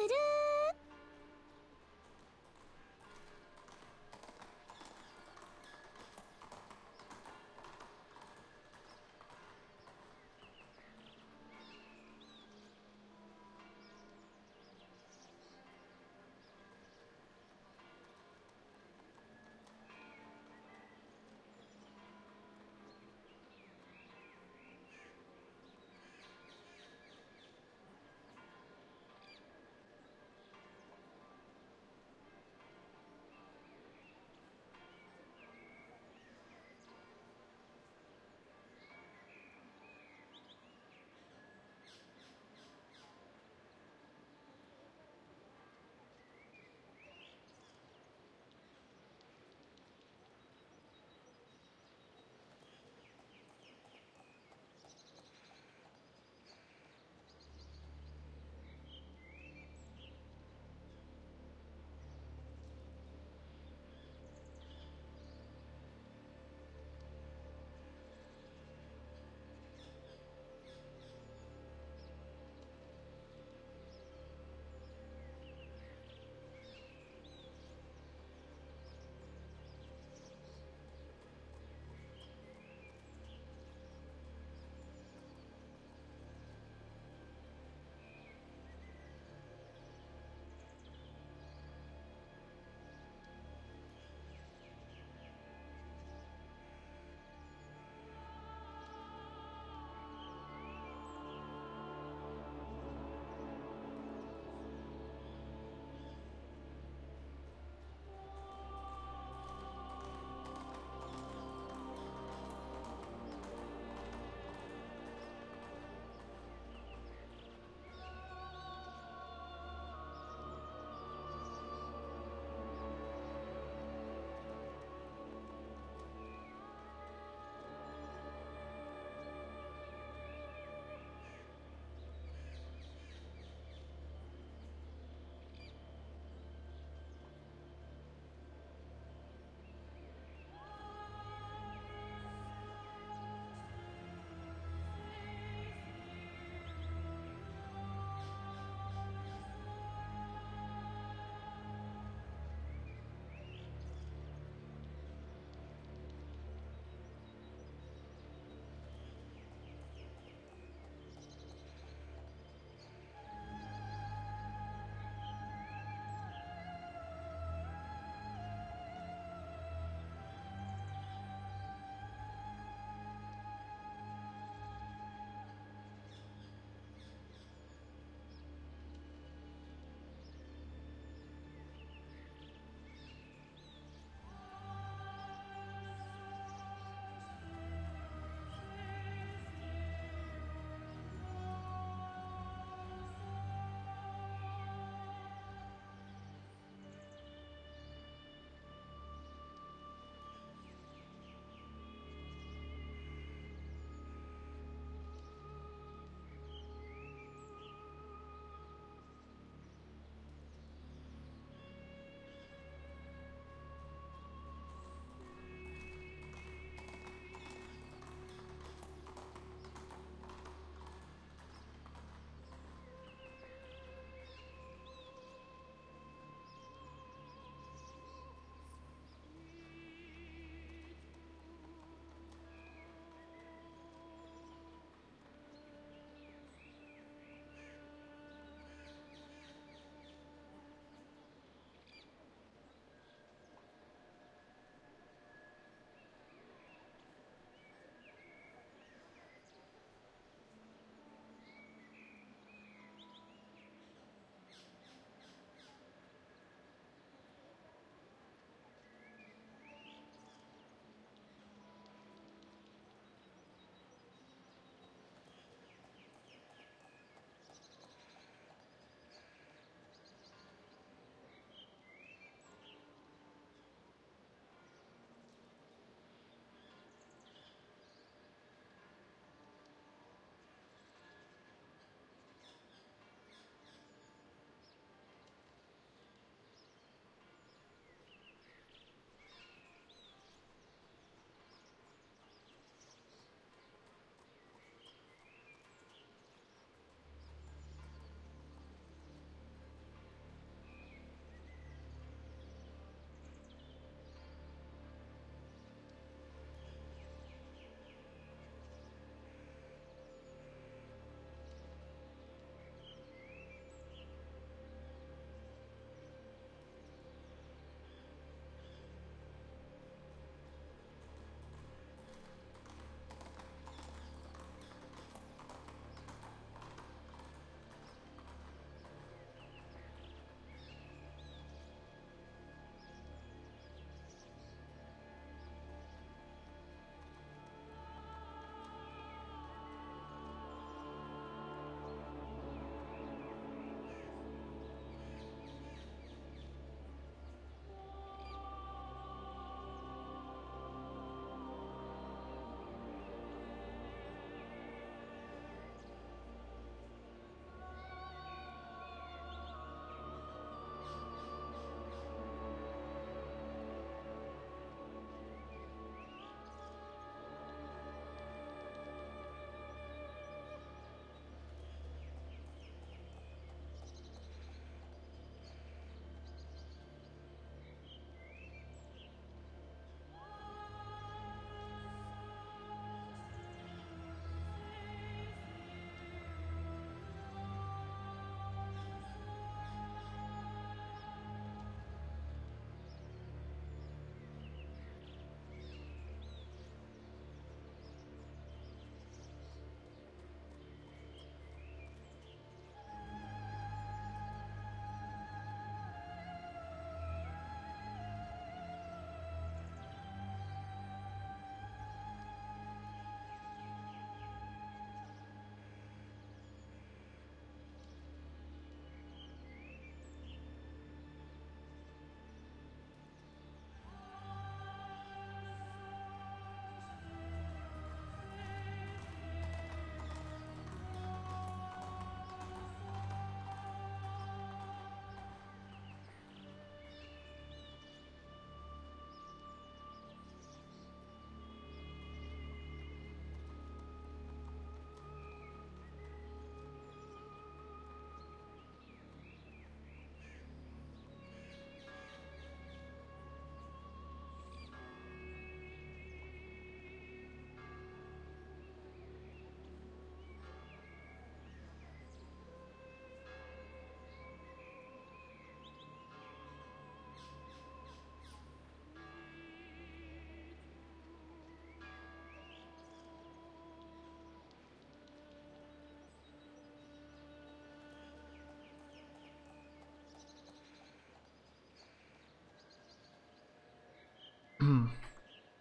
てる。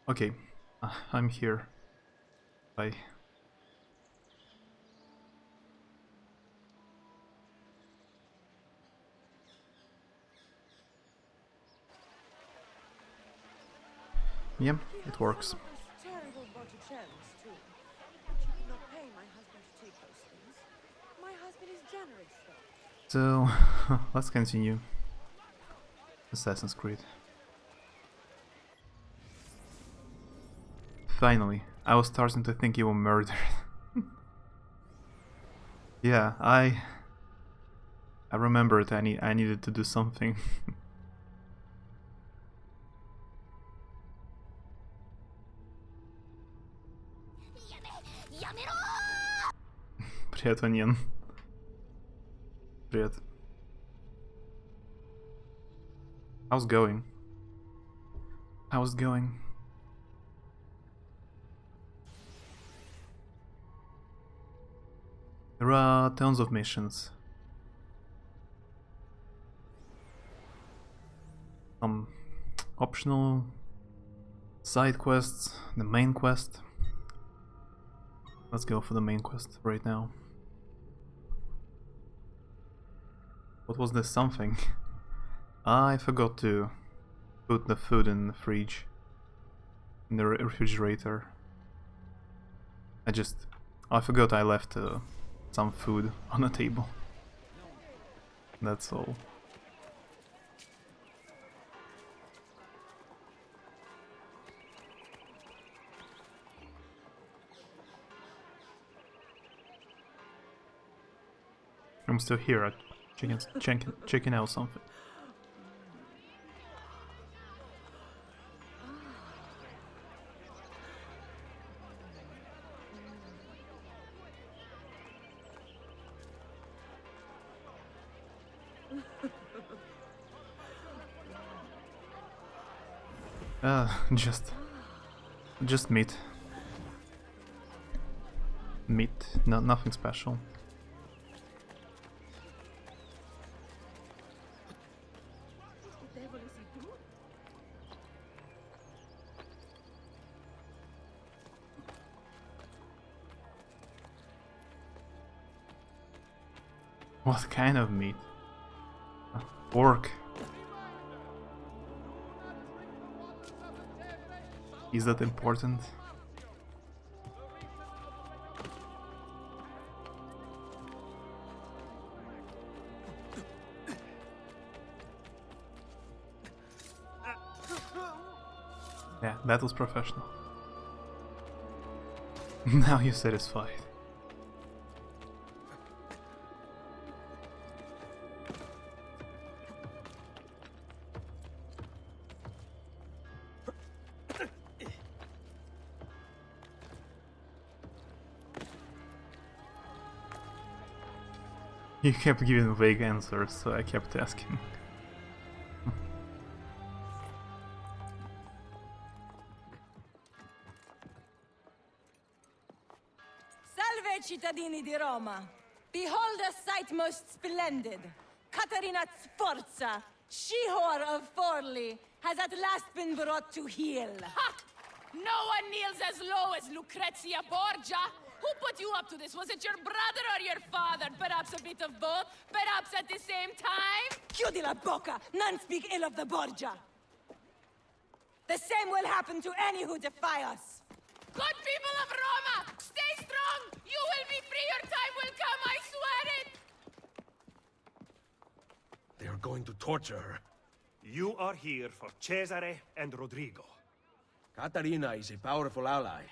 Okay, I'm here. Bye. Yeah, it works. Terrible Botticelli's too. But you cannot pay my husband to take those things. My husband is generous, though. So, let's continue. Assassin's Creed. Finally, I was starting to think you were murdered. Yeah, I remembered I needed to do something. Привет, Onion. Привет. How's going? How's going? There are tons of missions. Some optional side quests, the main quest. Let's go for the main quest right now. What was this something? I forgot to put the food in the fridge. In the refrigerator. I forgot I left some food on the table. That's all. I'm still here at checking out something. Just meat. Meat, nothing special. What kind of meat? Pork. Is that important? Yeah, that was professional. Now you're satisfied. You kept giving vague answers, so I kept asking. Salve, cittadini di Roma! Behold a sight most splendid! Caterina Sforza, she-whore of Forli, has at last been brought to heel. Ha! No one kneels as low as Lucrezia Borgia! Who put you up to this? Was it your brother or your father? Perhaps a bit of both? Perhaps at the same time? Chiudi la bocca! None speak ill of the Borgia! The same will happen to any who defy us! Good people of Roma! Stay strong! You will be free! Your time will come, I swear it! They are going to torture her. You are here for Cesare and Rodrigo. Caterina is a powerful ally.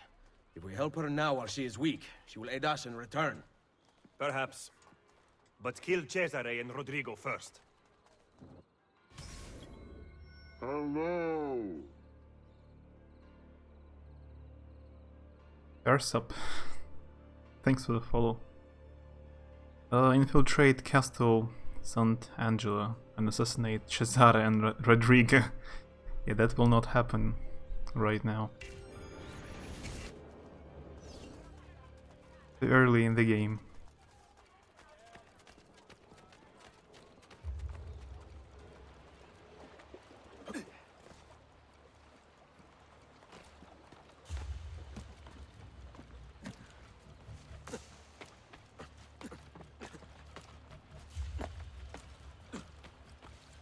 If we help her now while she is weak, she will aid us in return. Perhaps. But kill Cesare and Rodrigo first. Hello. Bears up. Thanks for the follow. Infiltrate Castle Sant'Angelo and assassinate Cesare and Rodrigo. Yeah, that will not happen right now. Too early in the game.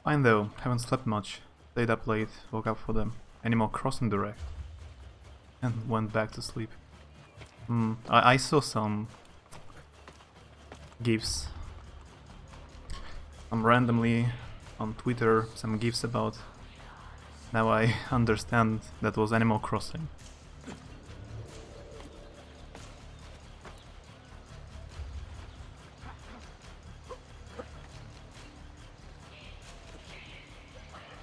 Fine though, haven't slept much. Stayed up late, woke up for the Animal Crossing Direct, and went back to sleep. I saw some GIFs, randomly on Twitter, some GIFs about. Now I understand that was Animal Crossing.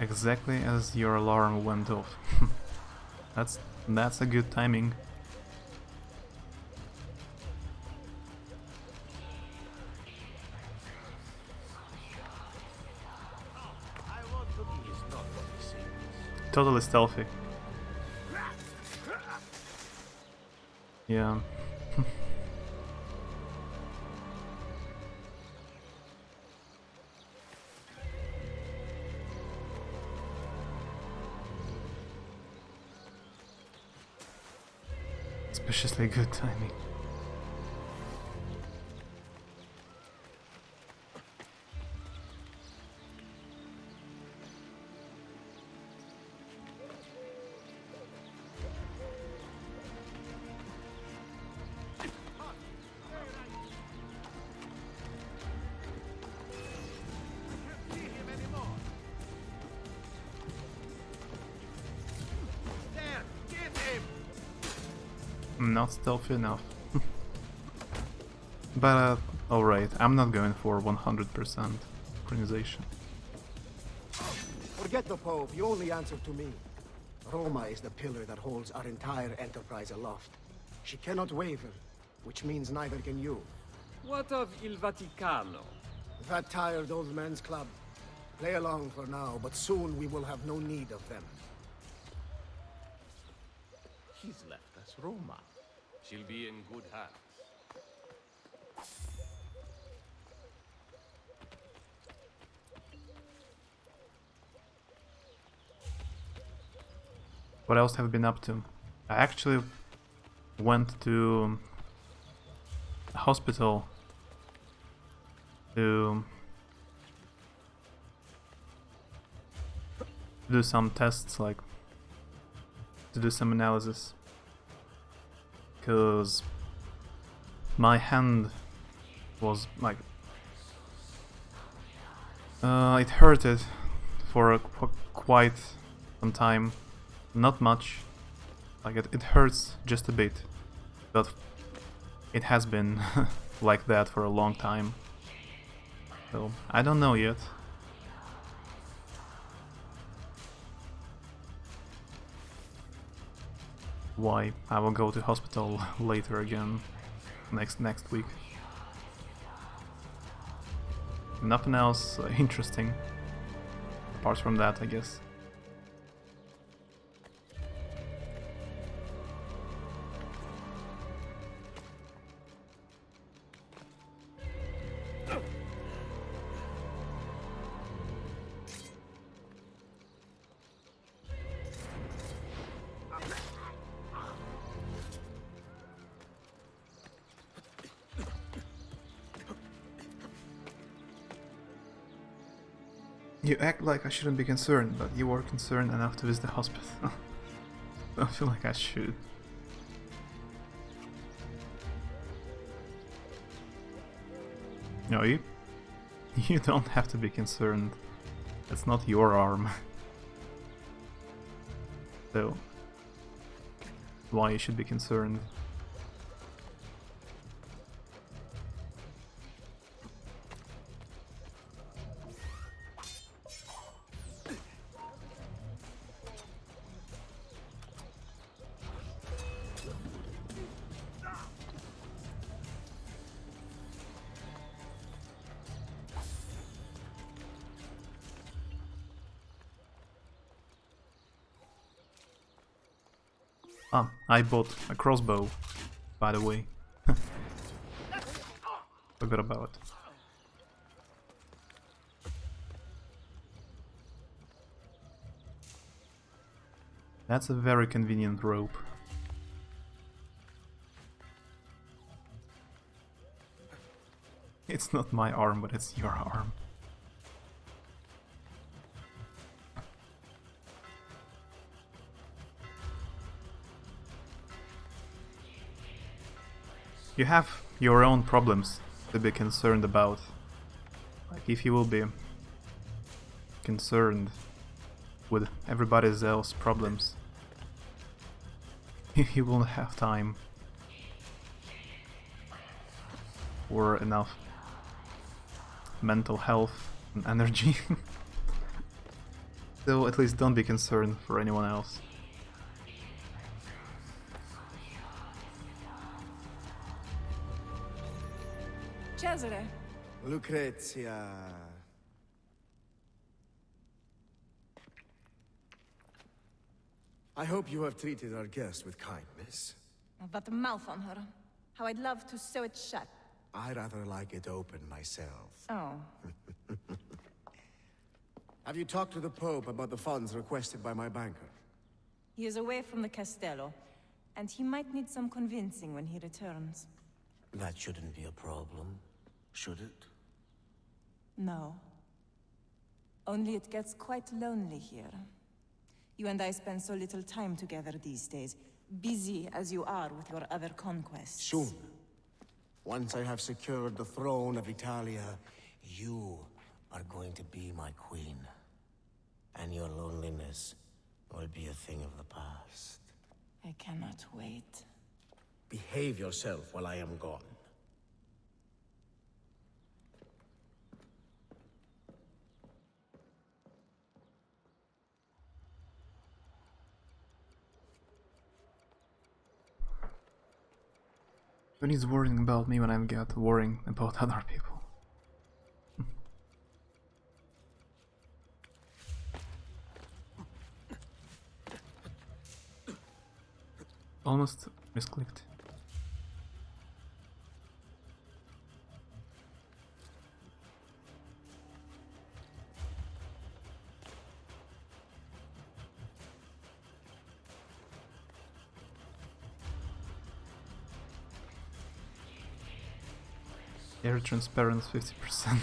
Exactly as your alarm went off. That's a good timing. Totally stealthy. Yeah. Suspiciously good timing. Not stealthy enough. But alright, I'm not going for 100% synchronization. Forget the Pope, you only answer to me. Roma is the pillar that holds our entire enterprise aloft. She cannot waver, which means neither can you. What of Il Vaticano? That tired old men's club. Play along for now, but soon we will have no need of them. He's left us Roma. She'll be in good hands. What else have I been up to? I actually went to a hospital to do some tests, like to do some analysis, because my hand was like it hurted for quite some time. Not much, like it hurts just a bit, but it has been like that for a long time, so I don't know yet. Why I will go to hospital later again, next week. Nothing else interesting apart from that, I guess. You act like I shouldn't be concerned, but you are concerned enough to visit the hospital. I feel like I should. No, you don't have to be concerned. That's not your arm. So, why you should be concerned? Ah, I bought a crossbow, by the way. Forgot about it. That's a very convenient rope. It's not my arm, but it's your arm. You have your own problems to be concerned about. Like, if you will be concerned with everybody else's problems, you won't have time or enough mental health and energy. So at least don't be concerned for anyone else. Cesare. Lucrezia. I hope you have treated our guest with kindness. That mouth on her. How I'd love to sew it shut. I rather like it open myself. Oh. Have you talked to the Pope about the funds requested by my banker? He is away from the Castello, and he might need some convincing when he returns. That shouldn't be a problem, should it? No. Only it gets quite lonely here. You and I spend so little time together these days, busy as you are with your other conquests. Soon. Once I have secured the throne of Italia, you are going to be my queen. And your loneliness will be a thing of the past. I cannot wait. Behave yourself while I am gone. Who needs worrying about me when I've got worrying about other people? Almost misclicked. Air transparent 50%.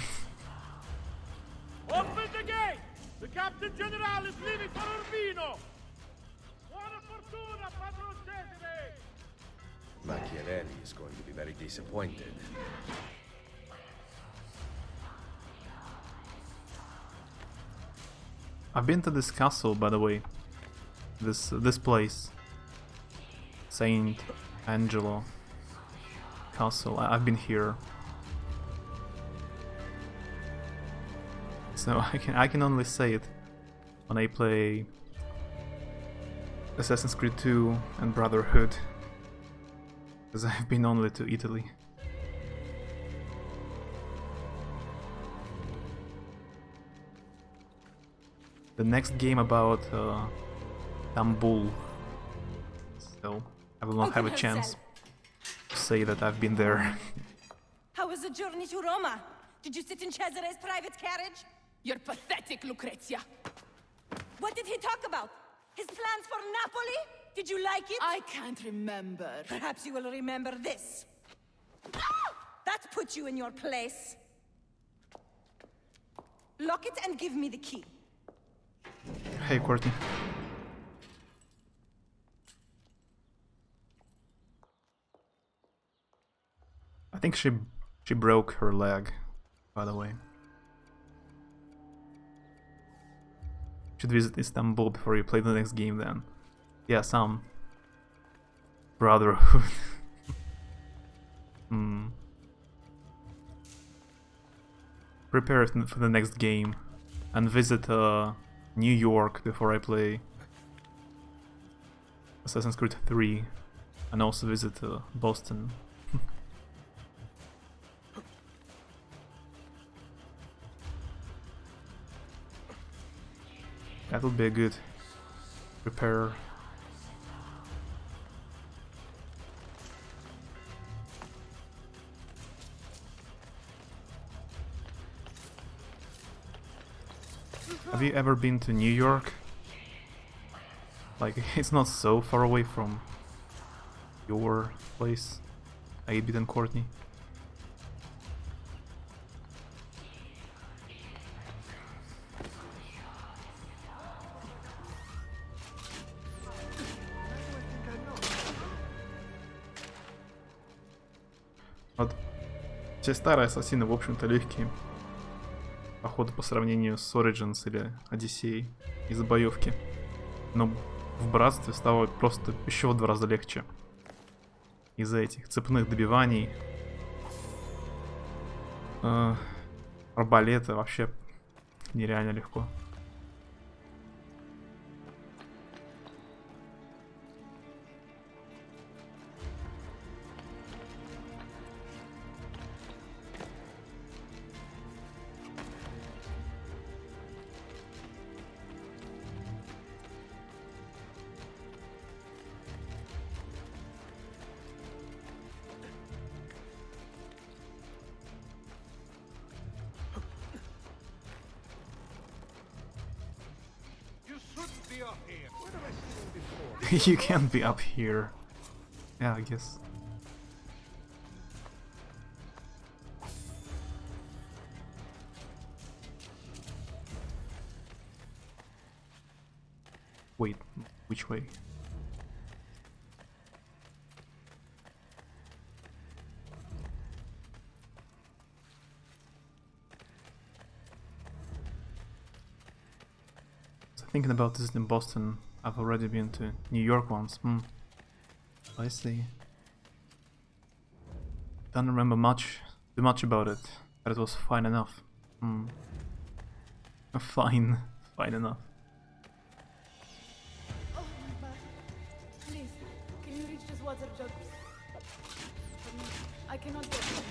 Open the gate! The Captain General is leaving for Urbino! Buona fortuna, Padron Cesare! Machiavelli is going to be very disappointed. I've been to this castle, by the way. This place. Saint Angelo Castle. I've been here. So I can only say it when I play Assassin's Creed 2 and Brotherhood, because I've been only to Italy. The next game about Istanbul, so I will not have a chance to say that I've been there. How was the journey to Roma? Did you sit in Cesare's private carriage? You're pathetic, Lucrezia. What did he talk about? His plans for Napoli? Did you like it? I can't remember. Perhaps you will remember this. That puts you in your place. Lock it and give me the key. Hey, Courtney. I think she broke her leg, by the way. Should visit Istanbul before you play the next game then. Yeah, some Brotherhood. Prepare for the next game and visit New York before I play Assassin's Creed 3, and also visit Boston. That would be a good prepare. Have you ever been to New York? Like, it's not so far away from your place, Abid and Courtney. Все старые ассасины, в общем-то, легкие. Походу, по сравнению с Origins или Одиссеей из-за боевки. Но в Братстве стало просто еще в 2 раза легче. Из-за этих цепных добиваний. Арбалеты вообще нереально легко. You can't be up here. Yeah, I guess. Wait, which way? Thinking about this in Boston, I've already been to New York once. I see. Don't remember too much about it, but it was fine enough. Fine enough. Oh my God. Please, can you reach this water jug? I cannot get it.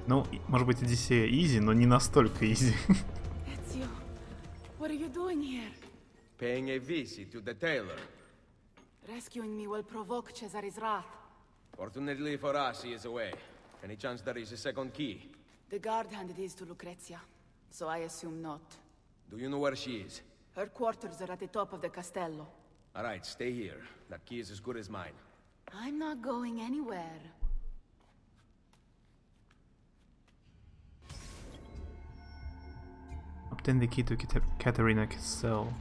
Ну, может быть, Одиссея easy, но не настолько easy. Ezio, what are you doing here? Paying a visit to the tailor. Rescuing me will provoke Cesare's wrath. Fortunately for us, he is away. Any chance there is a second key? The guard handed his to Lucrezia, so I assume not. Do you know where she is? Her quarters are at the top of the castello. Alright, stay here. That key is as good as mine. I'm not going anywhere. Obtain the key to Katerina's cell.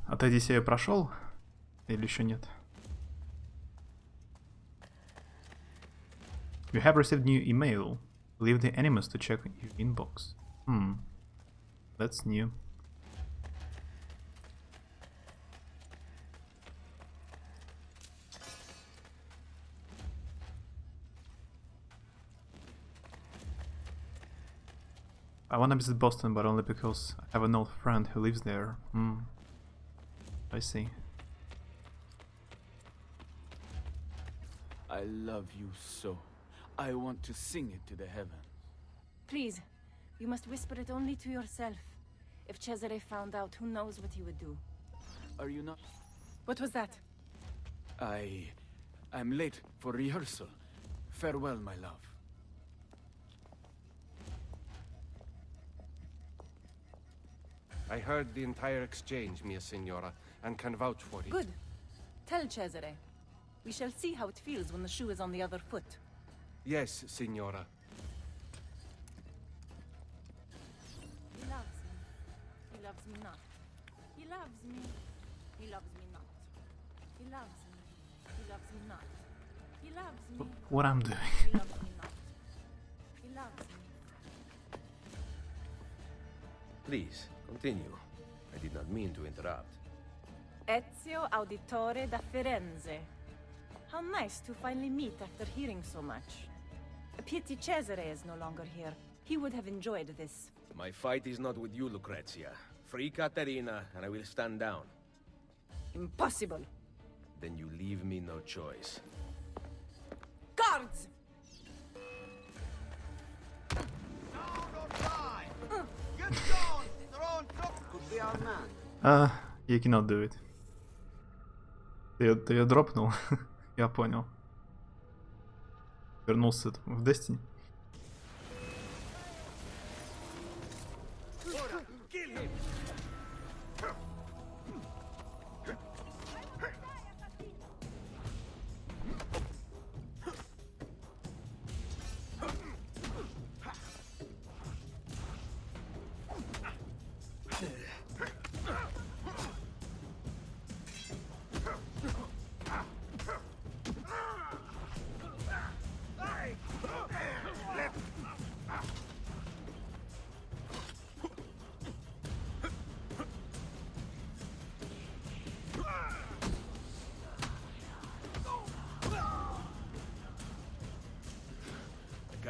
А ты Одиссею прошел? Или еще нет? You have received new email. Leave the animus to check your inbox. That's new. I wanna visit Boston, but only because I have an old friend who lives there. I see. I love you so. I want to sing it to the heavens. Please, you must whisper it only to yourself. If Cesare found out, who knows what he would do. Are you not? What was that? I'm late for rehearsal. Farewell, my love. I heard the entire exchange, mia signora, and can vouch for it. Good. Tell Cesare. We shall see how it feels when the shoe is on the other foot. Yes, signora. He loves me. He loves me not. He loves me. He loves me not. He loves me. He loves me not. He loves me. What I'm doing? He loves me not. He loves me. Please, continue. I did not mean to interrupt. Ezio Auditore da Firenze. How nice to finally meet after hearing so much. A pity Cesare is no longer here. He would have enjoyed this. My fight is not with you, Lucrezia. Free Caterina, and I will stand down. Impossible. Then you leave me no choice. Guards! You cannot do it. Ты ее дропнул? Я понял. Вернулся в Destiny.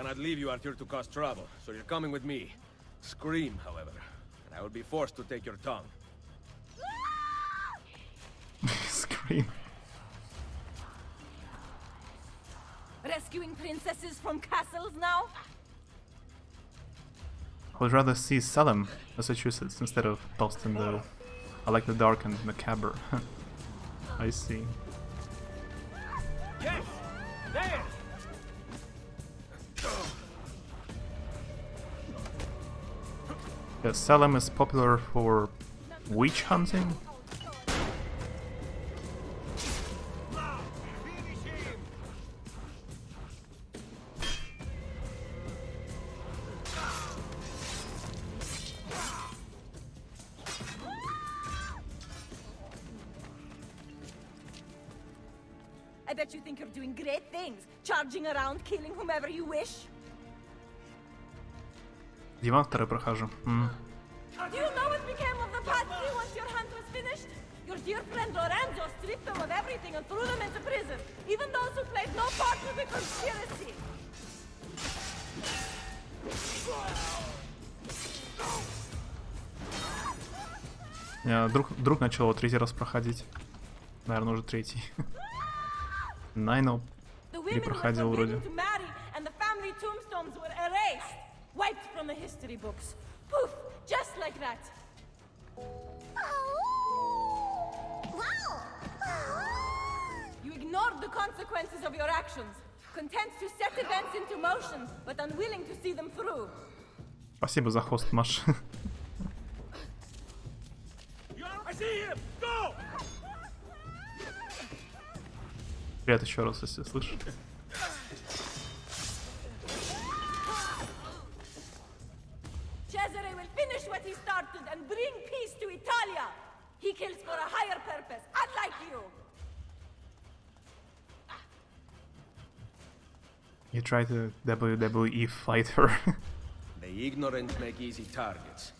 cannot leave you out here to cause trouble, so you're coming with me. Scream, however, and I will be forced to take your tongue. Scream. Rescuing princesses from castles now? I would rather see Salem, Massachusetts, instead of Boston, though. I like the dark and macabre. I see. Yes! There! Yeah, Salem is popular for witch hunting. I bet you think you're doing great things, charging around, killing whomever you wish. Диван второй прохожу. Do you know what became of the patsy once your hunt was finished? Your dear friend Lorenzo stripped them of everything and threw them into prison, even those who played no part in the conspiracy. Друг начал его третий раз проходить. Наверное, уже третий. Найнл не проходил вроде. Wiped from the history books. Poof! Just like that. You ignored the consequences of your actions, content to set events into motion, but unwilling to see them through. Спасибо за хост, Маш. I see him! Go! Привет еще раз, если слышишь. Cesare will finish what he started and bring peace to Italia. He kills for a higher purpose, unlike you. You try to WWE fight her. The ignorant make easy targets.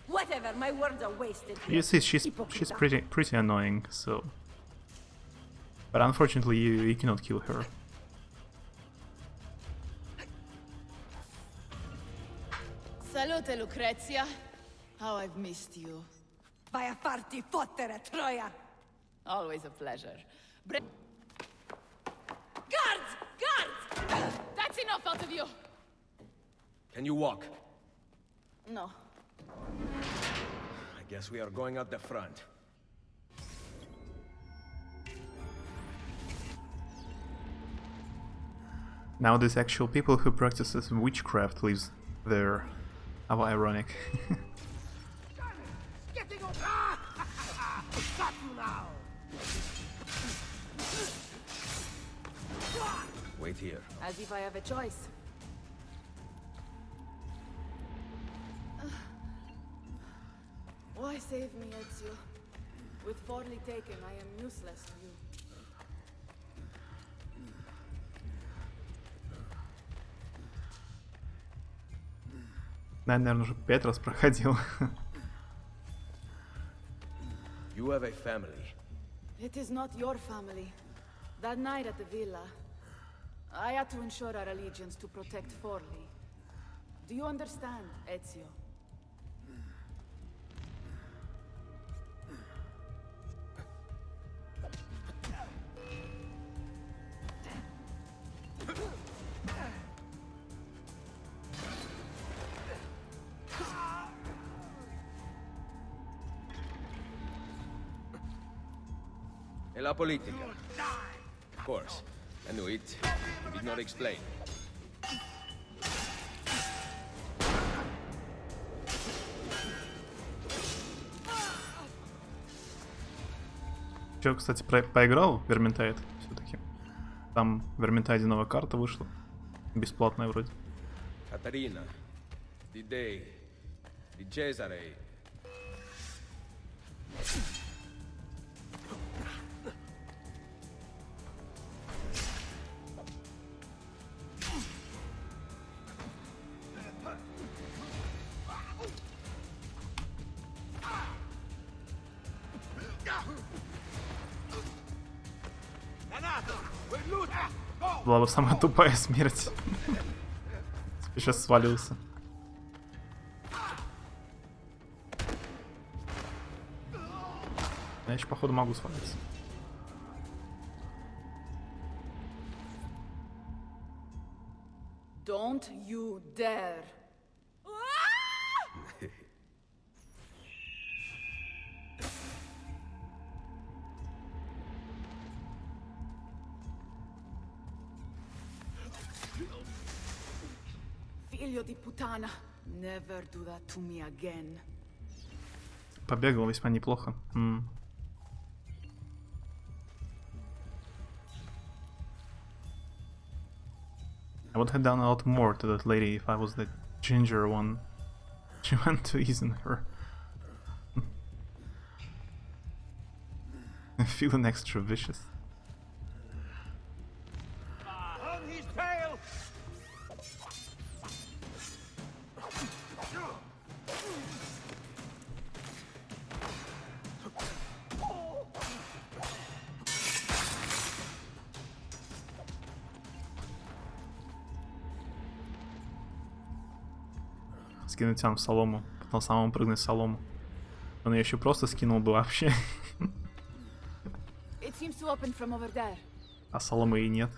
Whatever, my words are wasted. You see, she's pretty annoying, so. But unfortunately, you cannot kill her. Salute, Lucrezia. How I've missed you. By a farti fottere, Troia. Always a pleasure. Guards! Guards! That's enough out of you. Can you walk? No. I guess we are going out the front. Nowadays, actual people who practices witchcraft lives there. How ironic. Got you now! Wait here. As if I have a choice. Why save me, Ezio? With Forli taken, I am useless to you. Наверное, уже 5 раз проходил. You have a family. It is not your family. That night at the villa, I had to ensure our allegiance to protect Forli. Do you understand, Ezio? E la politica. Of course. I knew it. You did not explain. Че, кстати, поиграл в Vermintide все-таки? Там в Vermintide новая карта вышла. Бесплатная вроде. Caterina. Di Dei. Di Cesare. Renato! We're looting! Была бы самая тупая смерть. Сейчас свалился. Я еще, походу, могу свалиться. Don't you dare. Figlio di puttana. Never do that to me again. Побегал весьма неплохо. I would have done a lot more to that lady if I was the ginger one. She went too easy on her. I'm feeling extra vicious. On his tail! Скинуть сам в солому. Потом самому прыгнуть в солому. Он ее еще просто скинул бы вообще. It seems to open from over there. А соломы и нет.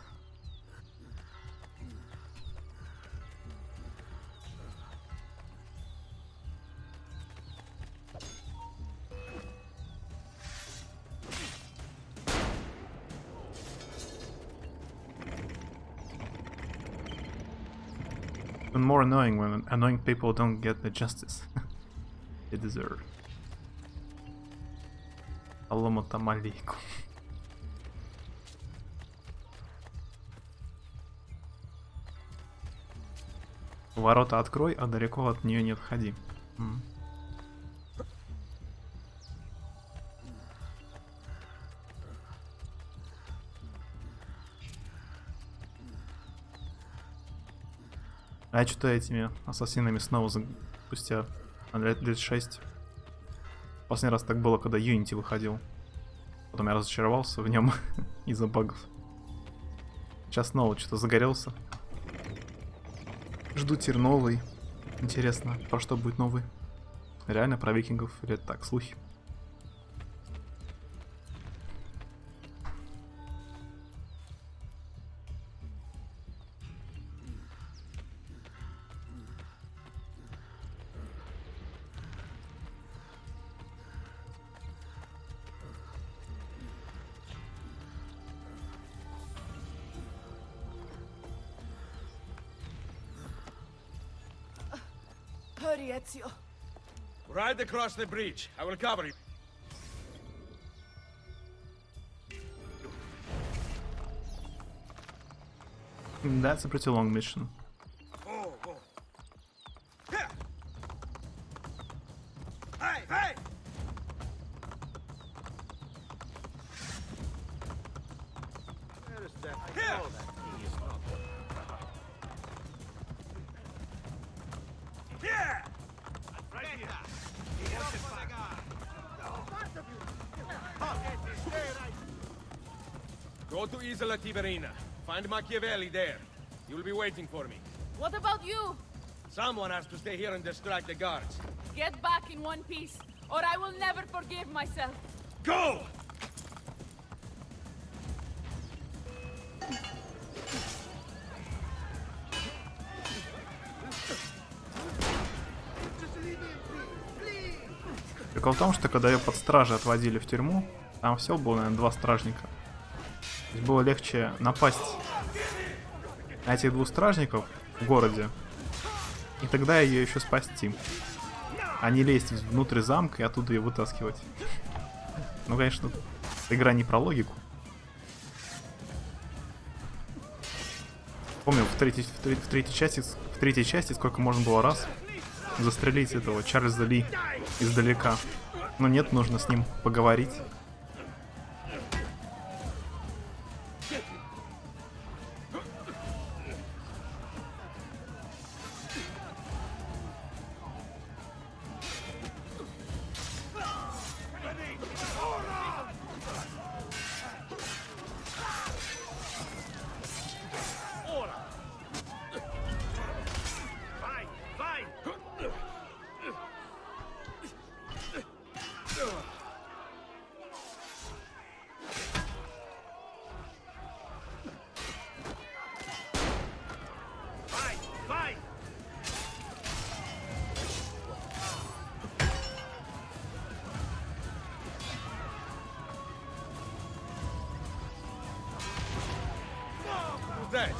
Even more annoying when annoying people don't get the justice they deserve. Аллаху алейкум. Ворота открой, а далеко от нее не отходи. А я что-то этими ассасинами снова спустя лет 6. Последний раз так было, когда Unity выходил. Потом я разочаровался в нем из-за багов. Сейчас снова что-то загорелся. Жду тир новый. Интересно, про что будет новый? Реально про викингов или это так, слухи? Hurry, Ezio. Ride across the bridge. I will cover you. That's a pretty long mission. Oh, oh. Yeah. Hey, hey! Where is that? I Here! know that he is not. Here! Right here. Go to Isola Tiberina. Find Machiavelli there. He will be waiting for me. What about you? Someone has to stay here and distract the guards. Get back in one piece, or I will never forgive myself. Go! Прикол в том, что когда ее под стражей отводили в тюрьму, там всего было, наверное, 2 стражника. То есть было легче напасть на этих 2 стражников в городе, и тогда ее еще спасти. А не лезть внутрь замка и оттуда ее вытаскивать. Ну, конечно, игра не про логику. Помню, в третьей части сколько можно было раз застрелить этого Чарльза Ли издалека. Но нет, нужно с ним поговорить. dead.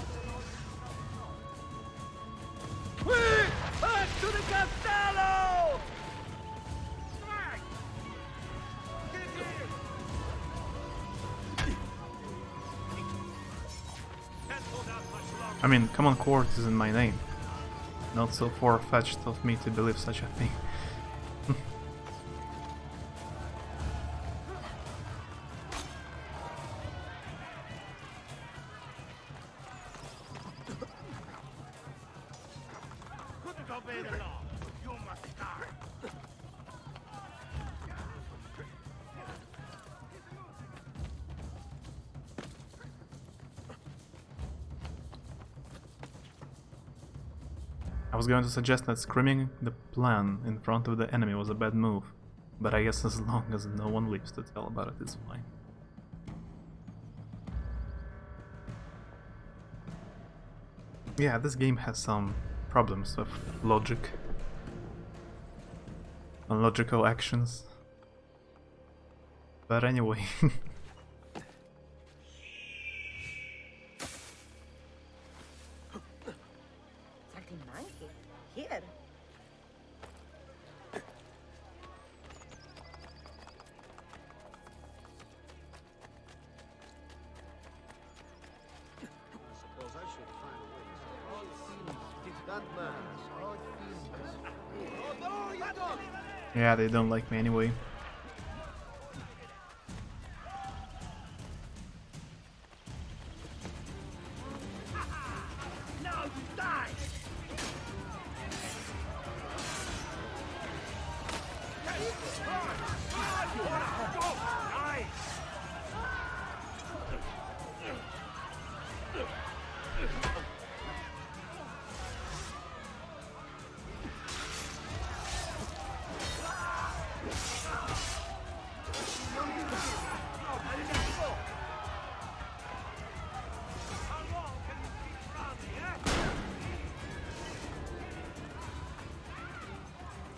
Back to the castello! I mean, common court is in my name. Not so far-fetched of me to believe such a thing. Couldn't obey the law. You must die. I was going to suggest that screaming the plan in front of the enemy was a bad move, but I guess as long as no one lives to tell about it, it's fine. Yeah, this game has some problems with logic. Unlogical actions. But anyway. Here. Yeah, they don't like me anyway. Now you die!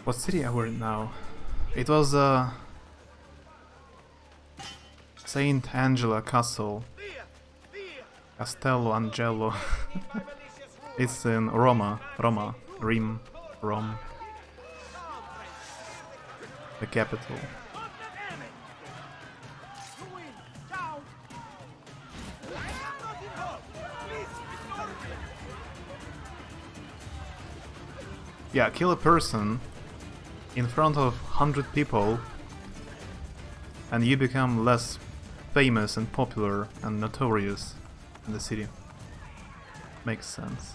What city are we in now? It was Saint Angela Castle. Castello Angelo. It's in Rome, the capital. Yeah, kill a person in front of 100 people and you become less famous and popular and notorious in the city. Makes sense.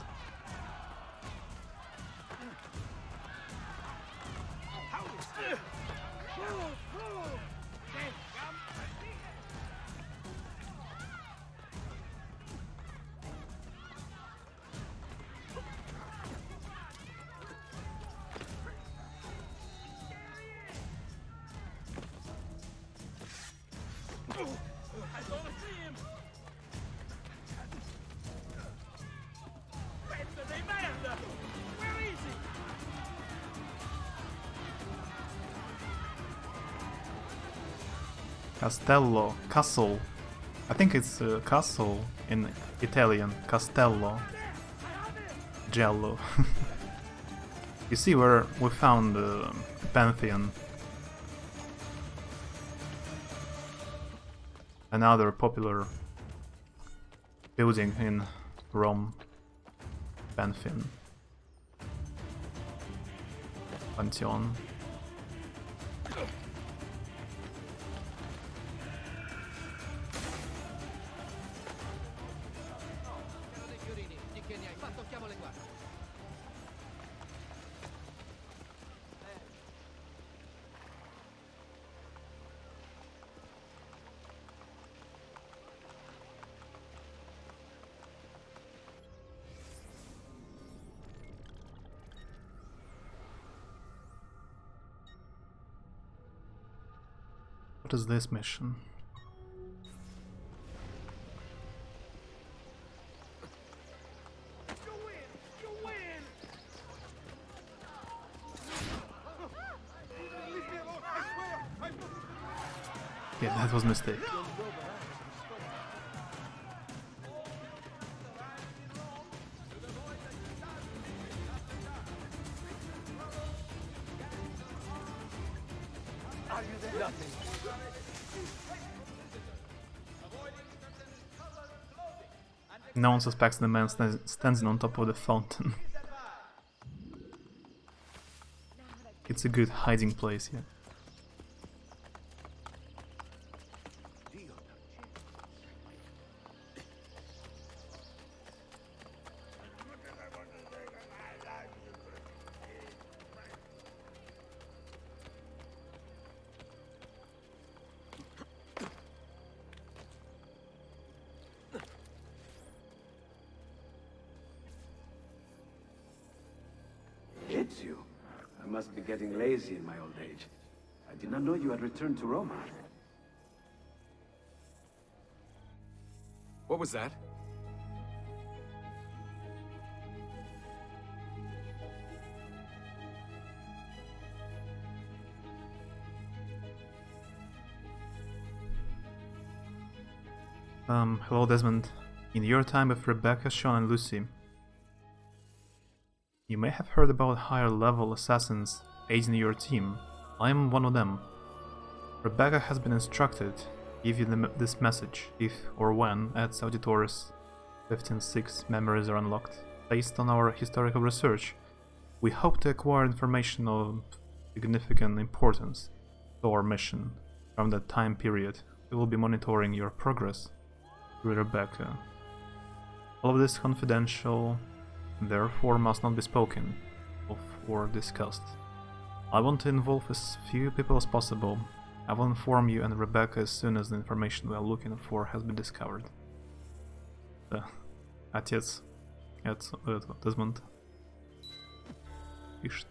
Castello, castle. I think it's castle in Italian. Castello. Giallo. You see where we found the Pantheon. Another popular building in Rome. Pantheon. Pantheon. What is this mission? Yeah, that was a mistake. No one suspects the man standing on top of the fountain. It's a good hiding place here. It's you. I must be getting lazy in my old age. I did not know you had returned to Roma. What was that? Hello Desmond. In your time with Rebecca, Sean and Lucy, you may have heard about higher level assassins aiding your team. I am one of them. Rebecca has been instructed to give you this message if or when at Auditores 15-6 memories are unlocked. Based on our historical research, we hope to acquire information of significant importance to our mission from that time period. We will be monitoring your progress through Rebecca. All of this is confidential, and therefore must not be spoken of or discussed. I want to involve as few people as possible. I will inform you and Rebecca as soon as the information we are looking for has been discovered. Отец Desmond пишет.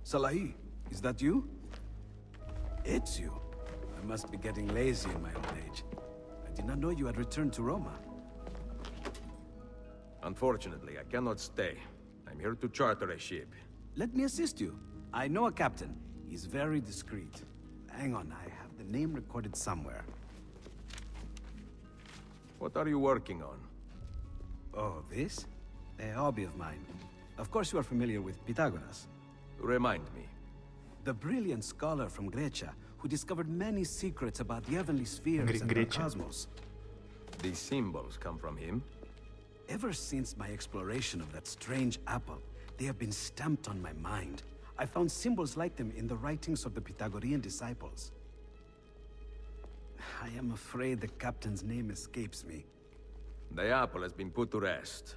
Salahi, is that you? It's you. I must be getting lazy in my old age. I did not know you had returned to Roma. Unfortunately, I cannot stay. I'm here to charter a ship. Let me assist you. I know a captain. He's very discreet. Hang on, I have the name recorded somewhere. What are you working on? Oh, this? A hobby of mine. Of course you are familiar with Pythagoras. Remind me. The brilliant scholar from Grecia, who discovered many secrets about the heavenly spheres and the cosmos. These symbols come from him? Ever since my exploration of that strange apple, they have been stamped on my mind. I found symbols like them in the writings of the Pythagorean disciples. I am afraid the captain's name escapes me. The apple has been put to rest.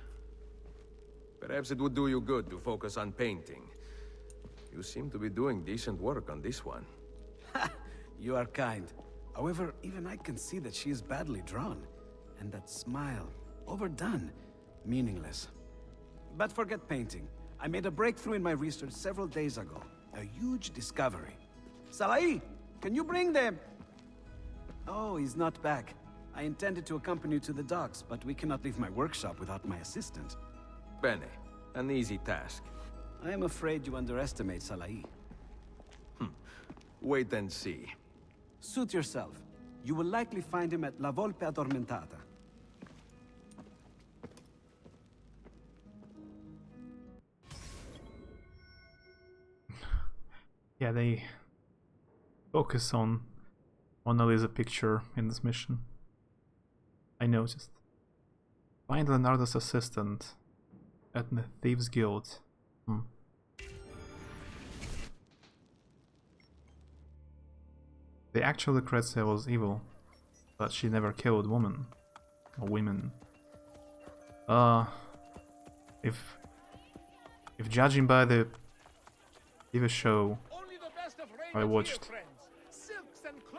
Perhaps it would do you good to focus on painting. You seem to be doing decent work on this one. You are kind. However, even I can see that she is badly drawn. And that smile, overdone, meaningless. But forget painting. I made a breakthrough in my research several days ago. A huge discovery. Salahi, can you bring them? Oh, he's not back. I intended to accompany you to the docks, but we cannot leave my workshop without my assistant. Bene, an easy task. I am afraid you underestimate Salahi. Wait and see. Suit yourself. You will likely find him at La Volpe Addormentata. Yeah, they focus on Mona Lisa picture in this mission. I noticed. Find Leonardo's assistant at the Thieves Guild. The actual Lucrezia was evil, but she never killed women or women. If judging by the TV show I watched,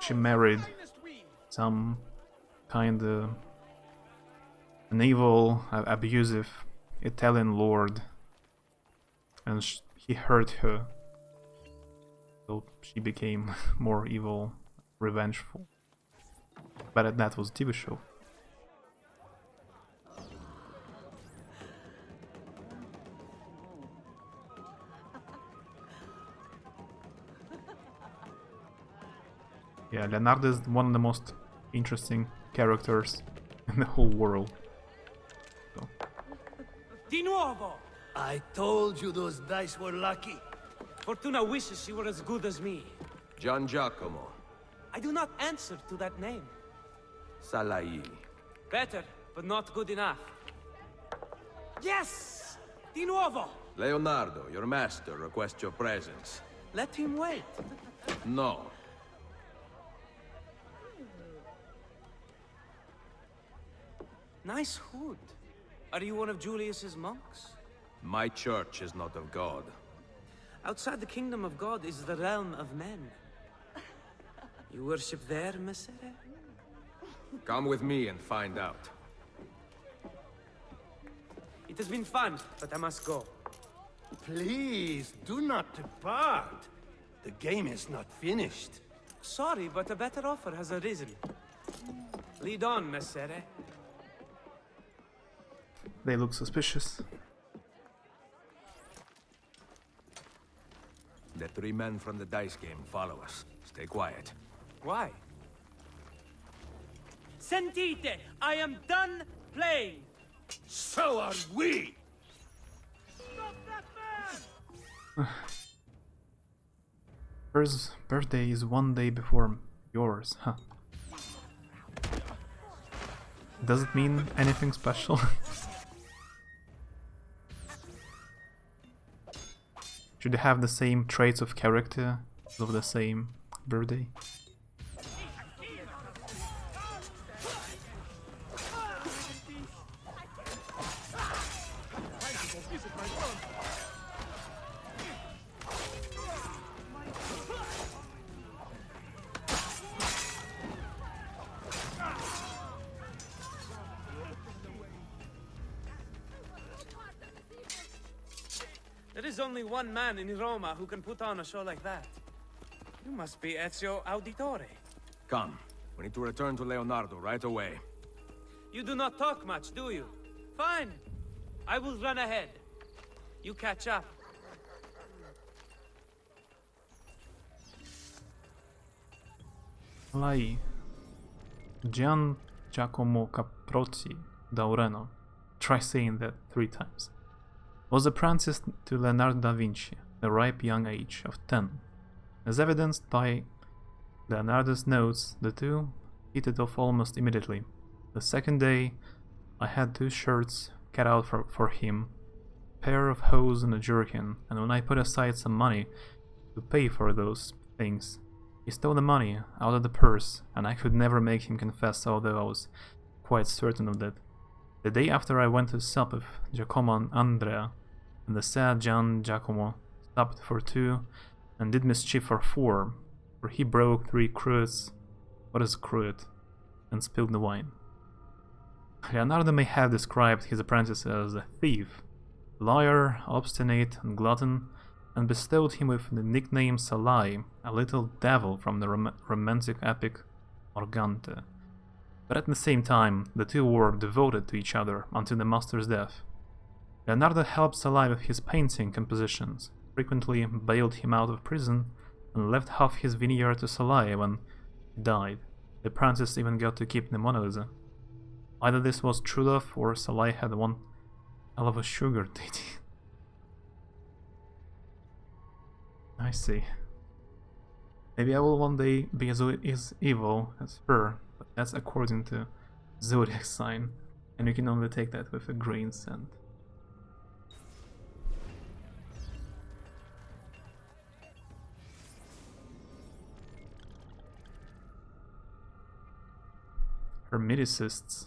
she married some kind of an evil, abusive Italian lord, and he hurt her, so she became more evil, revengeful. But that was a TV show. Yeah, Leonardo is one of the most interesting characters in the whole world. So. Di nuovo! I told you those dice were lucky. Fortuna wishes she were as good as me. Gian Giacomo. I do not answer to that name. Salai. Better, but not good enough. Yes! Di nuovo! Leonardo, your master, requests your presence. Let him wait. No. Nice hood. Are you one of Julius's monks? My church is not of God. Outside the kingdom of God is the realm of men. You worship there, Messere? Come with me and find out. It has been fun, but I must go. Please, do not depart. The game is not finished. Sorry, but a better offer has arisen. Lead on, Messere. They look suspicious. The 3 men from the dice game follow us. Stay quiet. Why? Sentite! I am done playing! So are we! Hers birthday is 1 day before yours, huh? Does it mean anything special? Should they have the same traits of character of the same birthday? There is only one man in Roma who can put on a show like that. You must be Ezio Auditore. Come. We need to return to Leonardo right away. You do not talk much, do you? Fine. I will run ahead. You catch up. Lai. Gian Giacomo Caprozzi d'Aureno, try saying that 3 times, was apprenticed to Leonardo da Vinci at the ripe young age of 10. As evidenced by Leonardo's notes, the two hit it off almost immediately. The second day, I had 2 shirts cut out for him, a pair of hose and a jerkin, and when I put aside some money to pay for those things, he stole the money out of the purse, and I could never make him confess, although I was quite certain of that. The day after I went to sup with Giacomo and Andrea, and the sad Gian Giacomo supped for 2 and did mischief for 4, for he broke 3 cruets, what is a cruet, and spilled the wine. Leonardo may have described his apprentice as a thief, liar, obstinate, and glutton, and bestowed him with the nickname Salai, a little devil from the romantic epic Morgante. But at the same time, the two were devoted to each other until the master's death. Leonardo helped Salai with his painting compositions, frequently bailed him out of prison, and left half his vineyard to Salai when he died. The apprentice even got to keep the Mona Lisa. Either this was true love, or Salai had one hell of a sugar daddy. I see. Maybe I will one day be as evil as her, but that's according to zodiac sign, and you can only take that with a grain of salt. Hermeticists.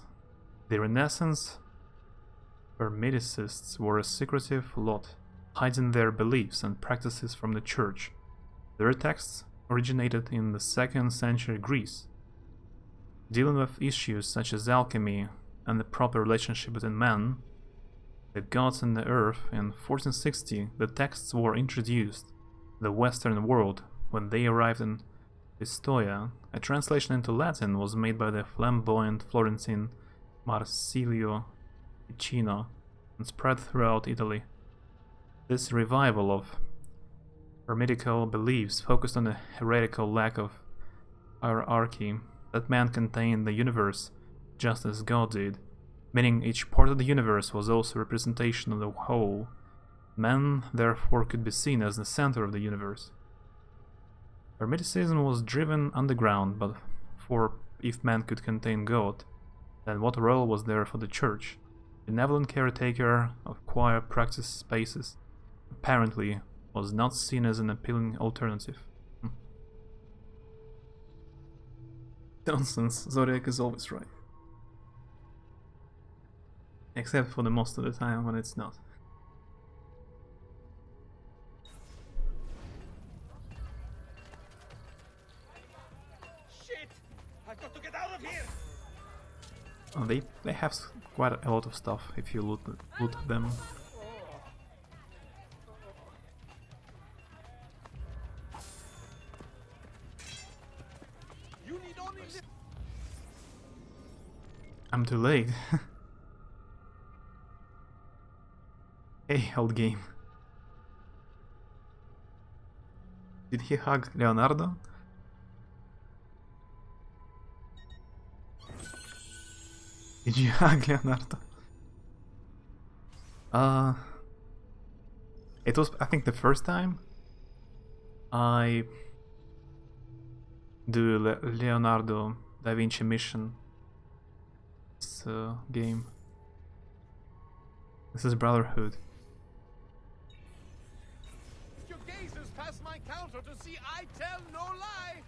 The Renaissance Hermeticists were a secretive lot, hiding their beliefs and practices from the church. Their texts originated in the 2nd century Greece, dealing with issues such as alchemy and the proper relationship between man, the gods and the earth. In 1460, the texts were introduced to the Western world. When they arrived in Pistoia, a translation into Latin was made by the flamboyant Florentine Marsilio Ficino and spread throughout Italy. This revival of hermetical beliefs focused on the heretical lack of hierarchy. That man contained the universe just as God did, meaning each part of the universe was also a representation of the whole. Man, therefore, could be seen as the center of the universe. Hermeticism was driven underground, but if man could contain God, then what role was there for the church? Benevolent caretaker of choir practice spaces apparently was not seen as an appealing alternative. Nonsense, Zodiac is always right. Except for the most of the time when it's not. Shit! I've got to get out of here! Oh, they have quite a lot of stuff if you loot them. You need only I'm too late. Hey, old game. Did he hug Leonardo? Did you hug Leonardo? It was, I think, the first time I do Leonardo da Vinci mission. This game. This is Brotherhood. your gazes past my counter to see I tell no lie.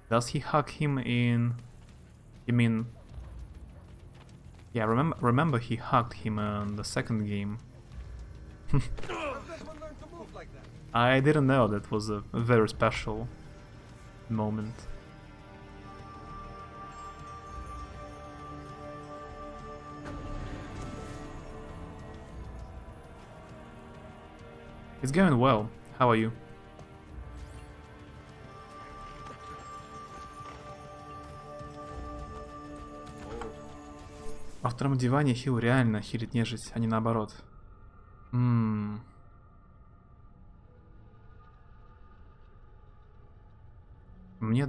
Does he hug him in? You mean? Yeah, remember he hugged him in the second game. I didn't know that was a very special moment. It's going well. How are you? Во втором диване хил реально хилит нежить, а не наоборот. Мне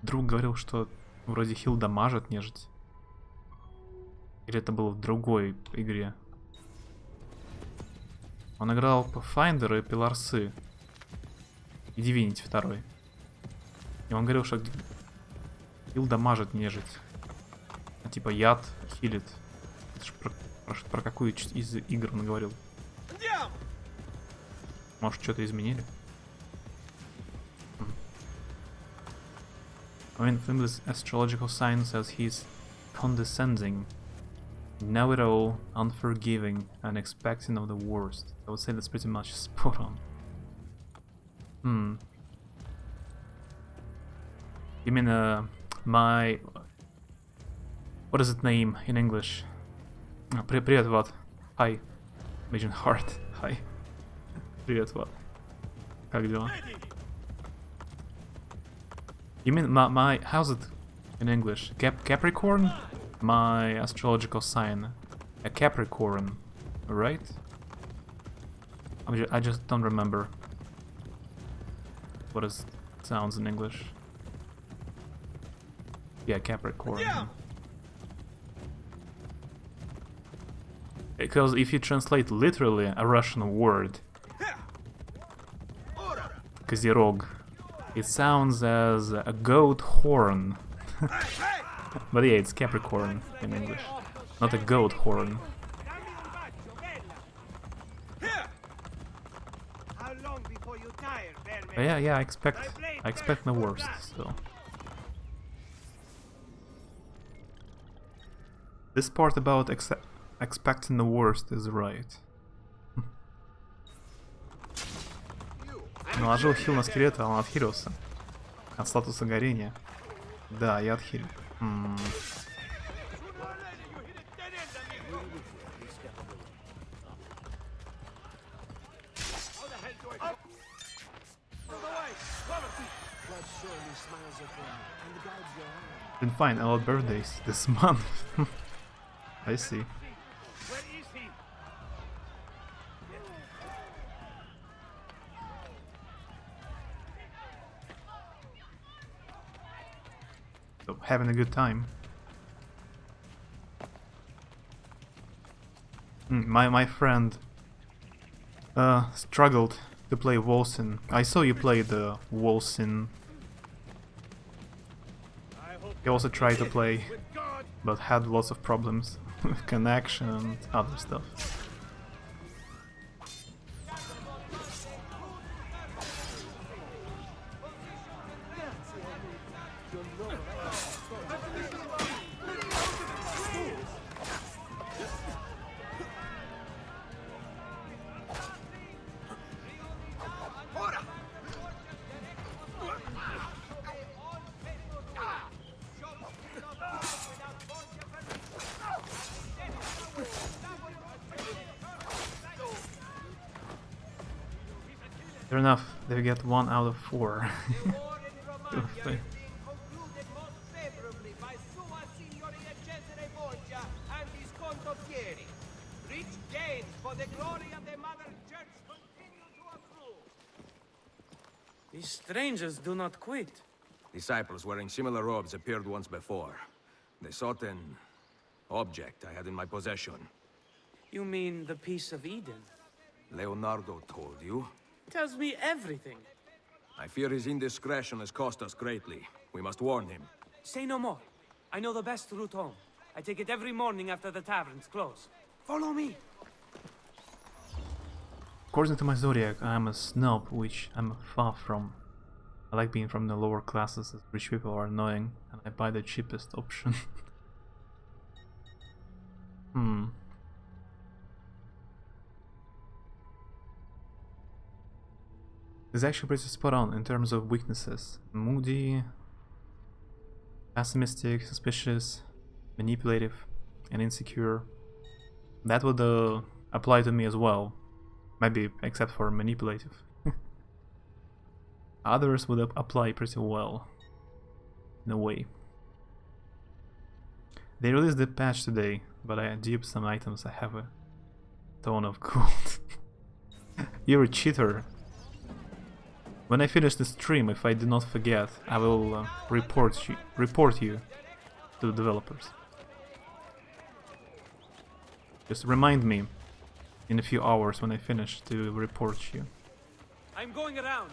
друг говорил, что вроде хил дамажит нежить. Или это было в другой игре? Он играл Pathfinder и Пиларсы. И Divinity 2. И он говорил, что хил дамажит нежить. А типа яд хилит. Это ж про какую из игр он говорил? Может, что-то изменили? I mean, from this astrological sign says he's condescending, know-it-all, unforgiving, and expecting of the worst. I would say that's pretty much spot on. You mean, my... What is it name in English? Привет, Влад. Hi. Agent Heart. Hi. Привет, Влад. Как дела? You mean my how's it in English? Capricorn? My astrological sign. A Capricorn, right? I just don't remember what it sounds in English. Yeah, Capricorn. Because if you translate literally a Russian word, Kozirog, it sounds as a goat horn. But yeah, it's Capricorn in English, not a goat horn. But yeah, I expect the worst, so. This part about expecting the worst is right. Наложил хил на скелета, он отхилился. От статуса горения. Да, я отхилил. Been fine, a lot of birthdays this month. I see. So, having a good time. My friend struggled to play Wolcen. I saw you play the Wolcen. He also tried to play, but had lots of problems with connection and other stuff. Fair enough, they get 1 out of 4. These strangers do not quit. Disciples wearing similar robes appeared once before. They sought an object I had in my possession. You mean the piece of Eden? Leonardo told you? Tells me everything. I fear his indiscretion has cost us greatly. We must warn him. Say no more. I know the best route home. I take it every morning after the taverns close. Follow me. According to my zodiac, I am a snob, which I'm far from. I like being from the lower classes, as rich people are annoying, and I buy the cheapest option. It's actually pretty spot on in terms of weaknesses. Moody, pessimistic, suspicious, manipulative, and insecure. That would apply to me as well. Maybe except for manipulative. Others would apply pretty well, in a way. They released the patch today, but I duped some items that have a tone of gold. You're a cheater. When I finish the stream, if I do not forget, I will report you to the developers. Just remind me in a few hours when I finish to report you. I'm going around.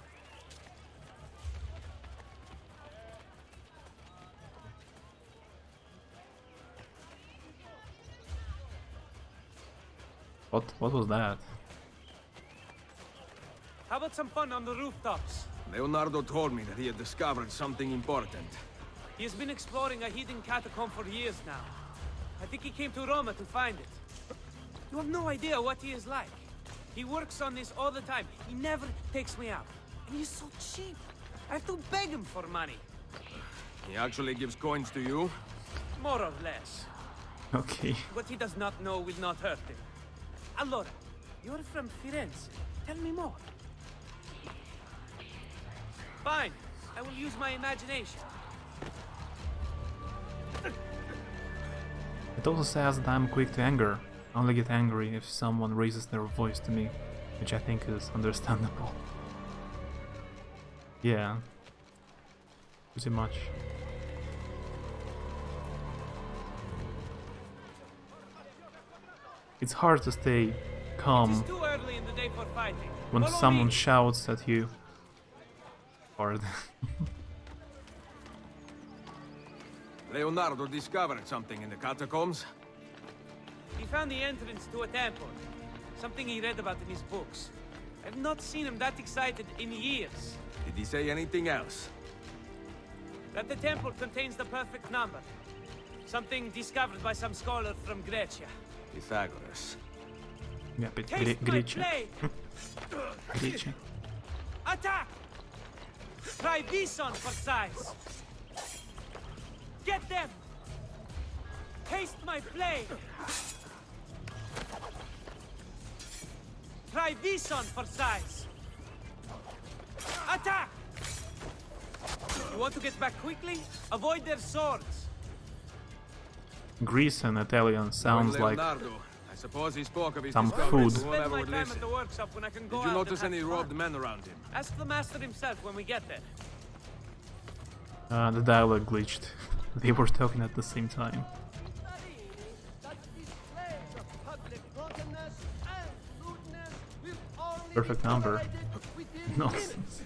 What was that? How about some fun on the rooftops? Leonardo told me that he had discovered something important. He has been exploring a hidden catacomb for years now. I think he came to Roma to find it. You have no idea what he is like. He works on this all the time. He never takes me out. And he's so cheap. I have to beg him for money. He actually gives coins to you? More or less. Okay. What he does not know will not hurt him. Allora, you're from Firenze. Tell me more. Fine. I will use my imagination. It also says that I'm quick to anger. I only get angry if someone raises their voice to me, which I think is understandable. Yeah. Pretty much. It's hard to stay calm It's too early in the day for fighting. when Follow someone me. shouts at you. Hard. Leonardo discovered something in the catacombs? He found the entrance to a temple. Something he read about in his books. I've not seen him that excited in years. Did he say anything else? That the temple contains the perfect number. Something discovered by some scholar from Grecia. Pythagoras. Yeah, but Taste my blade! Grecia. Attack! Try bison for size. Get them! Taste my blade! Try bison for size. Attack! You want to get back quickly? Avoid their swords. Greece and Italian sounds like Leonardo. I suppose he spoke of his some discoveries food. to whoever Spend my would time listen. at the workshop when I can go Did you out notice and any have robed fun. men around him? Ask the master himself when we get there. the dialogue glitched. they were talking at the same time. Perfect number. Nonsense.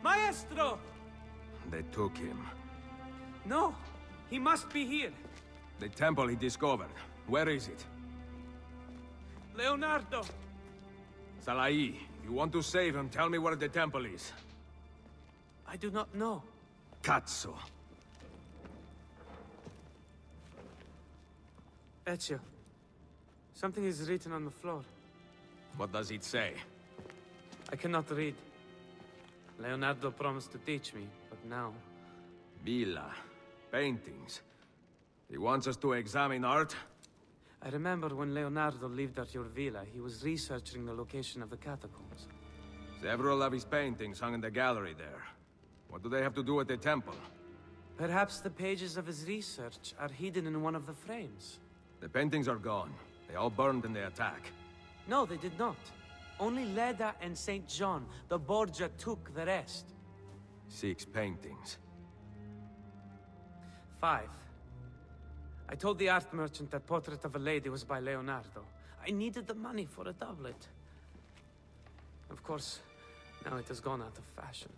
Maestro! They took him. No, he must be here. The temple he discovered. Where is it? Leonardo! Salai, you want to save him, tell me where the temple is. I do not know. Cazzo. Ezio, something is written on the floor. What does it say? I cannot read. Leonardo promised to teach me, but now... Villa. Paintings. He wants us to examine art? I remember when Leonardo lived at your villa, he was researching the location of the catacombs. Several of his paintings hung in the gallery there. What do they have to do with the temple? Perhaps the pages of his research are hidden in one of the frames. The paintings are gone. They all burned in the attack. No, they did not. Only Leda and St. John, the Borgia, took the rest. 6 paintings. 5. I told the art merchant that Portrait of a Lady was by Leonardo. I needed the money for a doublet. Of course, now it has gone out of fashion.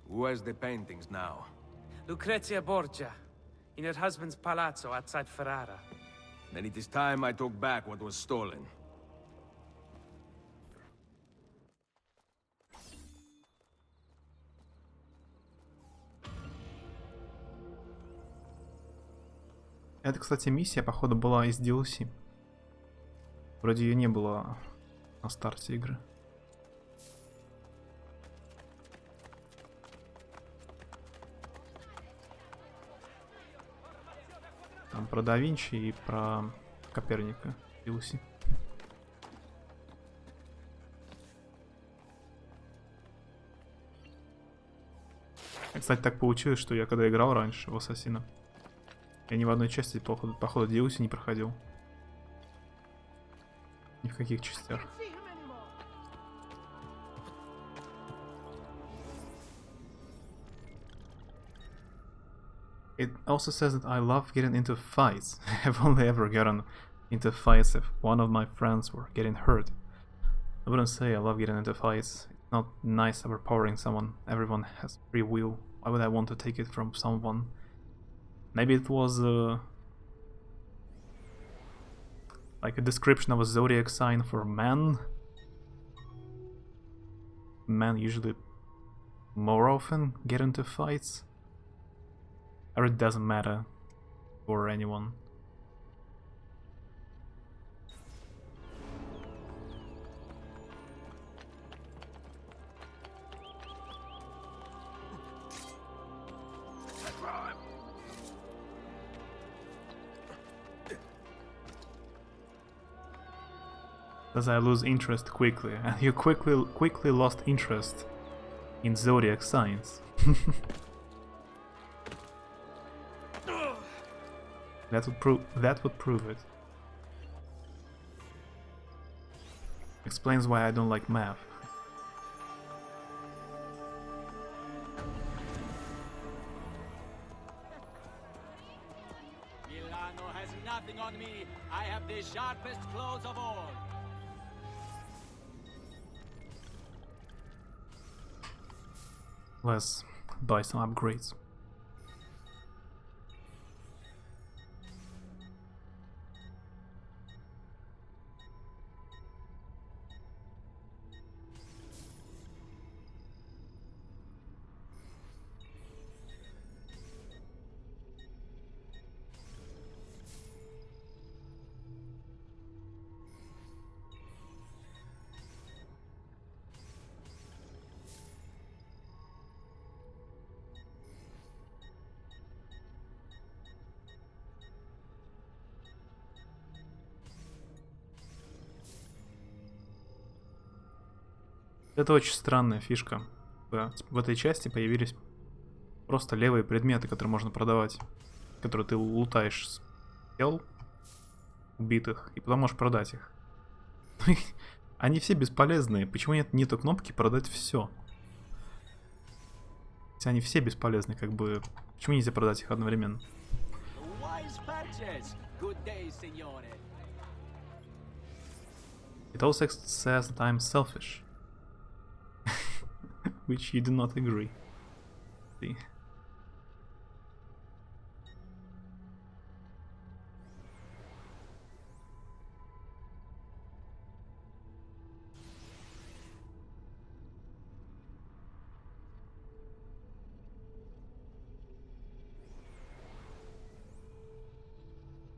Who has the paintings now? Lucrezia Borgia, in her husband's palazzo outside Ferrara. Then it is time I took back what was stolen. Это, кстати, миссия, походу, была из DLC. Вроде ее не было на старте игры. Там про Да Винчи и про Коперника DLC. Кстати, так получилось, что я когда играл раньше в Ассасина, я ни в одной части, походу, DLC не проходил. Ни в каких частях. It also says that I love getting into fights. I have only ever gotten into fights if one of my friends were getting hurt. I wouldn't say I love getting into fights. It's not nice overpowering someone. Everyone has free will. Why would I want to take it from someone? Maybe it was like a description of a zodiac sign for men. Men usually more often get into fights. Or it doesn't matter for anyone. Because I lose interest quickly, and you quickly lost interest in zodiac signs. That would prove it. Explains why I don't like math. Milano has nothing on me. I have the sharpest claws of all. Let's buy some upgrades. Это очень странная фишка. В этой части появились просто левые предметы, которые можно продавать, которые ты лутаешь с тел убитых, и потом можешь продать их. Они все бесполезные. Почему нету кнопки продать все? Если они все бесполезны, как бы... Почему нельзя продать их одновременно? It also says that I'm selfish. Which you do not agree. See?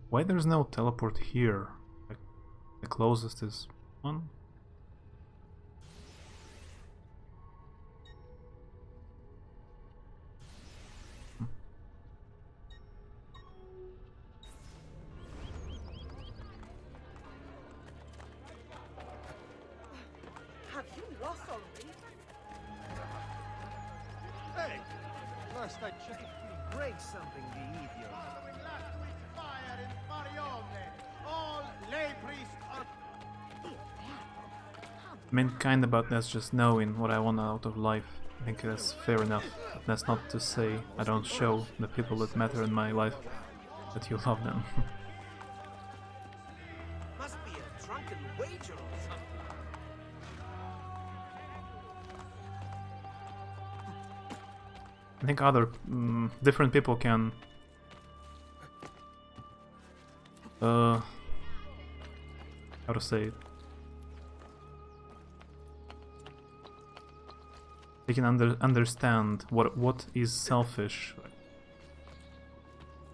Why there's no teleport here? Like, the closest is one? Have you lost already? Hey! Last I checked, you break something, the idiot. Following last week's fire in Marione, all lay priests are... I mean, kinda, but that's just knowing what I want out of life. I think that's fair enough. That's not to say I don't show the people that matter in my life that you love them. Must be a drunken wager or something. I think other different people can how to say it? They can understand what is selfish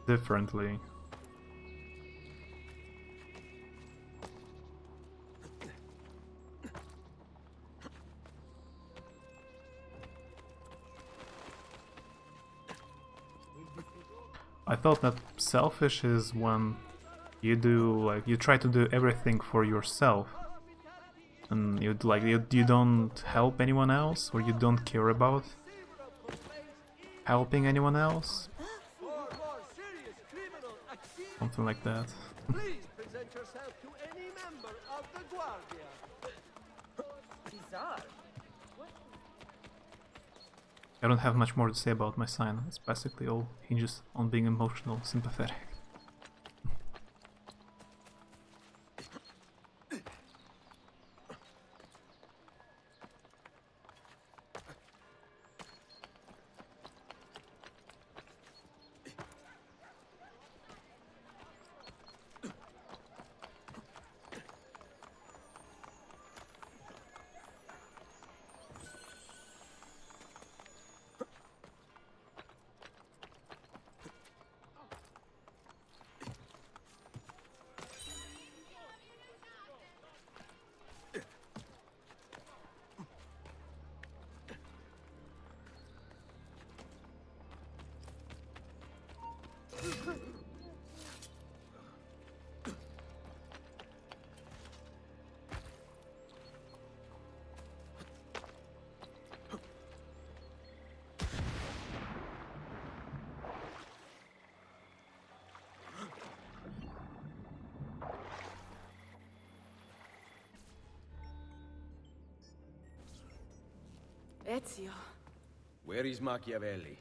differently. I thought that selfish is when you do, like, you try to do everything for yourself, and you don't help anyone else, or you don't care about helping anyone else, something like that. Please present yourself to any member of the Guardia. Bizarre. I don't have much more to say about my sign. It's basically all hinges on being emotional, sympathetic. Ezio. Where is Machiavelli?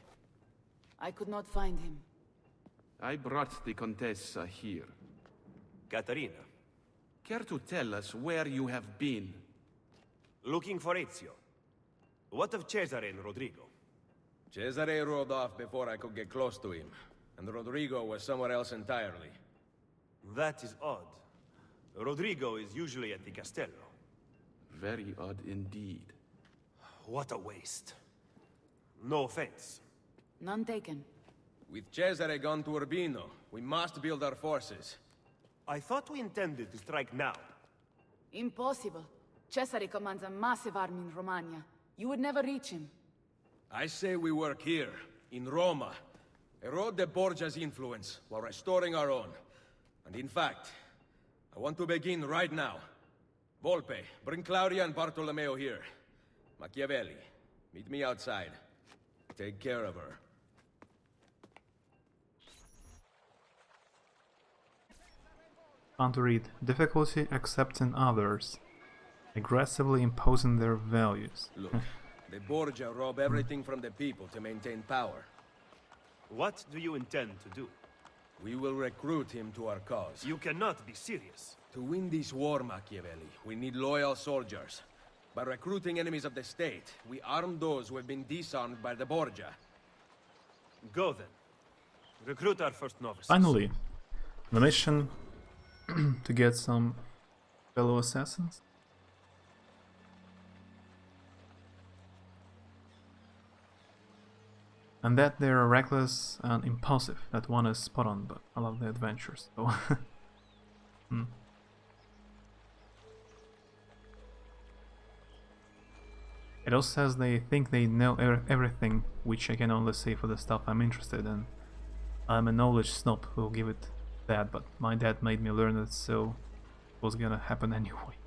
I could not find him. I brought the Contessa here. Caterina. Care to tell us where you have been? Looking for Ezio. What of Cesare and Rodrigo? Cesare rode off before I could get close to him, and Rodrigo was somewhere else entirely. That is odd. Rodrigo is usually at the Castello. Very odd indeed. What a waste. No offense. None taken. With Cesare gone to Urbino, we must build our forces. I thought we intended to strike now. Impossible. Cesare commands a massive army in Romagna. You would never reach him. I say we work here, in Roma. Erode the Borgia's influence, while restoring our own. And in fact, I want to begin right now. Volpe, bring Claudia and Bartolomeo here. Machiavelli, meet me outside. Take care of her. Fun to read. Difficulty accepting others. Aggressively imposing their values. Look, the Borgia rob everything from the people to maintain power. What do you intend to do? We will recruit him to our cause. You cannot be serious. To win this war, Machiavelli, we need loyal soldiers. By recruiting enemies of the state, we arm those who have been disarmed by the Borgia. Go then. Recruit our first novices. Finally, the mission to get some fellow assassins. And that they're reckless and impulsive. That one is spot on, but I love the adventures. So. It also says they think they know everything, which I can only say for the stuff I'm interested in. I'm a knowledge snob who will give it that, but my dad made me learn it, so it was gonna happen anyway.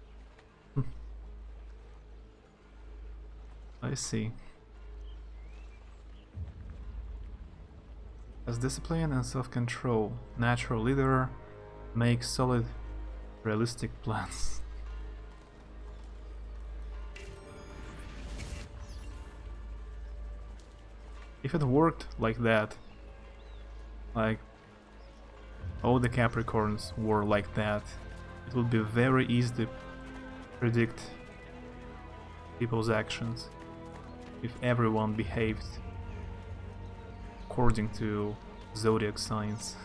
I see. As discipline and self-control, natural leader makes solid, realistic plans. If it worked like that, like all the Capricorns were like that, it would be very easy to predict people's actions if everyone behaved according to zodiac signs.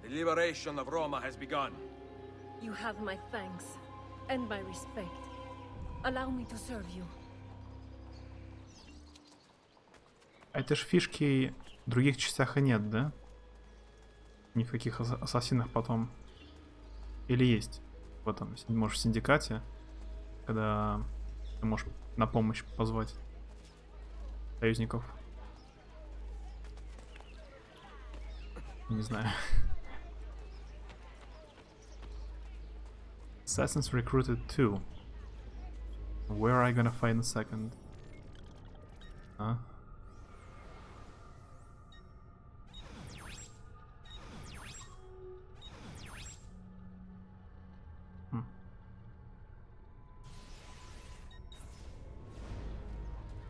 The liberation of Roma has begun. You have my thanks and my respect. Allow me to serve you. А это ж фишки в других частях и нет, да? Ни в каких ассасинах потом. Или есть? В этом, может, в Синдикате, когда ты можешь на помощь позвать союзников. Не знаю. Assassins recruited too. Where are I gonna fight in a second? Huh?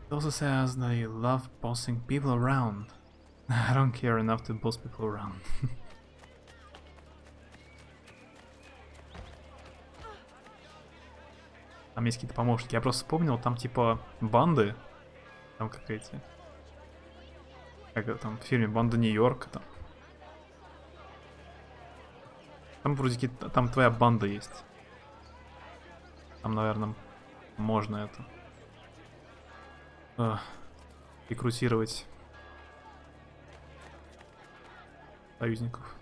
It also says they love bossing people around. I don't care enough to boss people around. Там есть какие-то помощники. Я просто вспомнил, там типа банды. Там как эти. Как это там в фильме «Банда Нью-Йорка» там. Там вроде какие-то... Там твоя банда есть. Там, наверное, можно это... рекрутировать союзников.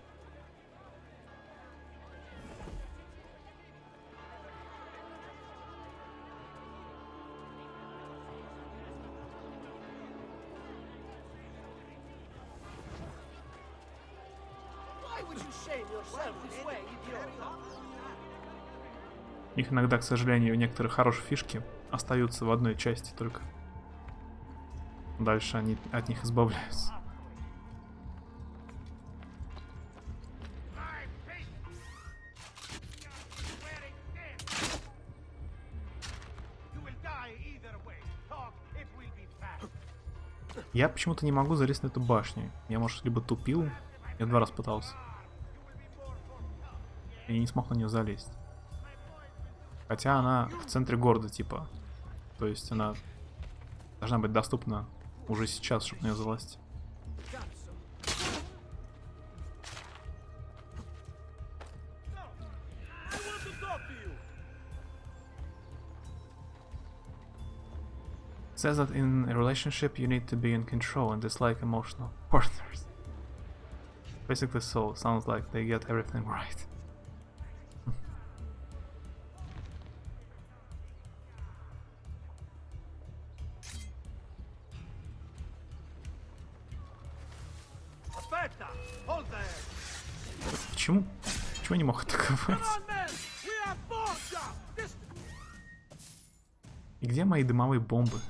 У них иногда, к сожалению, некоторые хорошие фишки остаются в одной части только. Дальше они от них избавляются. Я почему-то не могу залезть на эту башню. Я, может, либо тупил. Я 2 раза пытался. И не смог на нее залезть. Хотя она в центре города, типа. То есть она должна быть доступна уже сейчас, чтобы на нее залазить. It says that in a relationship you need to be in control and dislike emotional partners. Basically so, sounds like they get everything right. Почему? Почему я не мог атаковать? И где мои дымовые бомбы?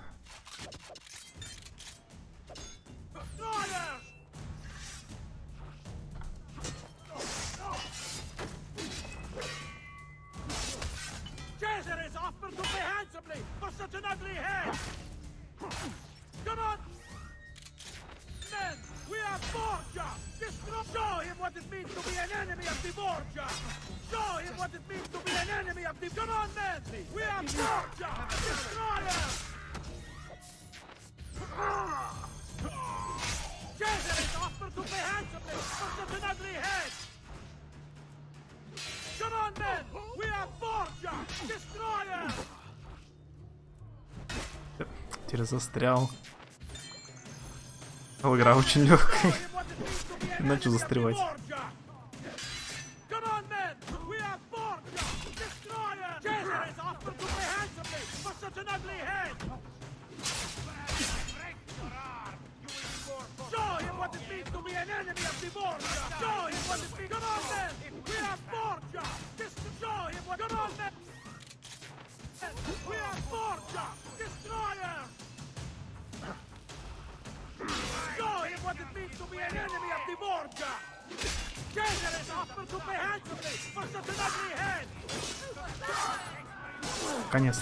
Show him what it means to be an enemy of the Borgia! Show him what it means to be an enemy of the... Come on, men! We are Borgia! Destroyers! Caesar is offered to pay handsomely for such an ugly head! Come on, men! We are Borgia! Destroyers! Теперь застрял. Игра очень легкая. Начал застревать. Show him what it means to be an enemy of the Borgia! Caesar is offered to pay handsomely for such an ugly head! Конец.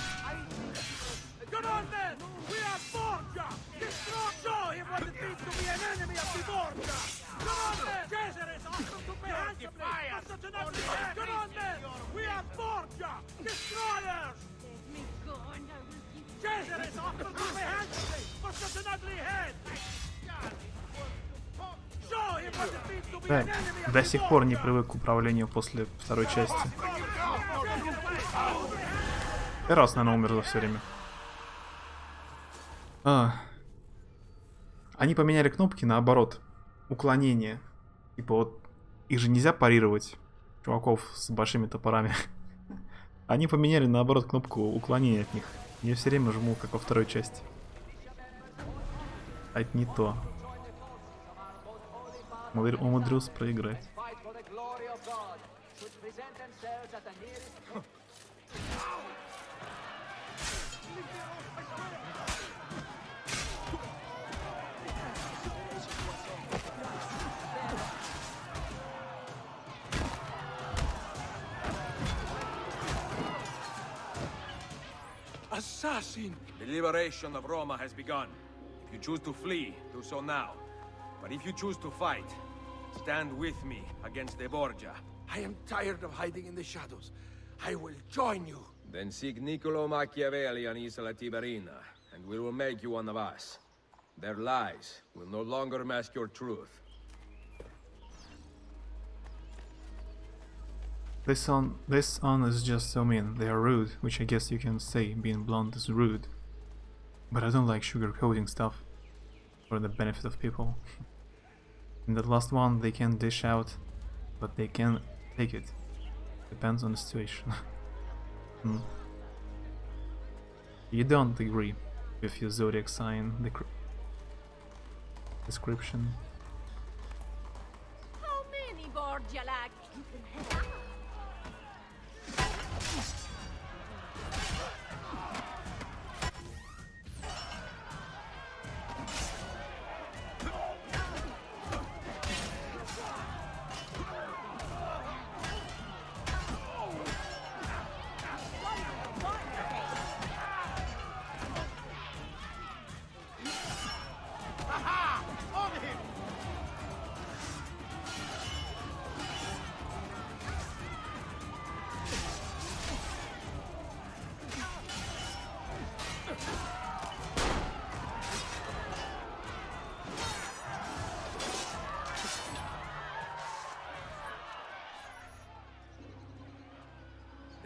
Come on, men! We are Borgia! Destroy! Show him what it means to be an enemy of the Borgia! Come on, men! Caesar is offered to pay handsomely for such an ugly head! Come on, men! We are Borgia! Destroyers! Caesar is offered to pay handsomely for such an ugly head! Да, до сих пор не привык к управлению после второй части. И раз, наверное, умер за все время. Они поменяли кнопки наоборот. Уклонение. Типа вот, их же нельзя парировать. Чуваков с большими топорами. Они поменяли наоборот кнопку уклонения от них. Я все время жму, как во второй части. А это не то. Умудрился проиграть. Assassin! The liberation of Roma has begun. If you choose to flee, do so now. But if you choose to fight, stand with me against the Borgia. I am tired of hiding in the shadows. I will join you. Then seek Niccolo Machiavelli on Isola Tiberina, and we will make you one of us. Their lies will no longer mask your truth. This song is just so mean. They are rude, which I guess you can say being blonde is rude. But I don't like sugarcoating stuff for the benefit of people. In the last one they can dish out, but they can take it. Depends on the situation. You don't agree with your zodiac sign description. How many Borgia like you can have?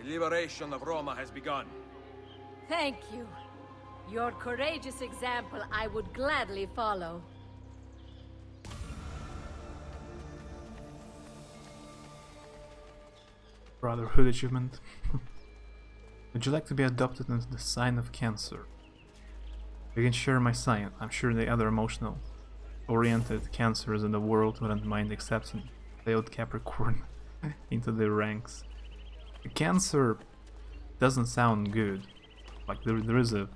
The liberation of Roma has begun. Thank you. Your courageous example I would gladly follow. Brotherhood achievement. Would you like to be adopted as the sign of Cancer? You can share my sign. I'm sure the other emotional oriented cancers in the world wouldn't mind accepting failed Capricorn into the ranks. Cancer doesn't sound good. Like there is a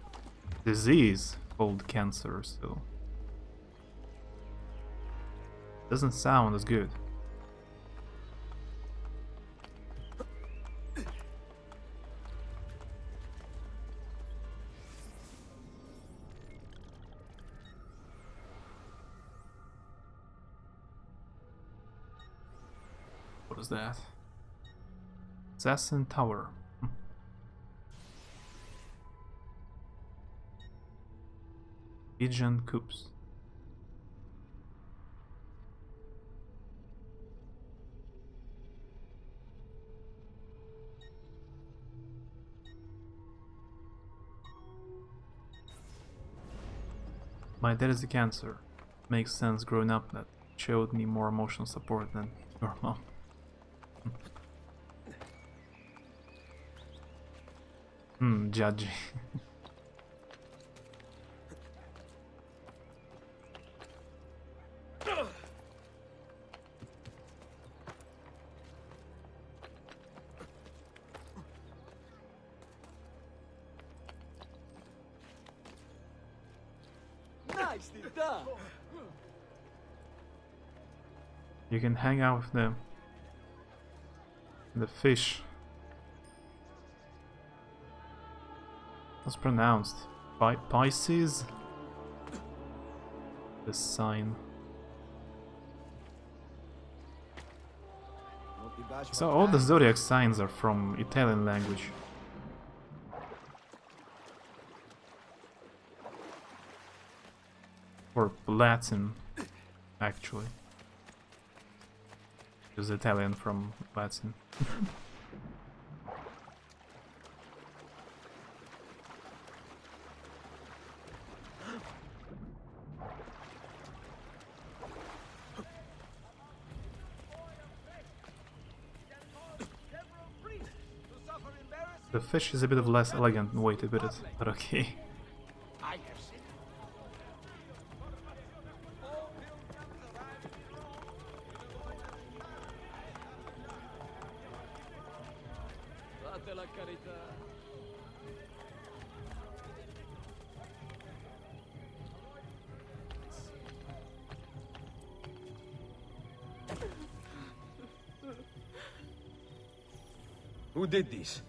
disease called cancer, so doesn't sound as good. What is that? Assassin Tower. Pigeon Coops. My dad is a cancer. Makes sense growing up that showed me more emotional support than your mom. Judgy. Nicely done. You can hang out with the fish. What's pronounced? Pisces? This sign. So all the zodiac signs are from Italian language. Or Latin, actually. Because Italian from Latin. The fish is a bit of less elegant way to put it, but okay. Who did this?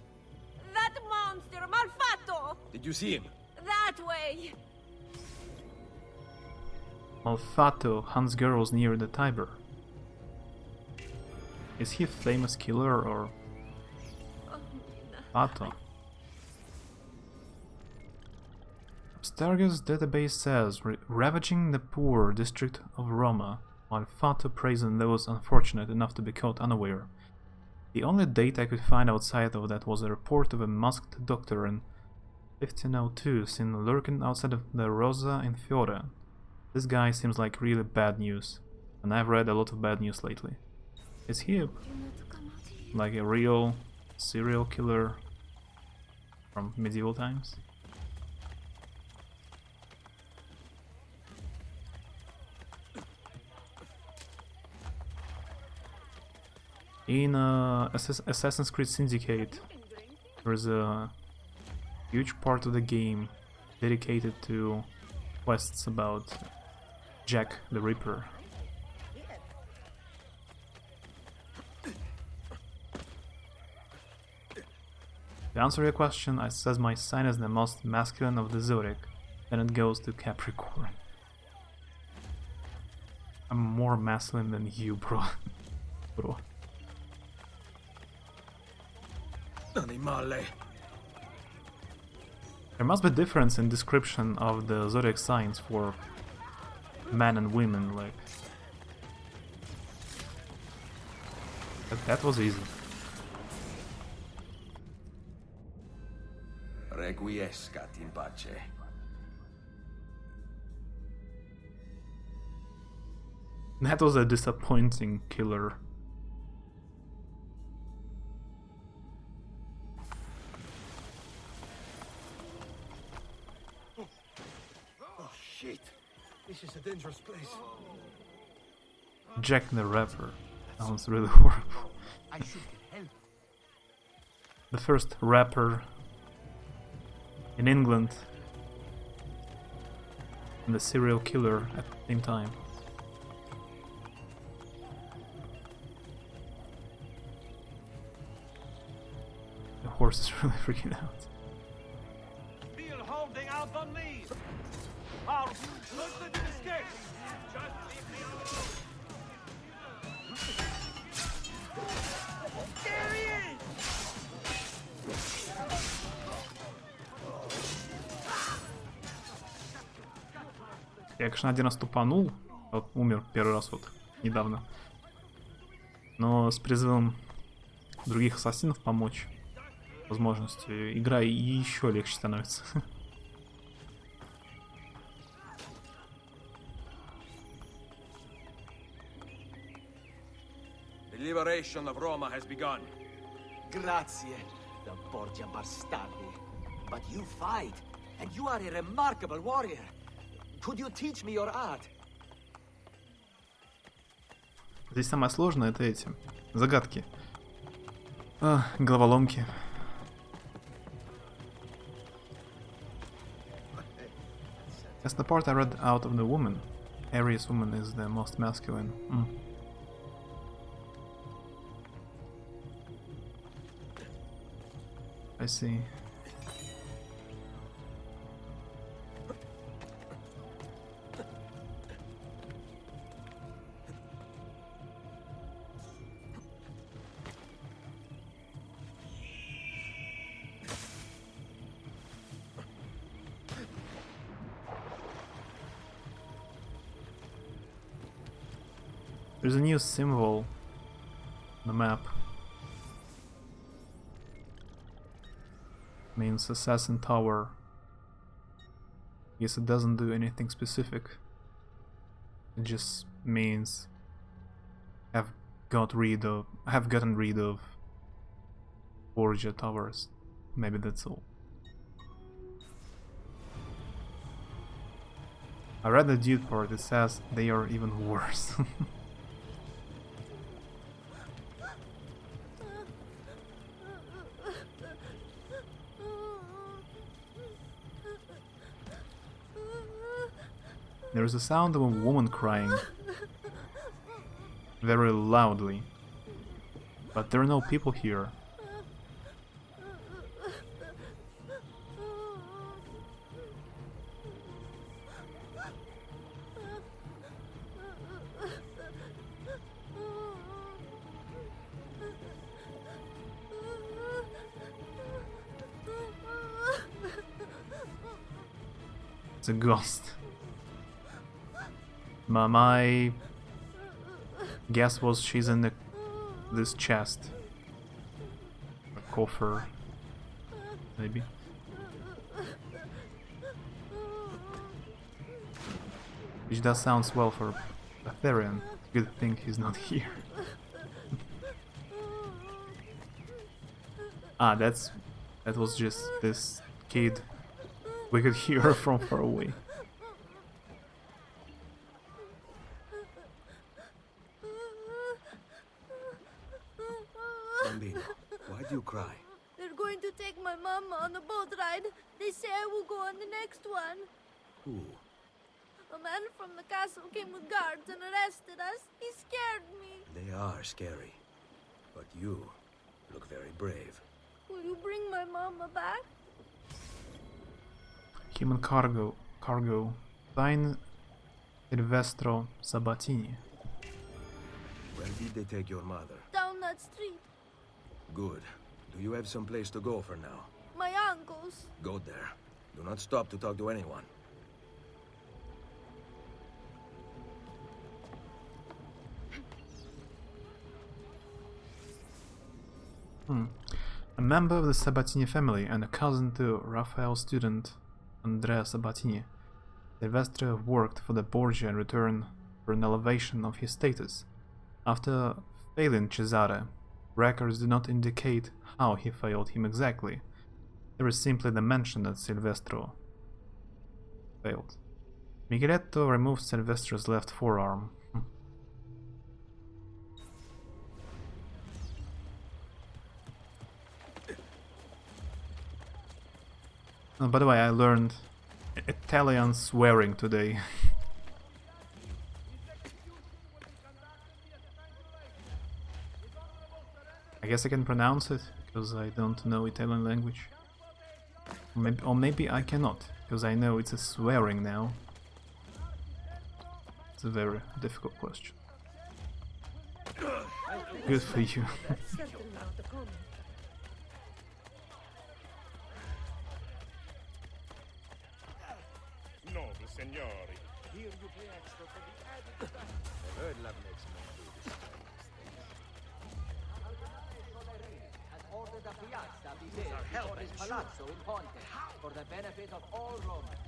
That monster, Malfatto! Did you see him? That way! Malfatto hunts girls near the Tiber. Is he a famous killer or... Fato? Abstergo's database says, ravaging the poor district of Roma, while Fato preys on those unfortunate enough to be caught unaware. The only data I could find outside of that was a report of a masked doctor in 1502 seen lurking outside of the Rosa in Fiore. This guy seems like really bad news, and I've read a lot of bad news lately. Is he like a real serial killer from medieval times? In Assassin's Creed Syndicate, there's a huge part of the game dedicated to quests about Jack the Ripper. To answer your question, I says my sign is the most masculine of the zodiac, then it goes to Capricorn. I'm more masculine than you, bro. Bro. Animale. There must be difference in description of the zodiac signs for men and women, like... But that was easy. Requiescat in pace. That was a disappointing killer. Oh shit! This is a dangerous place. Jack the Ripper. Sounds really horrible. I should get help. The first rapper in England and the serial killer at the same time. The horse is really freaking out. Still holding out on me. I'll look at the escape. Just leave me alone. There he is. Я, конечно, один раз тупанул, вот, умер первый раз вот недавно. Но с призывом других ассасинов помочь, возможностью, игра еще легче становится. The liberation of Roma has begun. Grazie, the Borgia Bastardi. But you fight, and you are a remarkable warrior. Could you teach me your art? Здесь самое сложное — это эти загадки, головоломки. As the part I read out of the woman, Aries woman is the most masculine. I see. There's a new symbol on the map. Means Assassin Tower. Guess it doesn't do anything specific. It just means have gotten rid of Borgia Towers. Maybe that's all. I read the dude part, it says they are even worse. There is a sound of a woman crying very loudly, but there are no people here. It's a ghost. My guess was she's in this chest. A coffer, maybe. Which does sound well for Atherian. Good thing he's not here. That was just this kid. We could hear her from far away. Bambino, why do you cry? They're going to take my mama on a boat ride. They say I will go on the next one. Who? A man from the castle came with guards and arrested us. He scared me. They are scary. But you look very brave. Will you bring my mama back? Human cargo. Sign Silvestro Sabatini. Where did they take your mother? Down that street. Good. Do you have some place to go for now? My uncle's. Go there. Do not stop to talk to anyone. A member of the Sabatini family and a cousin to Raphael's student Andrea Sabatini, Silvestre worked for the Borgia in return for an elevation of his status. After failing Cesare, records do not indicate how he failed him exactly. There is simply the mention that Silvestro failed. Micheletto removed Silvestro's left forearm. Oh, by the way, I learned Italian swearing today. I guess I can pronounce it because I don't know Italian language. Or maybe I cannot, because I know it's a swearing now. It's a very difficult question. Good for you. Noble signori, here you pay extra for the added I've heard love makes men do this kind of has ordered a piazza be built before his palazzo in Ponte for the benefit of all Romans.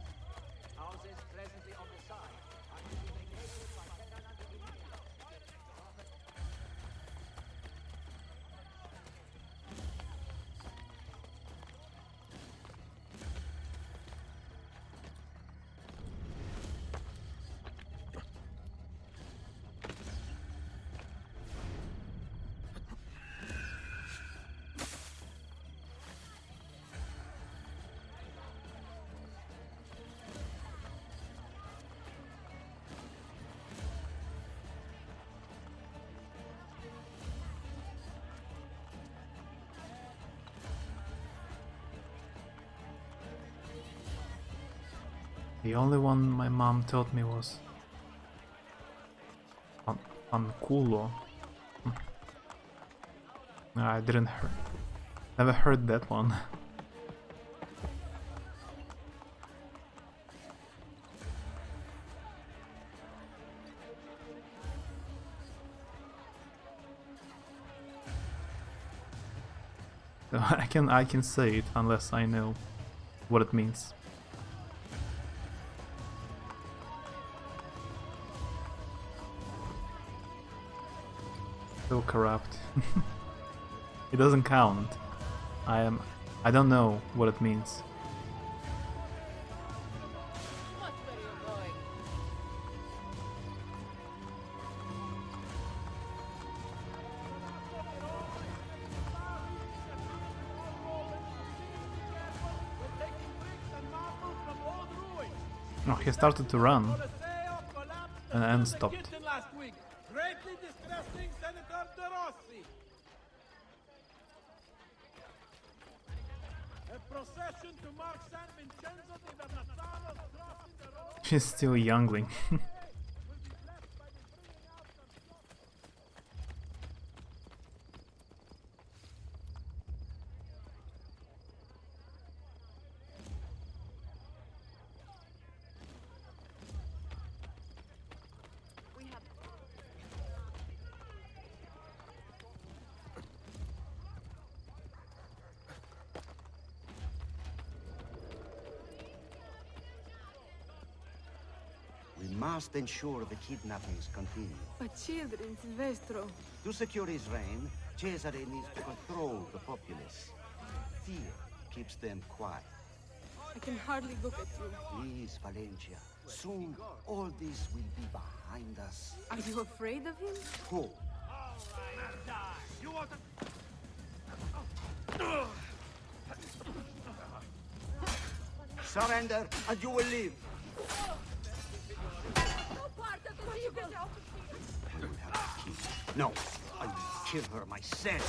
Houses presently on the side are to be vacated by tenant immediately. The only one my mom taught me was Fanculo. No, I didn't never heard that one. So I can say it unless I know what it means. So corrupt. It doesn't count. I don't know what it means. Oh, he started to run and stopped. greatly distressing Senator De Rossi. A procession to mark San Vincenzo di Vernazzano's crossing the road. She's still a youngling. We must ensure the kidnappings continue. But children, Silvestro. To secure his reign, Cesare needs to control the populace. Fear keeps them quiet. I can hardly look at you. Please, Valencia. Soon, all this will be behind us. Are you afraid of him? Who? You want to... Surrender, and you will live. I will have to kill her. No, I will kill her myself.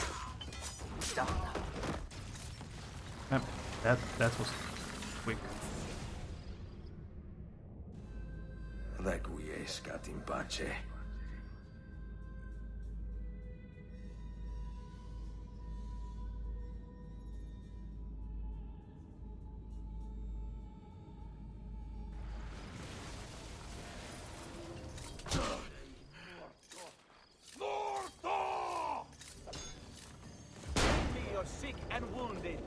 Done. That was quick. Requiescat in pace. You're sick and wounded.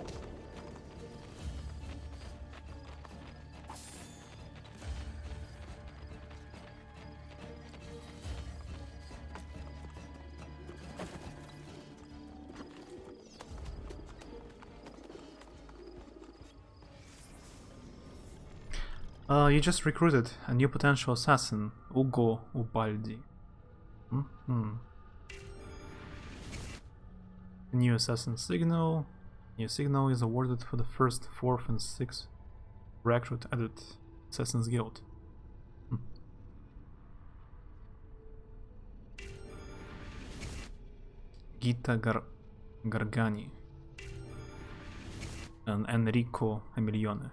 You just recruited a new potential assassin, Ugo Ubaldi. New assassin signal. New signal is awarded for the first, 4th, and 6th Recruit added Assassin's Guild. Gita Gargani and Enrico Emilione.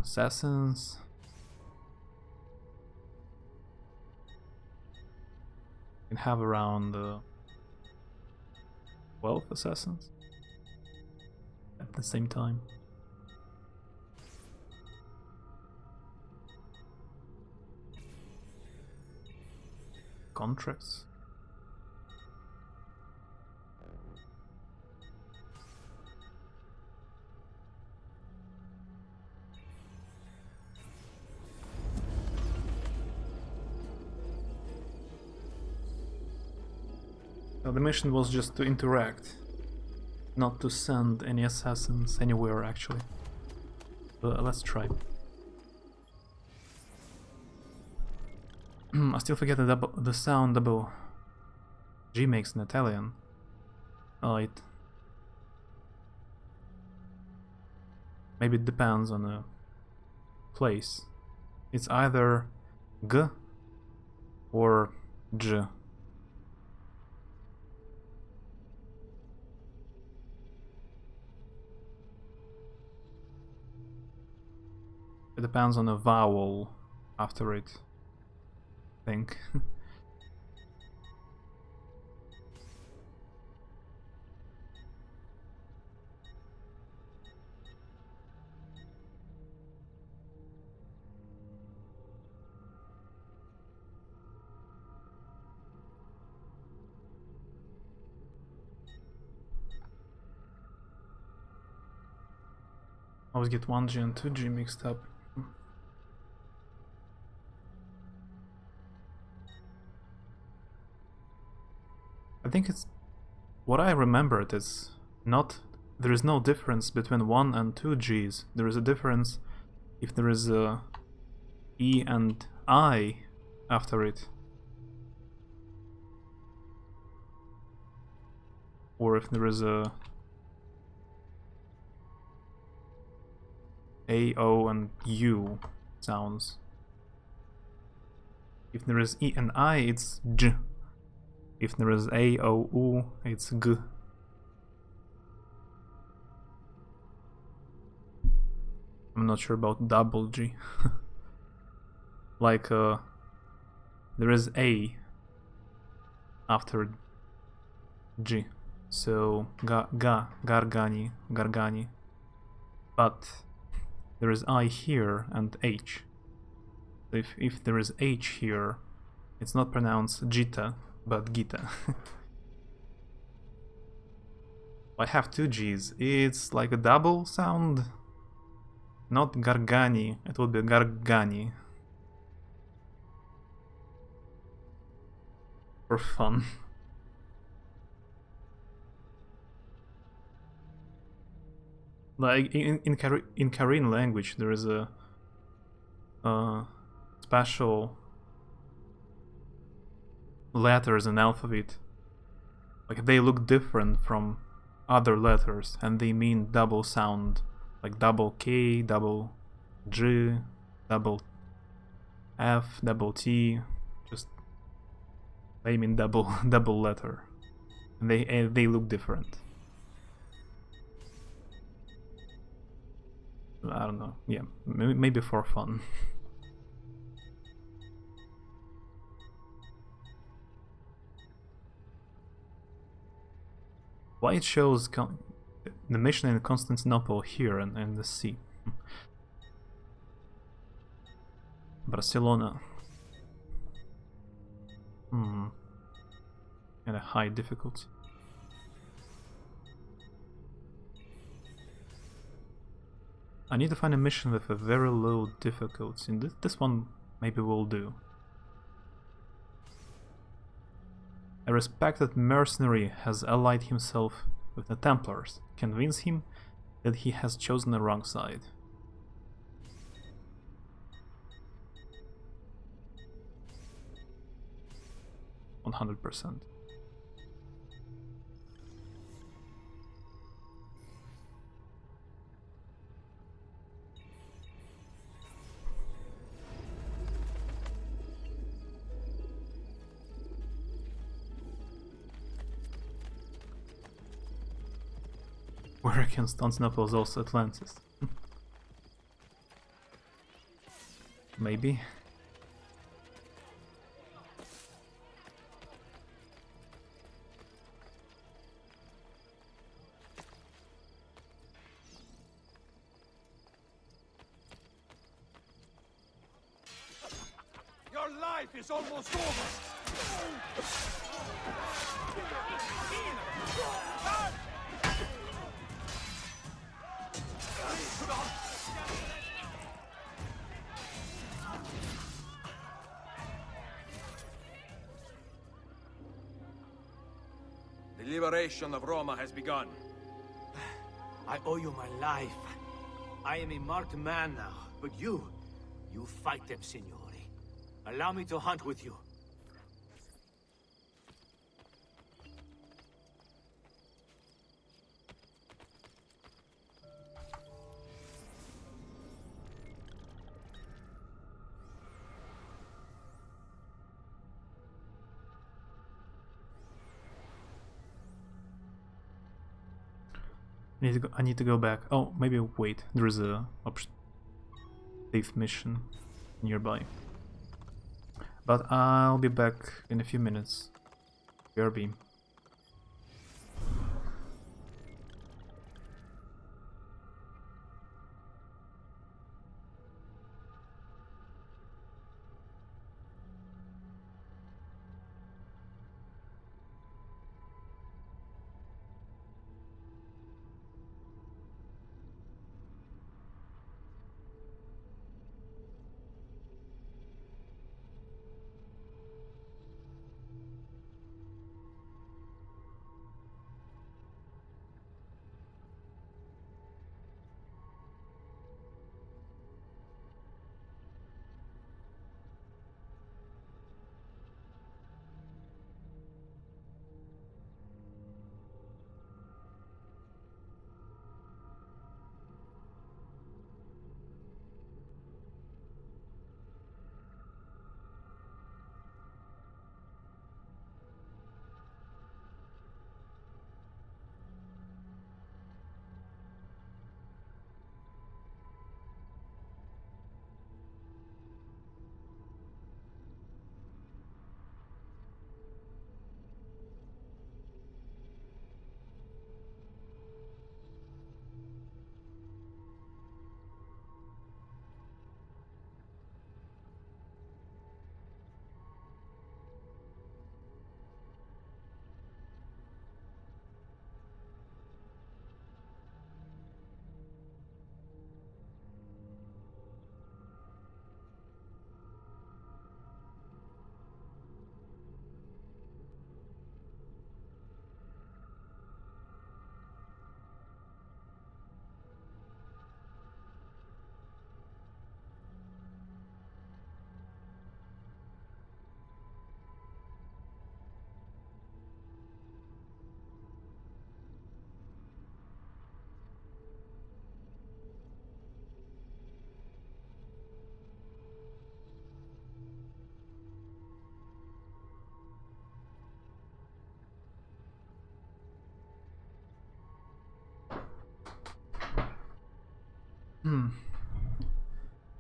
Assassins. You can have around 12 assassins at the same time. Contracts. The mission was just to interact, not to send any assassins anywhere actually. But let's try. I still forget the sound double G makes in Italian. Maybe it depends on the place. It's either G or J. It depends on a vowel after it, I think. I always get 1G and 2G mixed up. I think it's... what I remembered is not... there is no difference between 1 and 2 Gs. There is a difference if there is a E and I after it. Or if there is a A, O and U sounds. If there is E and I, it's J. If there is A, O, U, it's G. I'm not sure about double G. Like, there is A after G. So, Gargani. But there is I here and H. If there is H here, it's not pronounced Gita, but Gita. I have 2 Gs. It's like a double sound. Not Gargani, it would be Gargani. For fun. Like in Korean language, there is a special letters and alphabet. Like they look different from other letters, and they mean double sound, like double K, double G, double F, double T. Just they mean double letter, and they look different. I don't know. Yeah, maybe for fun. Why it shows the mission in Constantinople here and in the sea? Barcelona. And a high difficulty. I need to find a mission with a very low difficulty, and this one maybe will do. A respected mercenary has allied himself with the Templars. Convince him that he has chosen the wrong side. %. Where Constantinople is also Atlantis. Maybe. Your life is almost over! The liberation of Roma has begun. I owe you my life. I am a marked man now, but you fight them, signore. Allow me to hunt with you. I need to go back. Oh, maybe wait. There is a safe mission nearby. But I'll be back in a few minutes. BRB.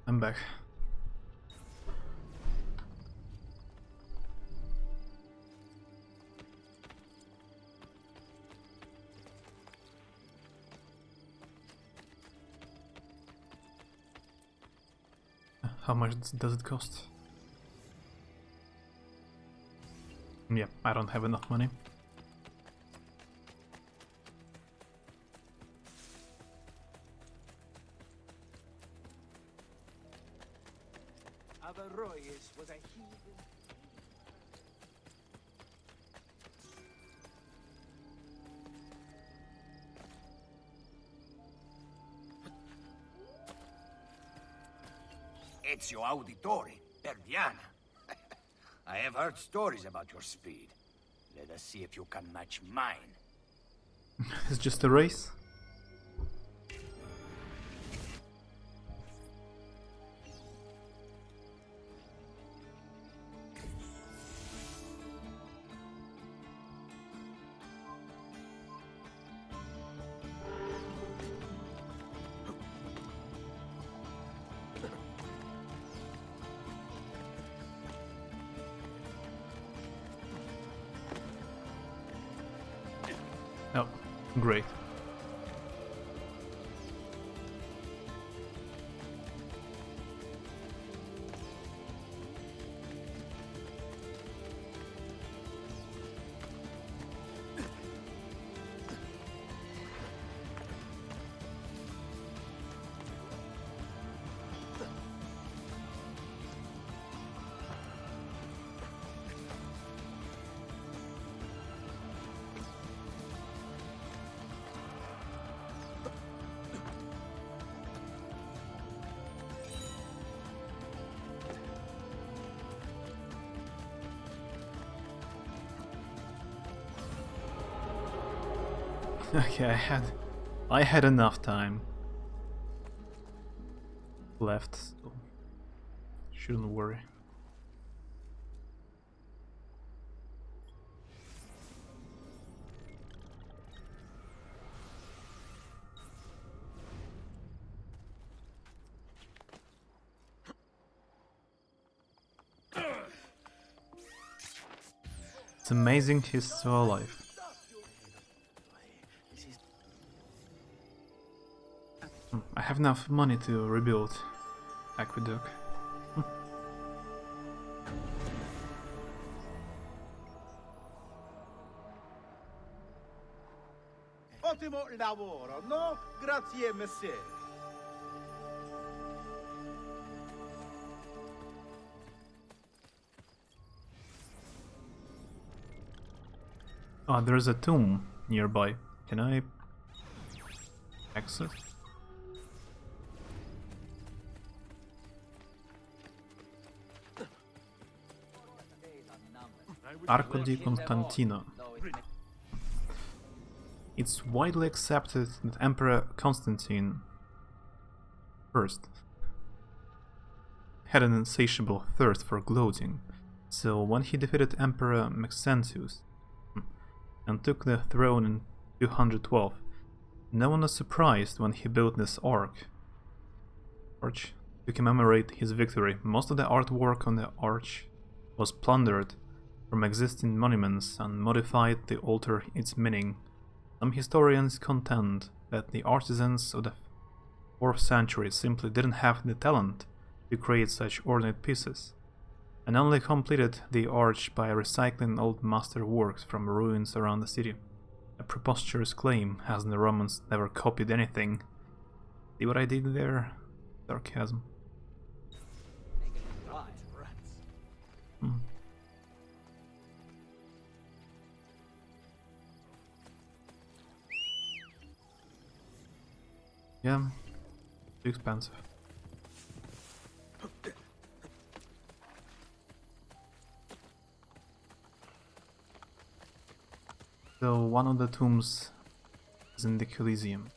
I'm back. How much does it cost? Yeah, I don't have enough money. Aurai was a heathen. Ezio Auditore, Perdiana. I have heard stories about your speed. Let us see if you can match mine. It's just a race? Oh, great. Okay, I had enough time left, so shouldn't worry. It's amazing he's still alive. I have enough money to rebuild aqueduct. Ottimo lavoro, no? Grazie, messer. Ah, there's a tomb nearby. Can I access? Arco di Constantino. It's widely accepted that Emperor Constantine I had an insatiable thirst for gloating, so when he defeated Emperor Maxentius and took the throne in 212, no one was surprised when he built this arch to commemorate his victory. Most of the artwork on the arch was plundered from existing monuments and modified to alter its meaning. Some historians contend that the artisans of the 4th century simply didn't have the talent to create such ornate pieces, and only completed the arch by recycling old masterworks from ruins around the city. A preposterous claim, as the Romans never copied anything. See what I did there? Sarcasm. Yeah, too expensive. So one of the tombs is in the Coliseum.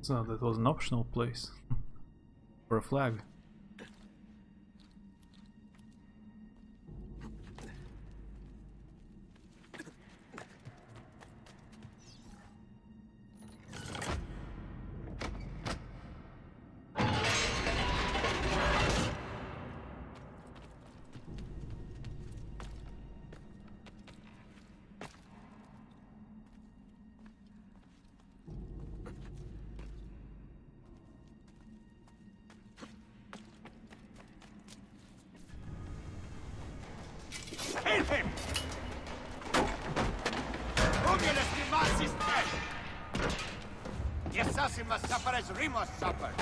So that was an optional place for a flag. him! Romulus the Mars is dead! The assassin must suffer as Remus suffered!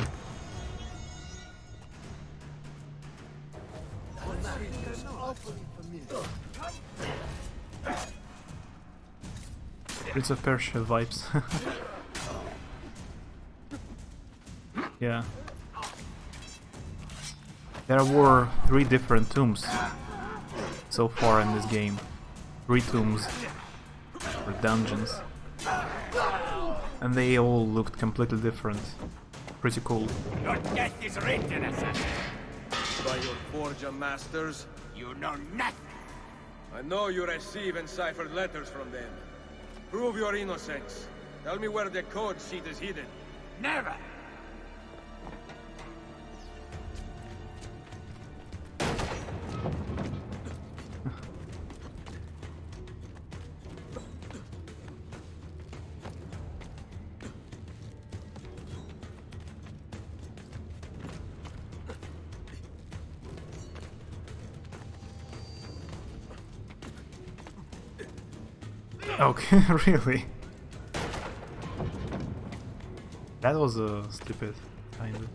Prince of Persia vibes. Yeah. There were 3 different tombs so far in this game. 3 tombs or dungeons. And they all looked completely different. Pretty cool. Your death is written, assassin! By your Forja masters? You know nothing! I know you receive enciphered letters from them. Prove your innocence. Tell me where the code sheet is hidden. Never! Okay, really? That was stupid, kind of.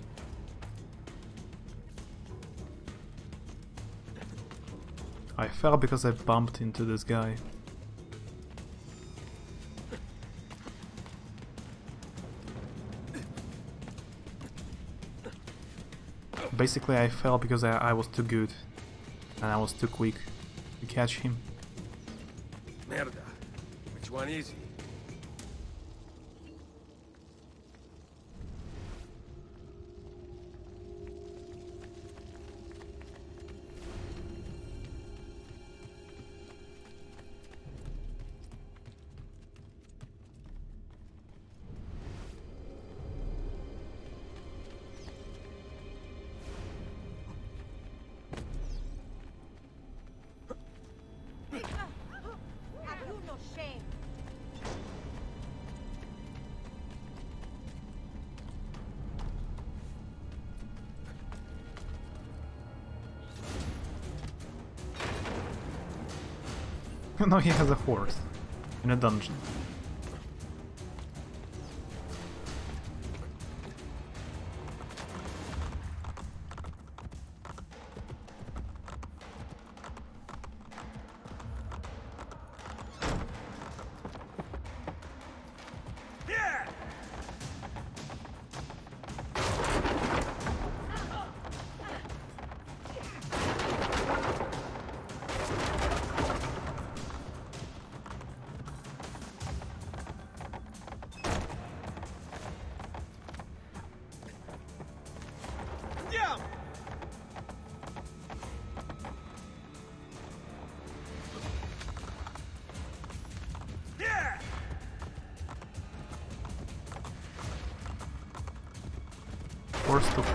I fell because I bumped into this guy. Basically, I fell because I was too good and I was too quick to catch him. Merda. Which one is he? Have you no shame? No, he has a horse in a dungeon.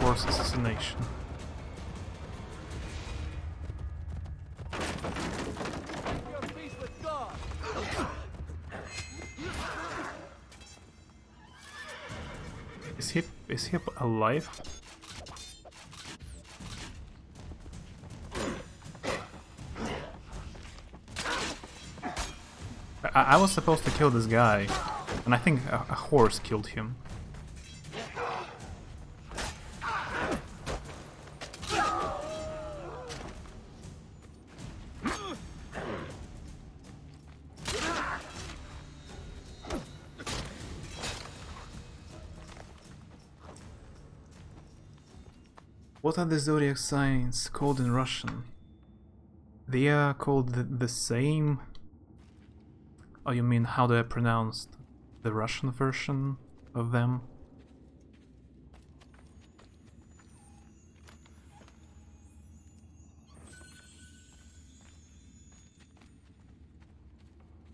Force assassination. Is he alive? I was supposed to kill this guy, and I think a horse killed him. What are the zodiac signs called in Russian? They are called the same. Oh, you mean how do I pronounce the Russian version of them?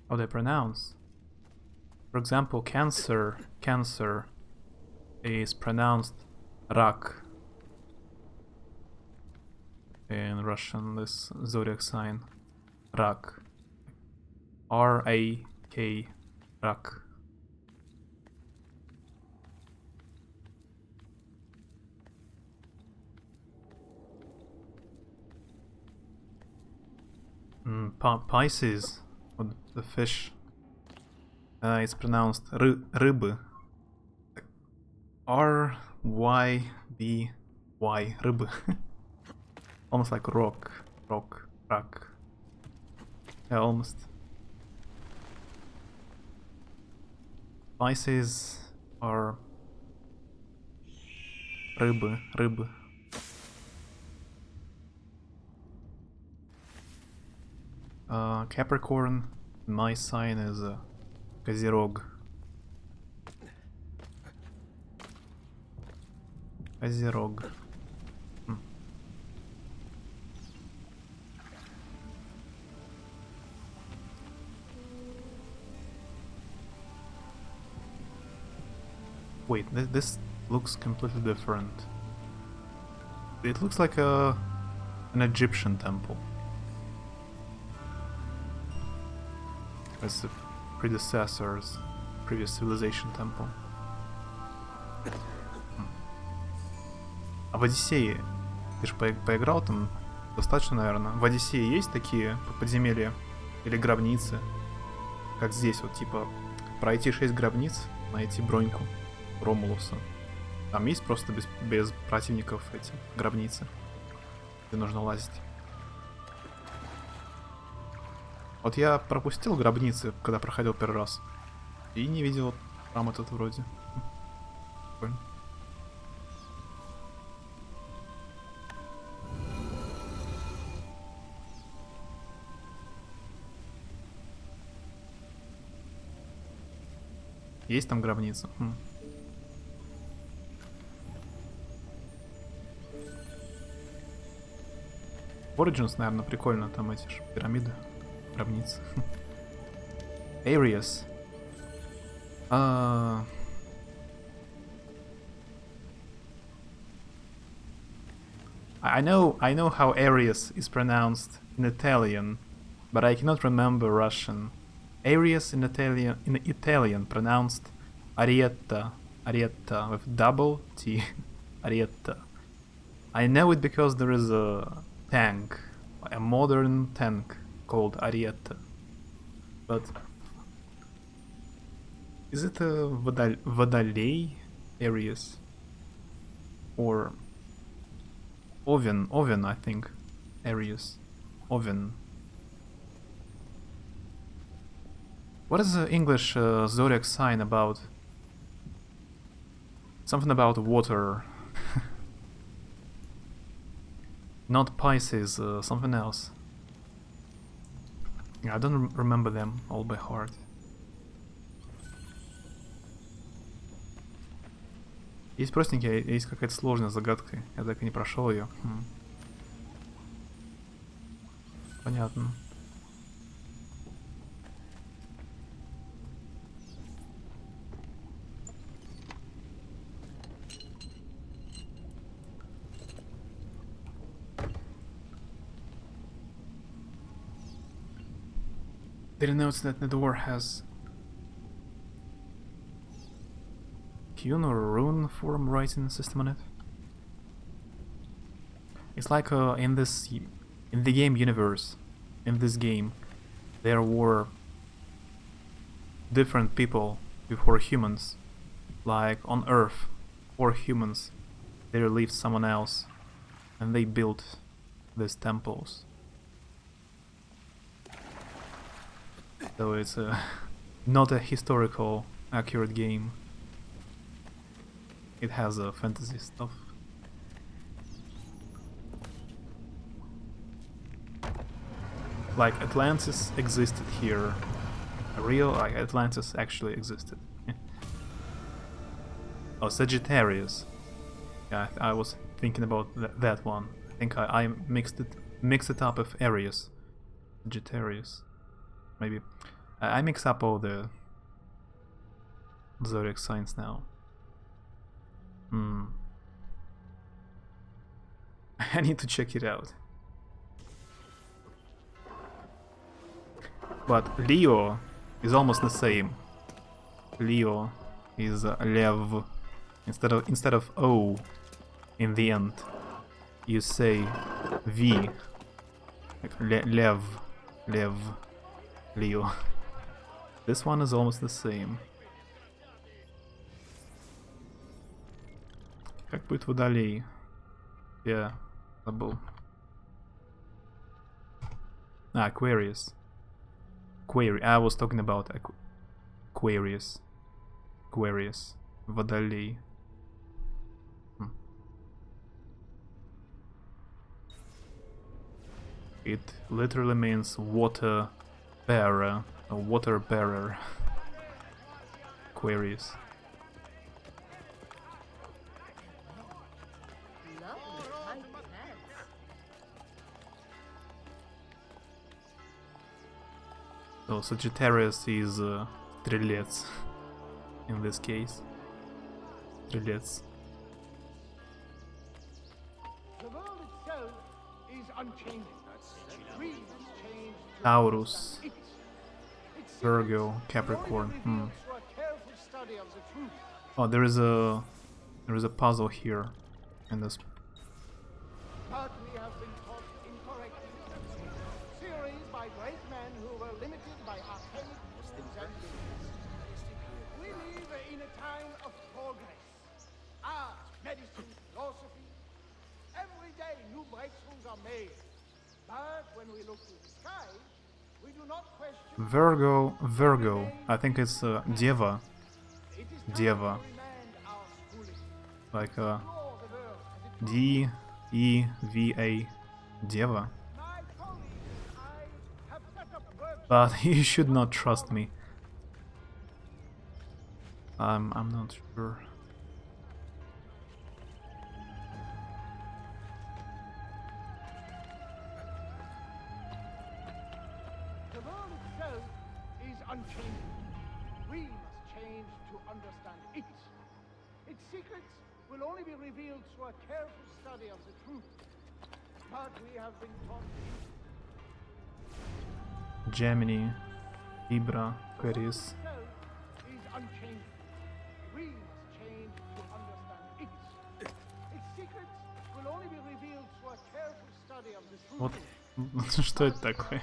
How they pronounce? For example, Cancer is pronounced Rak. In Russian, this zodiac sign, Rak. R-A-K, Rak. Pisces, or the fish, it's pronounced rыбы. R-Y-B-Y, rыбы. Almost like rock. Yeah, almost. Pisces are рыбы. Capricorn, my sign is Козерог. Козерог. Wait, this looks completely different. It looks like an Egyptian temple. As the predecessors, previous civilization temple. А в Одиссее, ты же поиграл там достаточно, наверное. В Одиссее есть такие подземелья или гробницы, как здесь, вот типа пройти 6 гробниц, найти броньку Ромулуса. Там есть просто без противников эти гробницы, где нужно лазить. Вот я пропустил гробницы, когда проходил первый раз, и не видел храм этот вроде. Прикольно. Есть там гробница? Origins, наверное, прикольно, там эти же пирамиды, гробницы. Areas. I know how Areas is pronounced in Italian, but I cannot remember Russian. Areas in Italian pronounced Arietta with double T. Arietta. I know it because there is a tank, a modern tank called Arietta. But is it a Водолей Areas? Or Oven, I think. Areas. Oven. What is the English zodiac sign about? Something about water. Not Pisces, something else. Yeah, I don't remember them all by heart. Есть простенькие, есть какая-то сложная загадка. Я так и не прошел ее. Понятно. Didn't notice that the door has Qun or rune form writing system on it. It's like in the game universe, in this game, there were different people before humans. Like on Earth, before humans, there lived someone else, and they built these temples. So it's not a historical accurate game. It has fantasy stuff. Like Atlantis existed here. Real Atlantis actually existed. Oh, Sagittarius. Yeah, I was thinking about that one. I think I mixed it up with Aries. Sagittarius. Maybe. I mix up all the zodiac signs now. I need to check it out. But Leo is almost the same. Leo is Lev. Instead of O in the end, you say V, like Lev. Lev. Leo. This one is almost the same. Как будет водолей? Я забыл. Aquarius. I was talking about Aquarius. Aquarius. Водолей. It literally means water bearer, a water bearer. Aquarius. So Sagittarius is Strelец in this case. Strelец. The world itself is unchanging. Dreams change to Taurus. It's Virgo, Capricorn. through a careful study of the truth. Oh, there is a puzzle here in this. But we have been taught incorrectly. Theories by great men who were limited by archaic systems and beliefs. We live in a time of progress. Art, medicine, philosophy. Every day new breakthroughs are made. But when we look to the sky, we do not question. Virgo. I think it's Deva. Deva. Like D-E-V-A. Deva. But you should not trust me. I'm not sure. The world itself is unchanging. We must change to understand it. Its secrets will only be revealed through a careful study of the truth. But we have been taught. Gemini, Libra, Aquarius. Is unchanging. We must change to understand it. Its secrets will only be revealed through a careful study of the truth. Вот что это такое?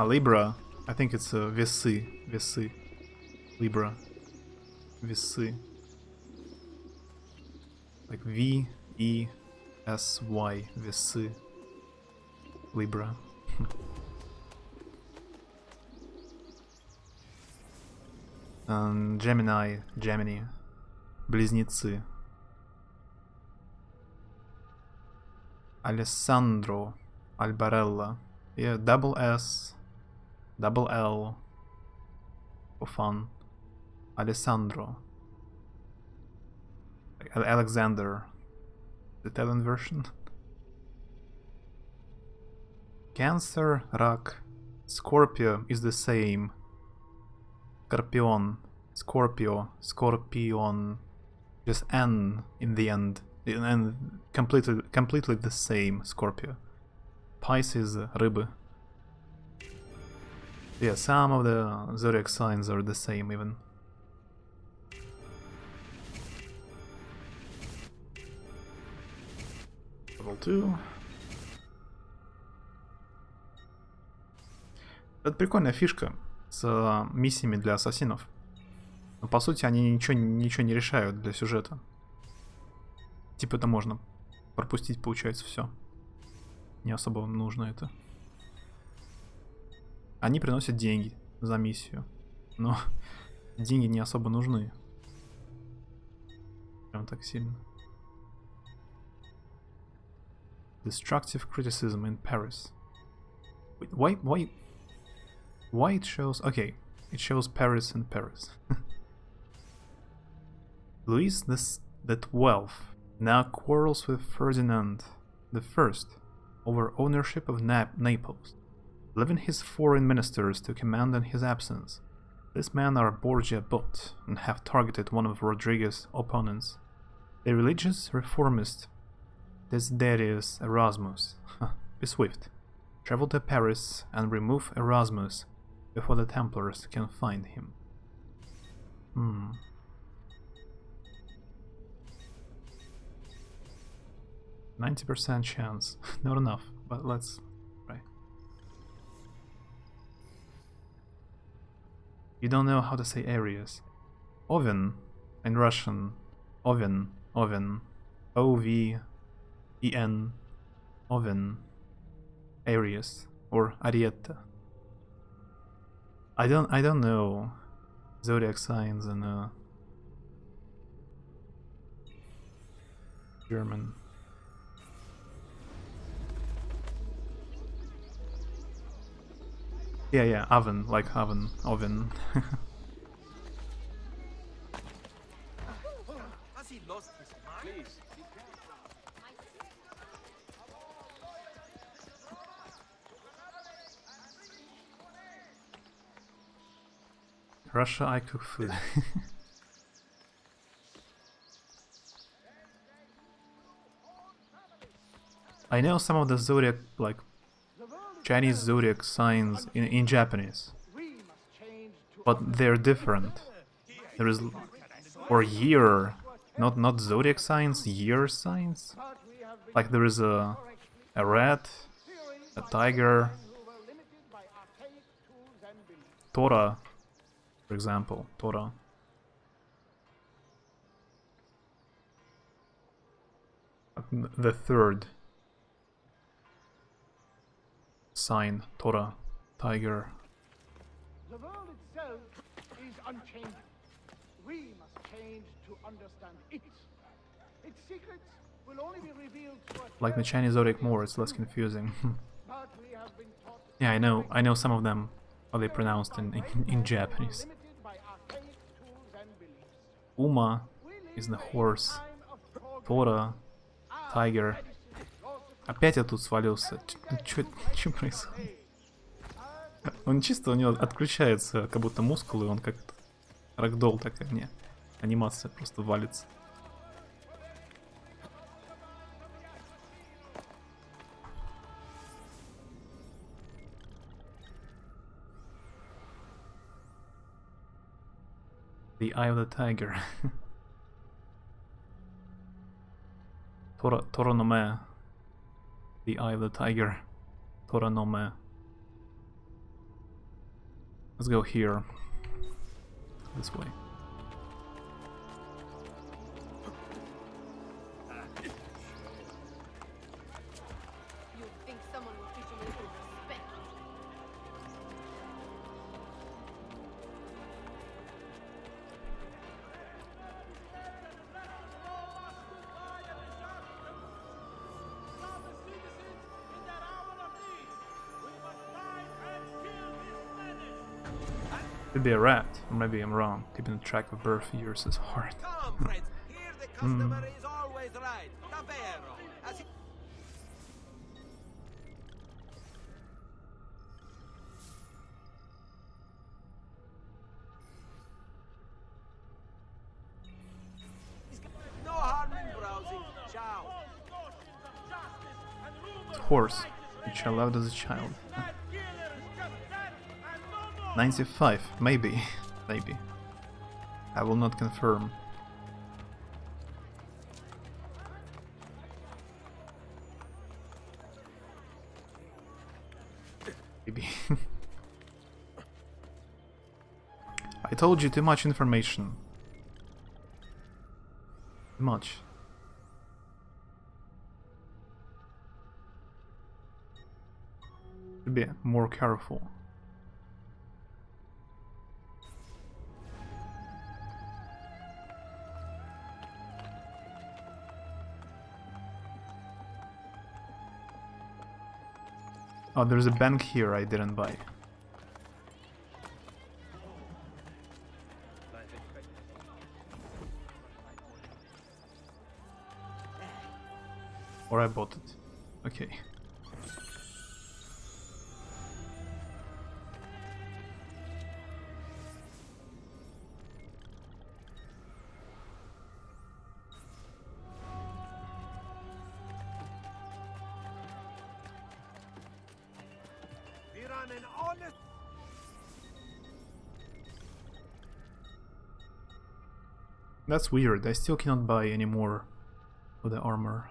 Libra. I think it's Весы. Весы. Libra. Весы. Like V-E-S-Y. Весы. Libra. Gemini. Близнецы. Alessandro. Albarella. Yeah, double S. Double L. For fun. Alessandro. Alexander. The Italian version. Cancer, Rak. Scorpio is the same. Scorpion. Scorpio. Scorpion. Just N in the end. And completely the same. Scorpio. Pisces, Рыбы. Yeah, some of the zodiac signs are the same even. Level 2. Это прикольная фишка с миссиями для ассасинов. Но по сути они ничего не решают для сюжета. Типа это можно пропустить, получается, все. Не особо вам нужно это. Они приносят деньги за миссию. Но деньги не особо нужны. Прям так сильно. Destructive criticism in Paris. Wait, why it shows... Okay, it shows Paris and Paris. Louis the XII now quarrels with Ferdinand I over ownership of Naples, leaving his foreign ministers to command in his absence. These men are Borgia bot and have targeted one of Rodriguez's opponents, the religious reformist Desiderius Erasmus. Be swift. Travel to Paris and remove Erasmus before the Templars can find him. 90% chance. Not enough, but let's try. You don't know how to say areas. Oven in Russian. Oven. Oven. O-V-E-N. Oven. Areas. Or Arietta. I don't know zodiac signs in German. Yeah, oven, like oven. Has he lost his mind? Please. Russia, I cook food. I know some of the zodiac, like Chinese zodiac signs in Japanese, but they're different. There is, or year, not zodiac signs, year signs. Like there is a rat, a tiger, Torah, for example, Torah. The third sign, Torah, tiger. The world itself is unchanging. We must change to understand it. Its secrets will only be revealed to us. Like the Chinese zodiac more, it's less confusing. But we have been taught Yeah, I know some of them, how they pronounced in Japanese. Uma is the horse, Torah, tiger. Опять я тут свалился. Чё происходит? Он чисто, у него отключается как будто мускулы, он как рагдолл такая, не, анимация просто валится. The Eye of the Tiger. Toro no me. The Eye of the Tiger. Toro no me. Let's go here. This way. You'd think someone would teach you a little respect. Could be a rat, or maybe I'm wrong. Keeping track of birth years is hard. Is always right. Davvero. As he... No harm in browsing. Ciao. Horse, which I loved as a child. 95, maybe. Maybe. I will not confirm. Maybe. I told you too much information. Too much. To be more careful. Oh, there's a bank here I didn't buy. Or I bought it. Okay. We run an honest... That's weird. I still cannot buy any more of the armor.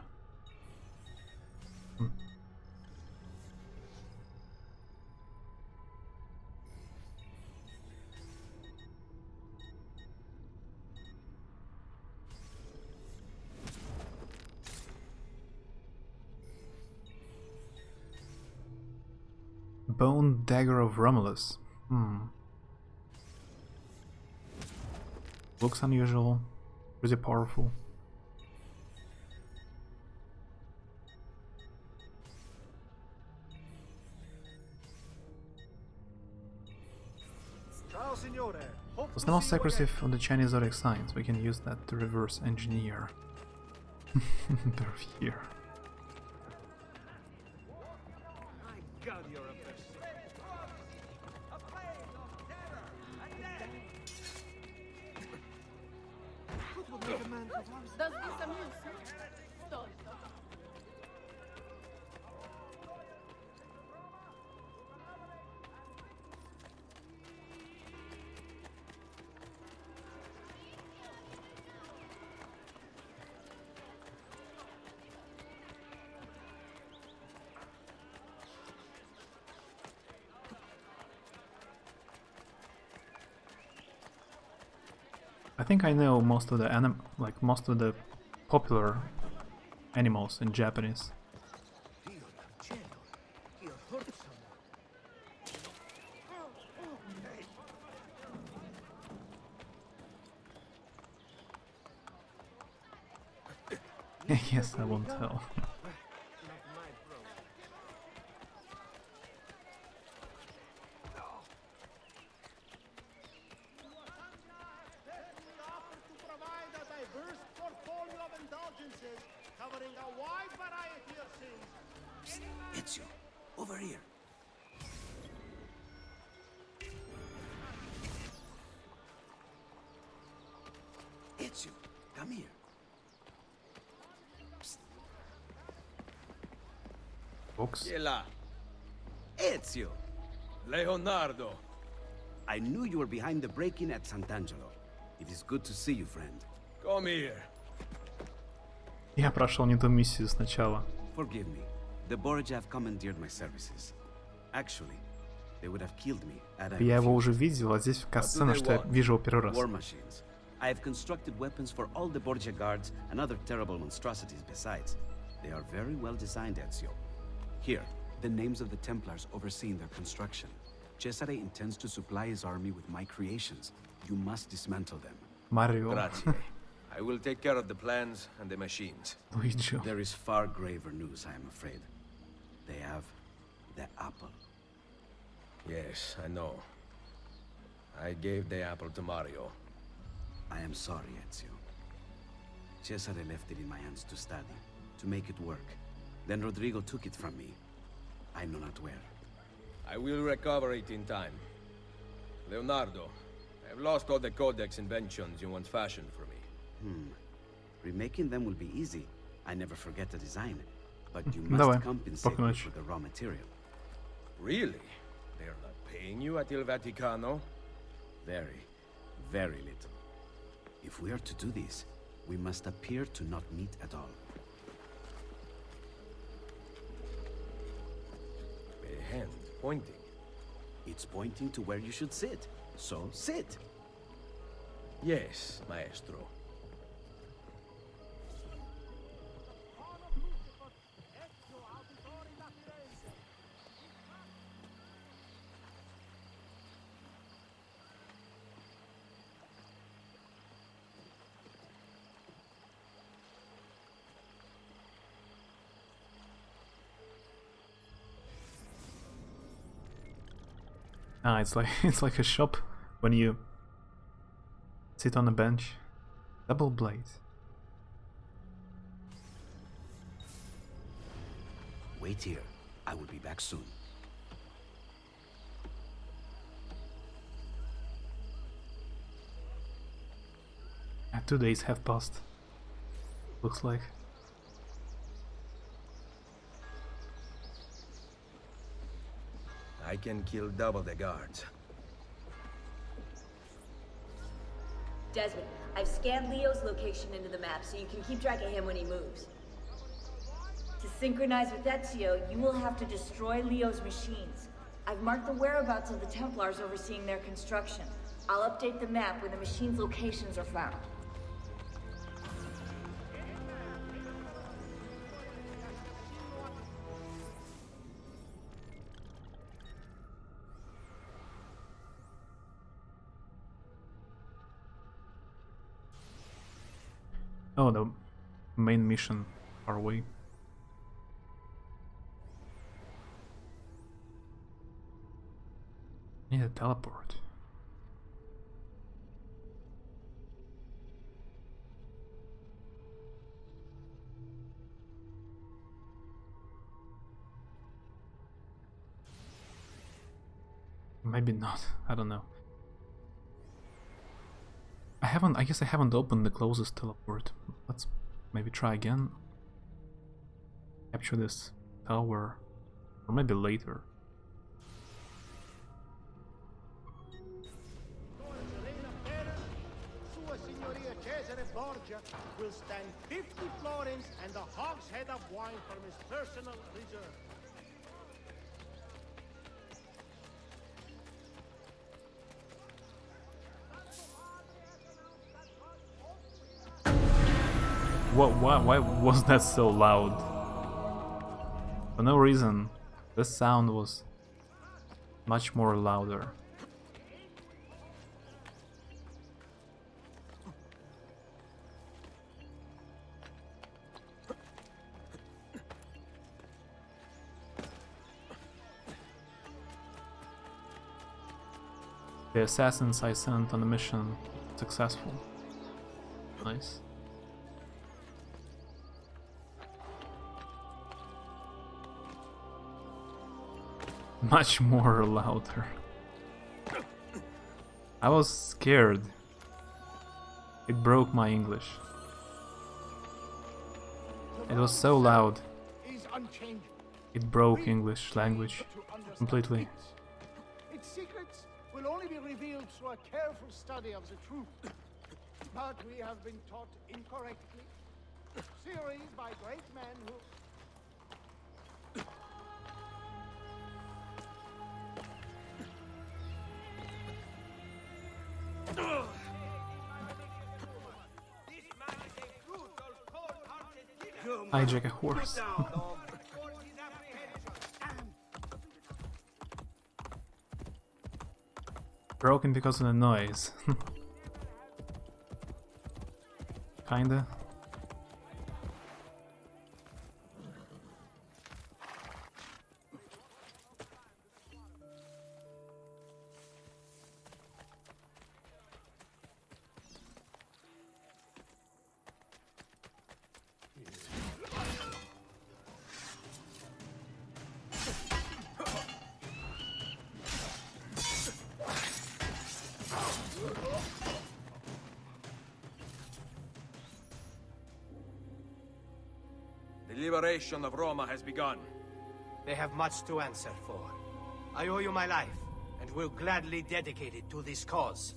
Bone Dagger of Romulus. Looks unusual, pretty powerful. With the most accuracy on the Chinese zodiac signs, we can use that to reverse engineer their fear. Does this amuse you? Stop. I think I know most of the popular animals in Japanese. Yes, I won't tell. Covering a wide variety of sins. Ezio, over here. Ezio, come here. Books. Ezio! Leonardo! I knew you were behind the break-in at Sant'Angelo. It is good to see you, friend. Come here. Я прошел не ту миссию сначала. Forgive me. The Borgia have commandeered my services. Actually, they would have killed me had I Я его refused. уже видел, а здесь касцена, что я вижу его первый раз. War machines. I have constructed weapons for all the Borgia guards and other terrible monstrosities besides. They are very well designed, Ezio. Here, the names of the Templars overseeing their construction. Cesare intends to supply his army with my creations. You must dismantle them. Mario. Grazie. I will take care of the plans and the machines. Luigi. There is far graver news, I am afraid. They have the apple. Yes, I know. I gave the apple to Mario. I am sorry, Ezio. Cesare left it in my hands to study, to make it work. Then Rodrigo took it from me. I know not where. I will recover it in time. Leonardo, I've lost all the codex inventions you once fashioned for me. Remaking them will be easy. I never forget the design. But you Давай, must compensate me покнуть. for the raw material. Really? They're not paying you at Il Vaticano? Very, very little. If we are to do this, we must appear to not meet at all. A hand pointing. It's pointing to where you should sit. So sit. Yes, maestro. Ah, it's like a shop when you sit on a bench. Double blade. Wait here. I will be back soon. 2 days have passed. Looks like. I can kill double the guards. Desmond, I've scanned Leo's location into the map so you can keep track of him when he moves. To synchronize with Ezio, you will have to destroy Leo's machines. I've marked the whereabouts of the Templars overseeing their construction. I'll update the map when the machines' locations are found. Oh, the main mission far away. Need a teleport. Maybe not. I don't know. I guess I haven't opened the closest teleport. Let's maybe try again. Capture this tower. Or maybe later. Sua Signoria Cesare Borgia will stand 50 florins and a hogshead of wine from his personal reserve. Why was that so loud? For no reason, this sound was much more louder. The assassins I sent on the mission successful. Nice. Much more louder. I was scared. It broke my English. It was so loud. It broke English language completely. Its secrets will only be revealed through a careful study of the truth. But we have been taught incorrectly. Theories by great men who... Hijack a horse. Broken because of the noise. Kinda. The liberation of Roma has begun. They have much to answer for. I owe you my life, and will gladly dedicate it to this cause.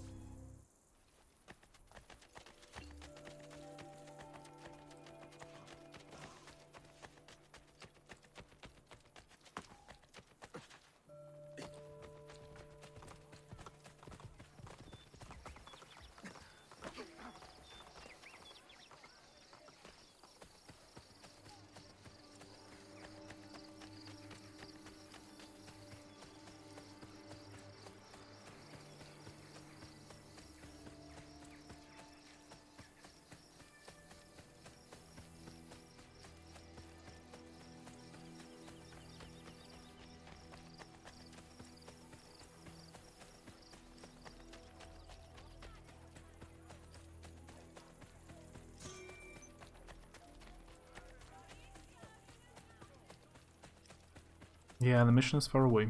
Yeah, the mission is far away.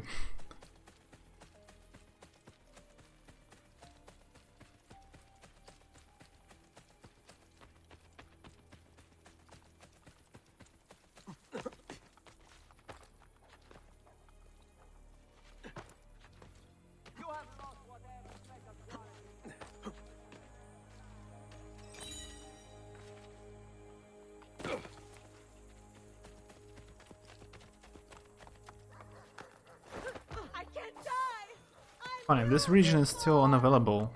Fine, this region is still unavailable.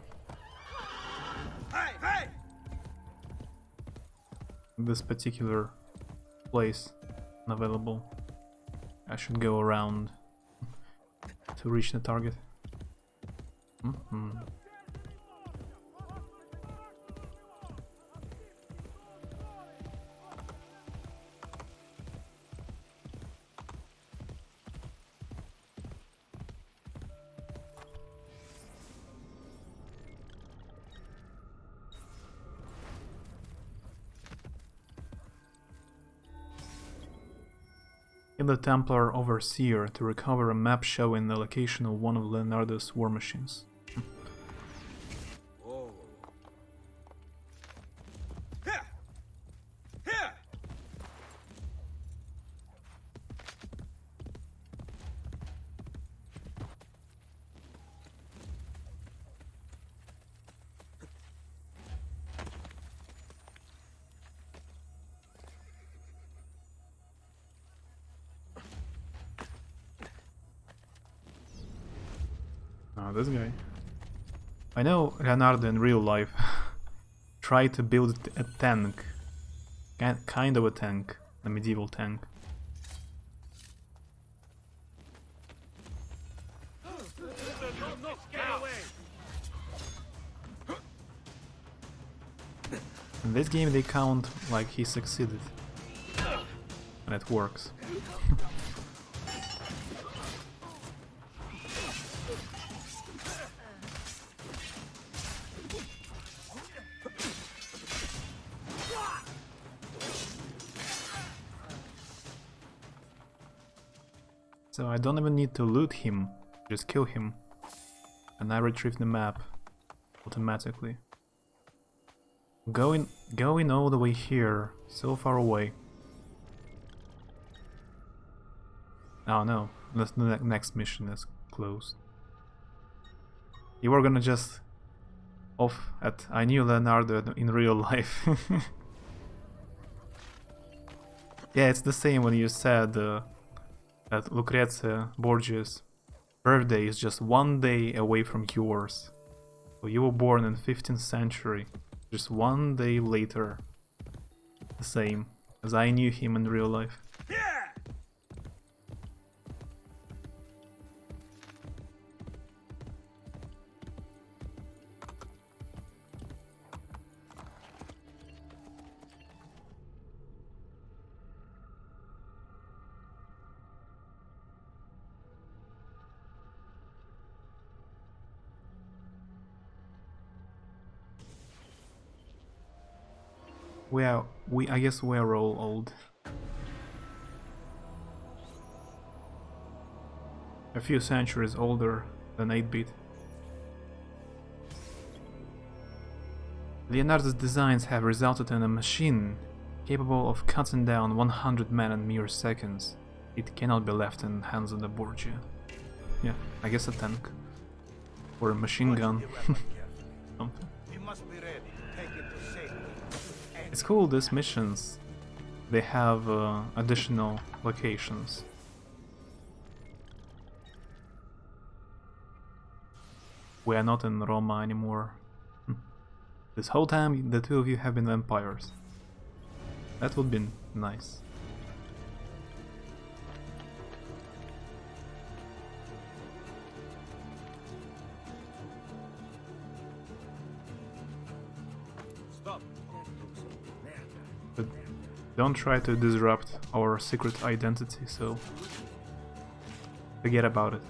This particular place unavailable. I should go around to reach the target. Get the Templar Overseer to recover a map showing the location of one of Leonardo's war machines. Oh, this guy. I know Leonardo in real life tried to build a tank. Kind of a tank. A medieval tank. In this game they count like he succeeded. And it works. So I don't even need to loot him, just kill him, and I retrieve the map automatically. Going all the way here, so far away. Oh no, the next mission is closed. You were gonna just off at... I knew Leonardo in real life. Yeah, it's the same when you said that Lucrezia Borgia's birthday is just one day away from yours. So you were born in 15th century, just one day later. The same as I knew him in real life. I guess we're all old. A few centuries older than 8-bit. Leonardo's designs have resulted in a machine capable of cutting down 100 men in mere seconds. It cannot be left in the hands of the Borgia. Yeah, I guess a tank. Or a machine gun. Something. It's cool, these missions. They have additional locations. We are not in Roma anymore. This whole time the two of you have been vampires. That would be nice. But don't try to disrupt our secret identity, so forget about it.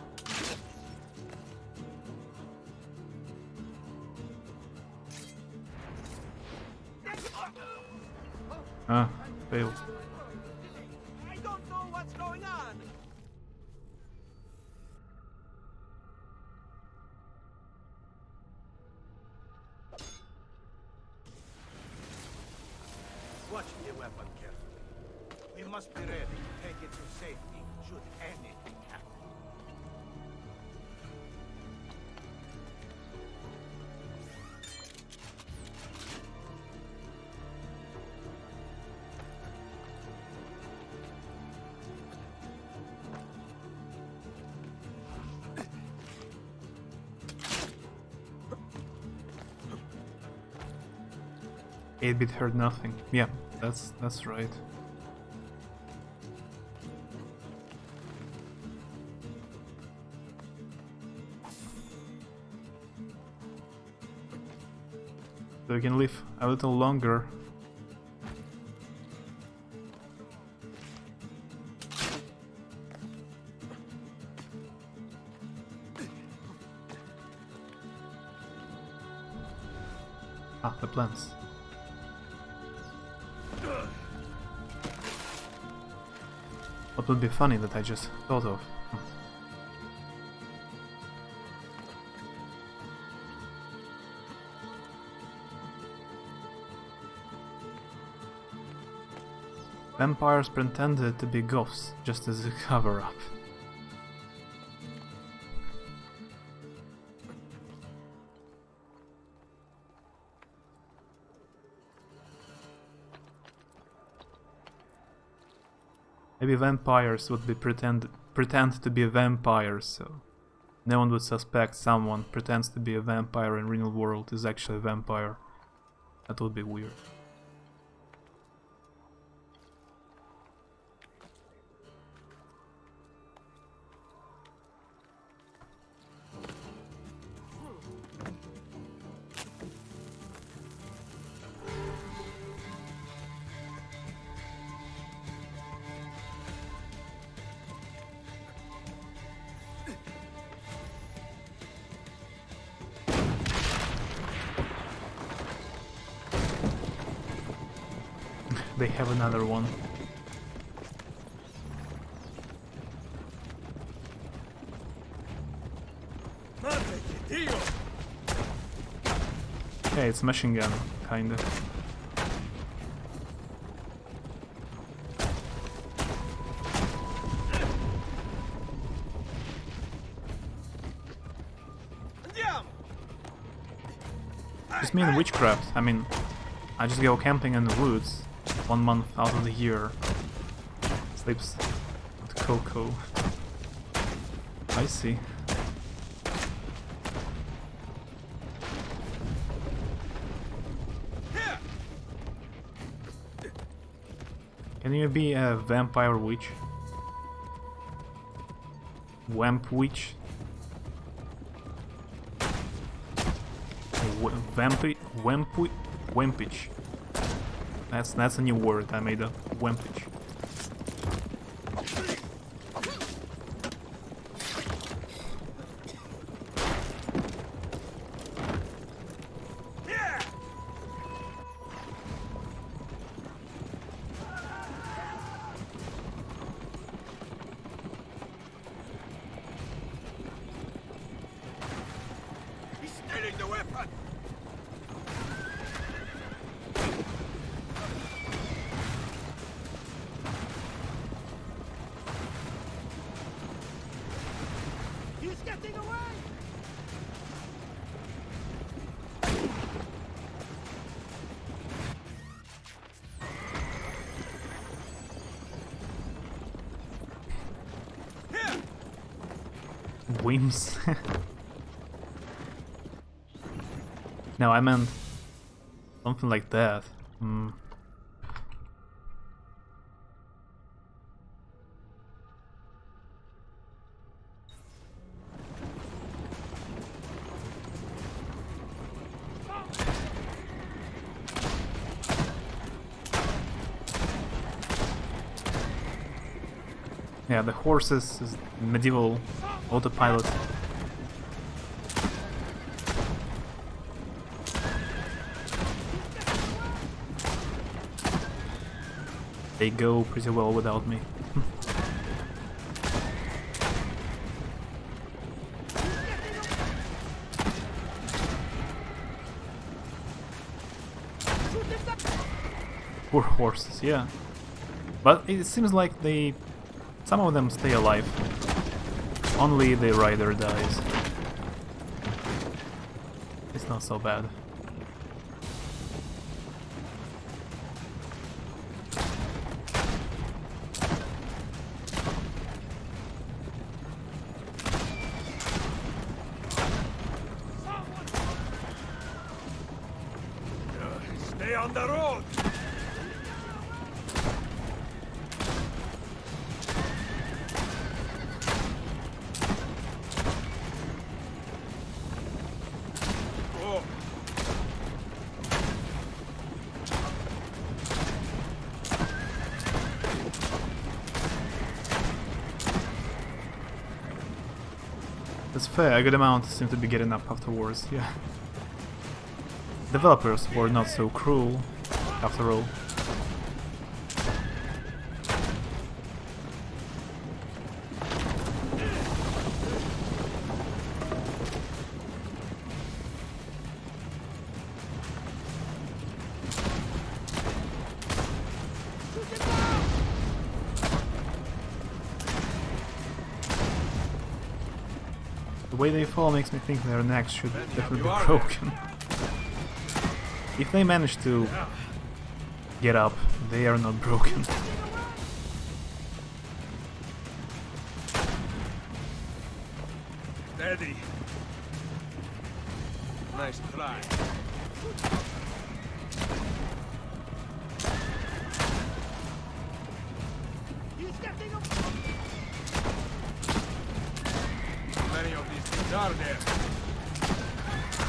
Ah, failed. I don't know what's going on. Watch the weapon carefully. We must be ready to take it to safety should anything happen. 8-bit heard nothing. Yeah, that's right. So we can live a little longer. Ah, the plants. What would be funny that I just thought of? Vampires pretended to be goths just as a cover-up. Maybe vampires would be pretend to be vampires, so no one would suspect someone pretends to be a vampire in real world is actually a vampire. That would be weird. They have another one. Yeah, it's machine gun, kinda. Just mean witchcraft. I mean, I just go camping in the woods 1 month out of the year. Sleeps with Coco. I see. Can you be a vampire witch? Wamp witch? Wampage. That's a new word I made up. Wampage. Whims. No, I meant something like that. Yeah, the horses is medieval autopilot. They go pretty well without me. Poor horses, yeah. But it seems like some of them stay alive. Only the rider dies. It's not so bad. Stay on the road! Oh. That's fair, a good amount seem to be getting up afterwards, yeah. Developers were not so cruel, after all. The way they fall makes me think their necks should definitely be broken. If they manage to get up, they are not broken. Steady. Nice try. How many of these things are there?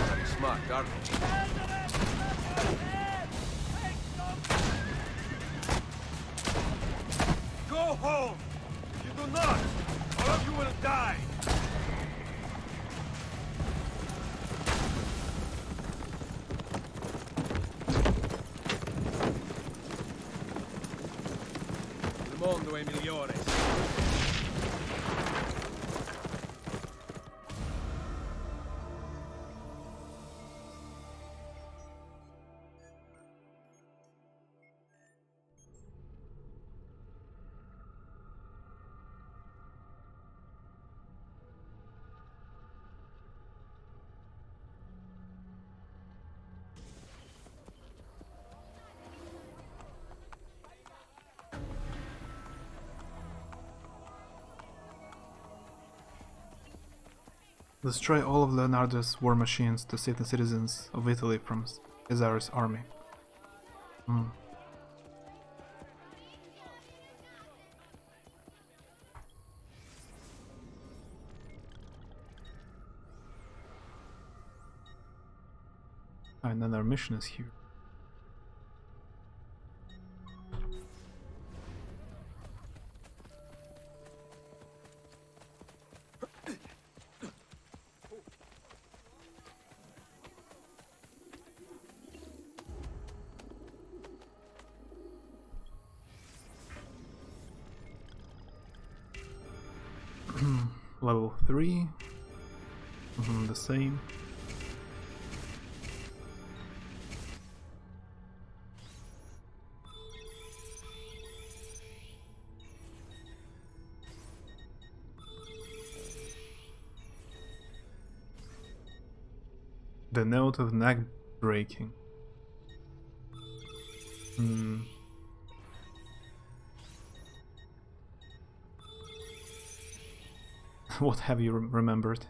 Very smart, aren't they? Go home! If you do not, all of you will die! Il mondo è migliore. Destroy all of Leonardo's war machines to save the citizens of Italy from Caesar's army. And then our mission is here. Level 3. The same. The note of neck breaking. What have you remembered?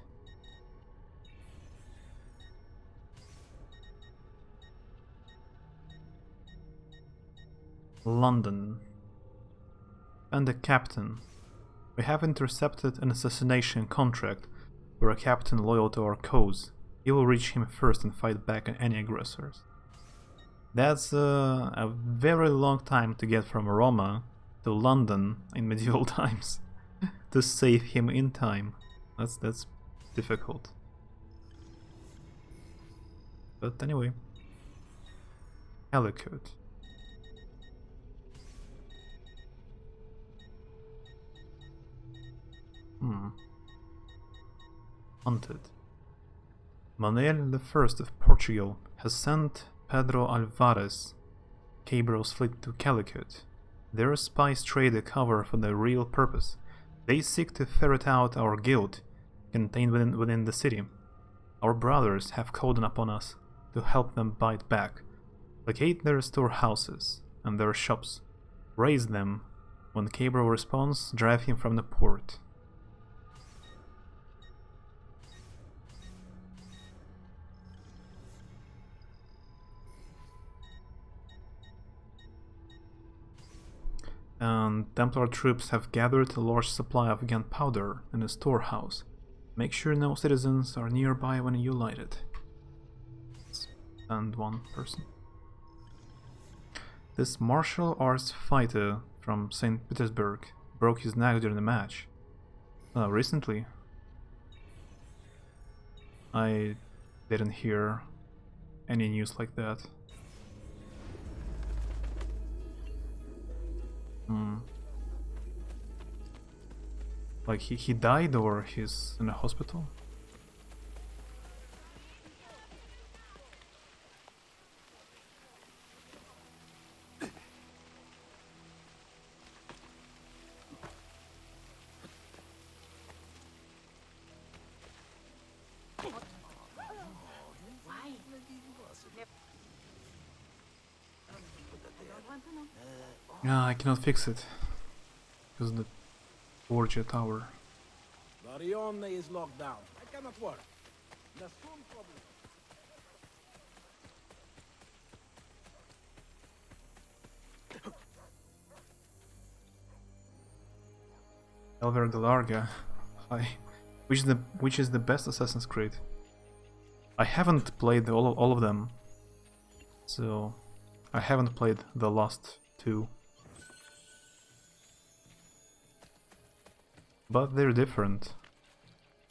London. And the captain. We have intercepted an assassination contract for a captain loyal to our cause. You will reach him first and fight back on any aggressors. That's a very long time to get from Roma to London in medieval times. To save him in time. That's difficult. But anyway. Calicut. Hunted. Manuel I of Portugal has sent Pedro Alvarez, Cabro's fleet, to Calicut. Their spies trade a cover for their real purpose. They seek to ferret out our guild contained within the city. Our brothers have called upon us to help them bite back, locate their storehouses and their shops, raise them. When Cabro responds, drive him from the port. And Templar troops have gathered a large supply of gunpowder in a storehouse. Make sure no citizens are nearby when you light it. And one person. This martial arts fighter from St. Petersburg broke his neck during a match. Recently. I didn't hear any news like that. Like he died or he's in a hospital? Yeah, I cannot fix it because of the Borgia tower. Barione is locked down. I cannot work. Nessun problem. Elver de Larga. Hi. Which is the best Assassin's Creed? I haven't played all of them, so I haven't played the last two. But they're different.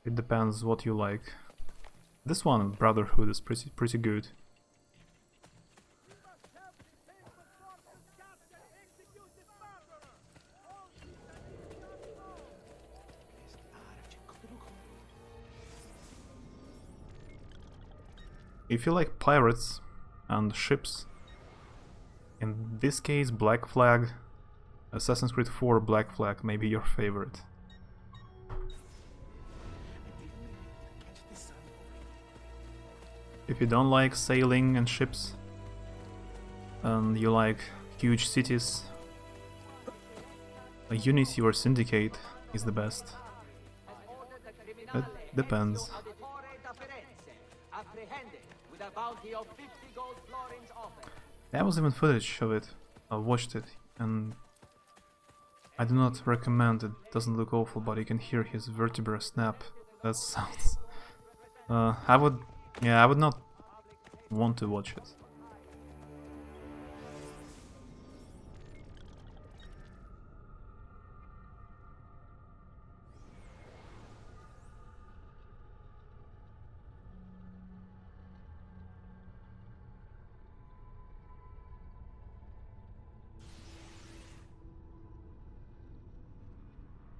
It depends what you like. This one, Brotherhood, is pretty good. If you like pirates and ships, in this case Black Flag, Assassin's Creed 4 Black Flag may be your favorite. If you don't like sailing and ships, and you like huge cities, a Unity or Syndicate is the best. It depends. There was even footage of it. I watched it, and I do not recommend it. Doesn't look awful, but you can hear his vertebra snap. That sounds... I would not want to watch it.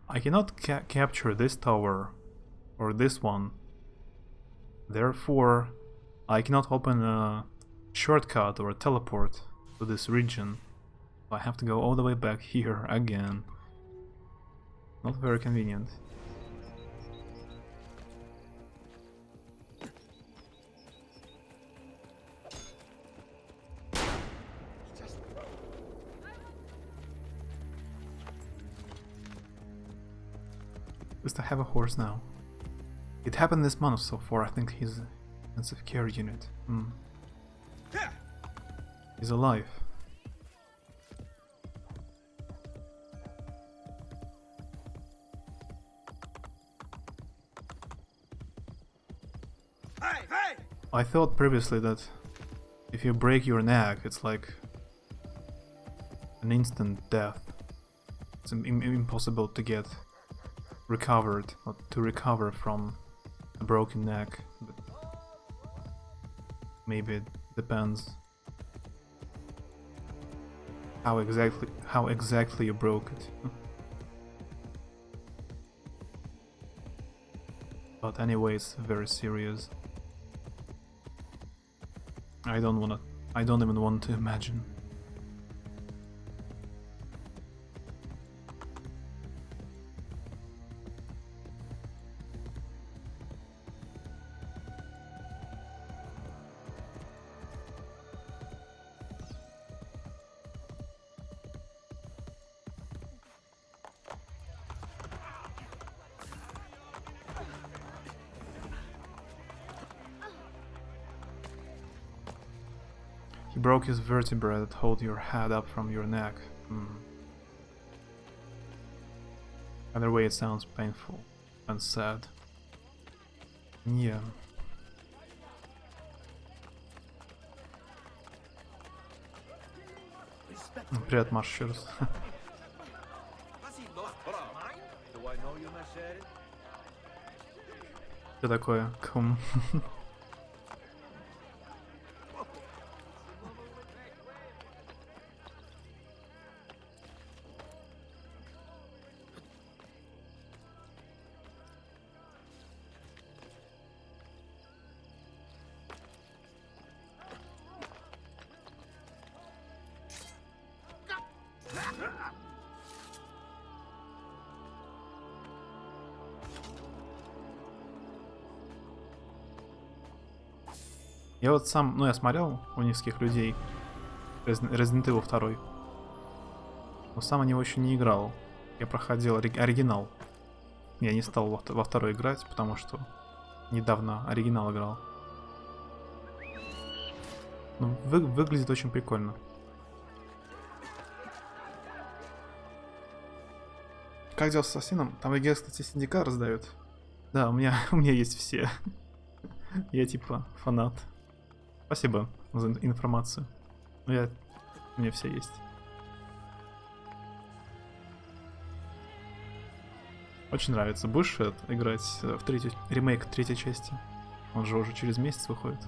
I cannot capture this tower or this one. Therefore, I cannot open a shortcut or a teleport to this region. I have to go all the way back here again. Not very convenient. At least I have a horse now. It happened this month so far. I think he's an intensive care unit. He's alive. I thought previously that if you break your neck, it's like an instant death. It's impossible to get recovered, or to recover from a broken neck, but maybe it depends how exactly you broke it. But anyway, it's very serious. I don't even want to imagine. He broke his vertebrae that hold your head up from your neck. Either way, it sounds painful and sad. Yeah. Привет, Маш, еще раз. Что такое? Кум. Я вот сам, ну я смотрел у низких людей Resident Evil 2, но сам в него еще не играл. Я проходил оригинал. Я не стал во второй играть, потому что недавно оригинал играл. Ну, выглядит очень прикольно. Как дела с Ассасином? Там в игре, кстати, синдикат раздают. Да, у меня есть все. Я типа фанат. Спасибо за информацию. У меня все есть. Очень нравится. Будешь играть в ремейк третьей части? Он же уже через месяц выходит.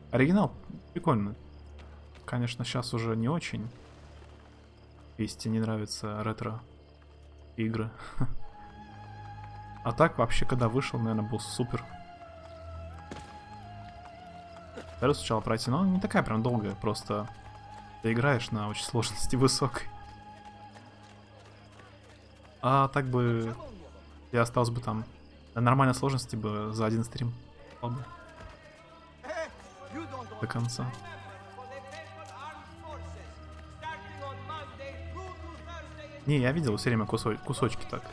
Оригинал прикольный. Конечно, сейчас уже не очень. Если не нравятся ретро игры. А так вообще, когда вышел, наверное, был супер. Второй сначала пройти, но не такая прям долгая, просто ты играешь на очень сложности высокой. А так бы я остался бы там на нормальной сложности бы за один стрим. До конца. Не, я видел все время кусочки так.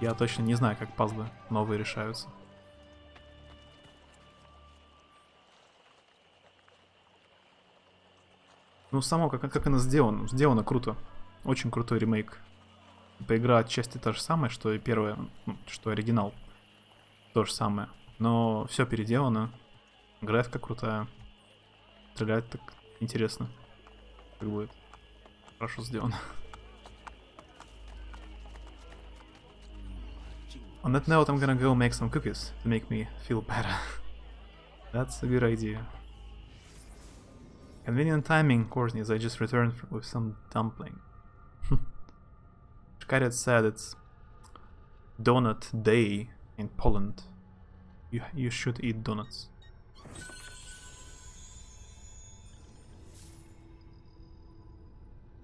Я точно не знаю, как пазлы новые решаются. Ну, само, как оно сделано. Сделано круто. Очень крутой ремейк. Типа игра отчасти та же самая, что и первая, ну, что оригинал. То же самое. Но все переделано. Графика крутая. Стрелять так интересно. Как будет. Хорошо сделано. On that note, I'm gonna go make some cookies to make me feel better. That's a good idea. Convenient timing, Courtney, as I just returned with some dumpling. Shkaret said it's donut day in Poland. You should eat donuts.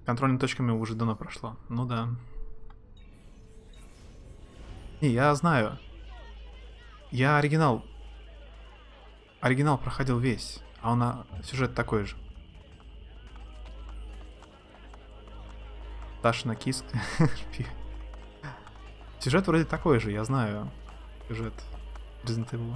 Контрольными точками уже давно прошло. Ну да. Не, я знаю. Я оригинал проходил весь, а он сюжет такой же. Ташина киска. Сюжет вроде такой же, я знаю. Сюжет Resident Evil.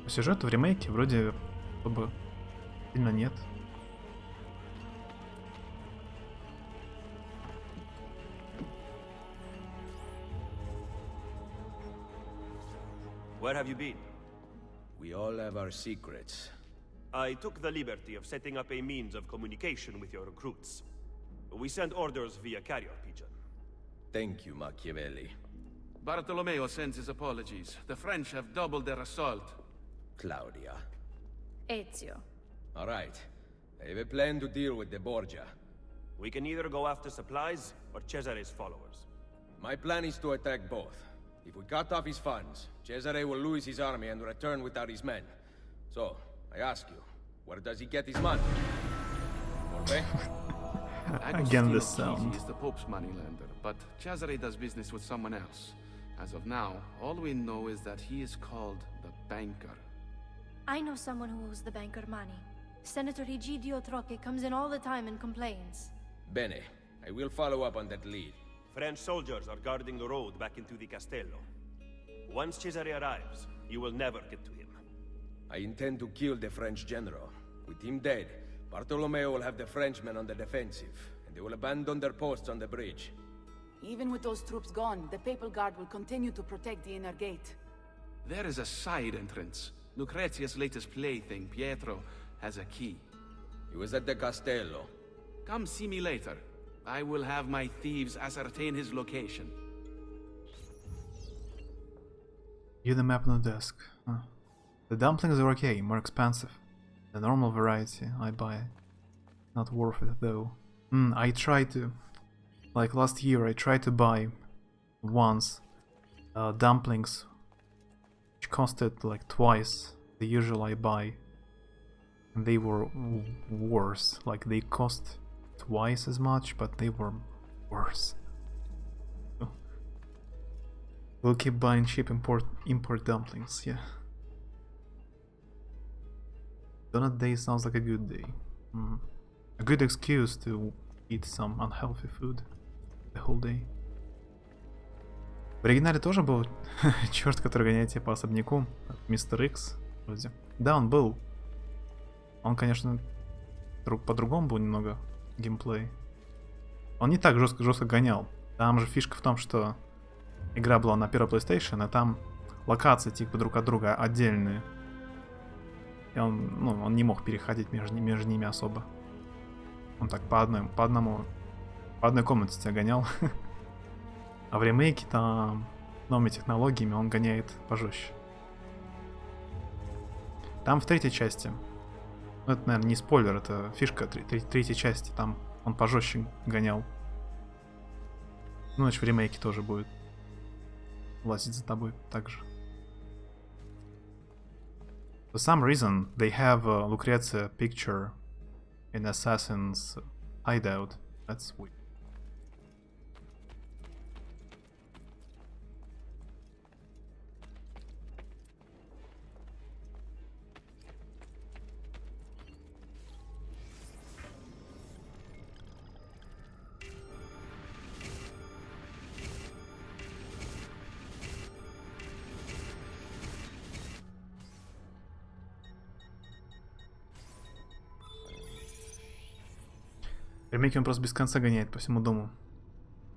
Сюжета в ремейке вроде бы сильно нет. Where have you been? We all have our secrets. I took the liberty of setting up a means of communication with your recruits. We send orders via carrier pigeon. Thank you, Machiavelli. Bartolomeo sends his apologies. The French have doubled their assault. Claudia. Ezio. All right. I have a plan to deal with the Borgia. We can either go after supplies or Cesare's followers. My plan is to attack both. If we cut off his funds, Cesare will lose his army and return without his men. So, I ask you, where does he get his money? Okay? Again, this sound. He is the Pope's moneylender, but Cesare does business with someone else. As of now, all we know is that he is called the Banker. I know someone who owes the banker money. Senator Egidio Troche comes in all the time and complains. Bene. I will follow up on that lead. French soldiers are guarding the road back into the castello. Once Cesare arrives, you will never get to him. I intend to kill the French general. With him dead, Bartolomeo will have the Frenchmen on the defensive, and they will abandon their posts on the bridge. Even with those troops gone, the Papal Guard will continue to protect the inner gate. There is a side entrance. Lucrezia's latest plaything, Pietro, has a key. He was at the castello. Come see me later. I will have my thieves ascertain his location. View the map on the desk. The dumplings are okay, more expensive. The normal variety I buy. Not worth it though. I tried to... Like last year I tried to buy once dumplings which costed like twice the usual I buy. And they were worse. Like they cost twice as much, but they were worse. We'll keep buying cheap import dumplings, yeah. Donut day sounds like a good day. A good excuse to eat some unhealthy food the whole day. В оригинале тоже был черт, который гоняет тебя по особняку. Мистер Икс, вроде. Да, он был. Он, конечно, по-другому был немного геймплей. Он не так жестко гонял. Там же фишка в том, что игра была на первой PlayStation, а там локации типа друг от друга отдельные. И он не мог переходить между ними особо. Он так по одной комнате тебя гонял. А в ремейке там новыми технологиями он гоняет пожестче. Там в третьей части, ну это, наверное, не спойлер, это фишка третьей части, там он пожестче гонял. Ну, значит, в ремейке тоже будет лазить за тобой так же. For some reason, they have a Lucrezia picture in Assassin's hideout. That's weird. Ремейки он просто без конца гоняет по всему дому.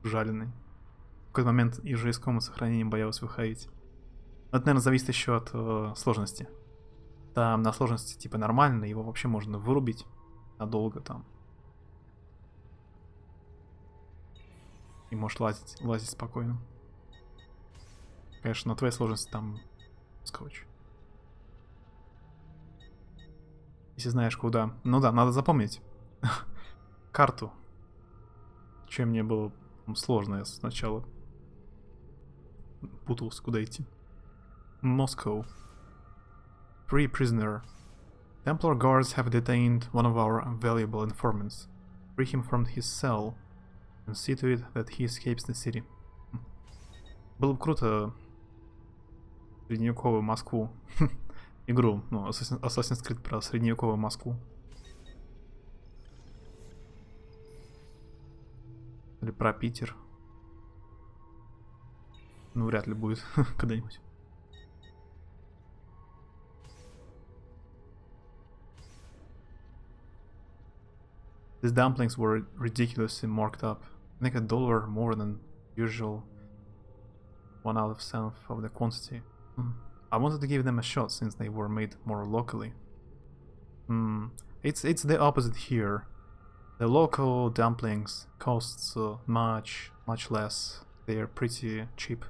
Ужаленный. В какой-то момент и уже из комнаты сохранения боялась выходить. Но это, наверное, зависит еще от сложности. Там на сложности типа нормально, его вообще можно вырубить надолго там. И можешь лазить спокойно. Конечно, на твоей сложности там скотч. Если знаешь куда. Ну да, надо запомнить карту. Чем мне было сложно, я сначала путался, куда идти. Moscow. Free prisoner. Templar guards have detained one of our valuable informants. Free him from his cell and see to it that he escapes the city. Было бы круто средневековую Москву. Игру, ну, Assassin's Creed про средневековую Москву. Или про Питер. Ну, вряд ли будет когда-нибудь. These dumplings were ridiculously marked up. I think $1 more than usual. 1 out of 7 of the quantity. I wanted to give them a shot since they were made more locally. It's the opposite here. The local dumplings costs much less. They are pretty cheap.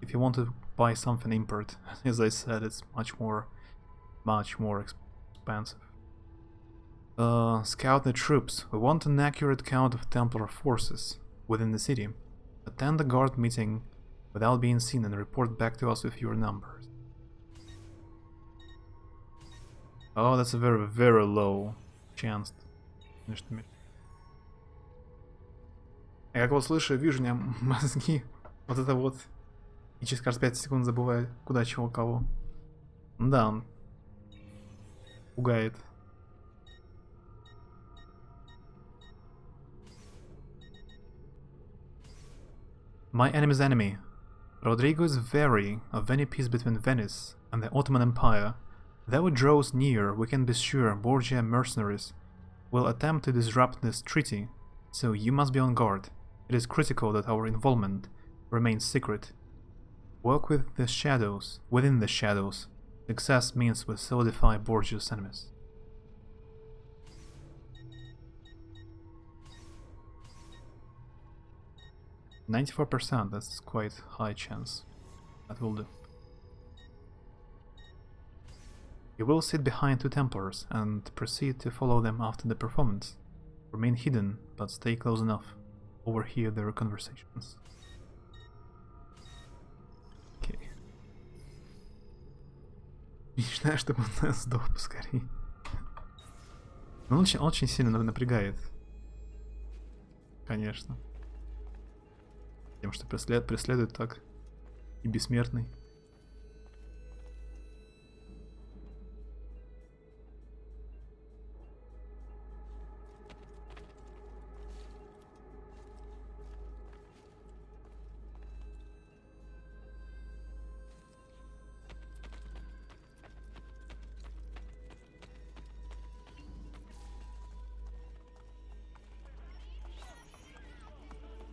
If you want to buy something import, as I said, it's much more expensive. Scout the troops. We want an accurate count of Templar forces within the city. Attend the guard meeting without being seen and report back to us with your numbers. Oh, that's a very low chance. Я как вот слышу, вижу, у меня мозги. Вот это вот. И через каждые 5 секунд забываю, куда, чего, кого. Да, он пугает. My enemy's enemy. Rodrigo is wary of any peace between Venice and the Ottoman Empire. Though it draws near, we can be sure Borgia mercenaries will attempt to disrupt this treaty, so you must be on guard. It is critical that our involvement remains secret. Work with the shadows, within the shadows. Success means we solidify Borgia's enemies. %94%, that's quite high chance. That will do. You will sit behind two Templars and proceed to follow them after the performance. Remain hidden, but stay close enough. Overhear their conversations. Окей. Мечтаю, чтобы он сдох поскорее. Но он очень сильно напрягает. Конечно. Тем, что преследует так. И бессмертный.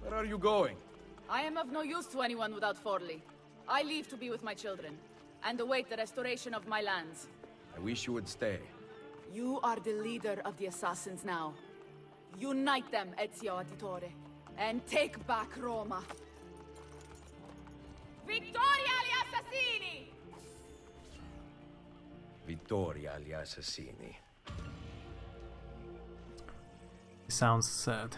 Where are you going? I am of no use to anyone without Forli. I leave to be with my children, and await the restoration of my lands. I wish you would stay. You are the leader of the assassins now. Unite them, Ezio Auditore, and take back Roma. Vittoria agli assassini! Vittoria agli assassini. It sounds sad.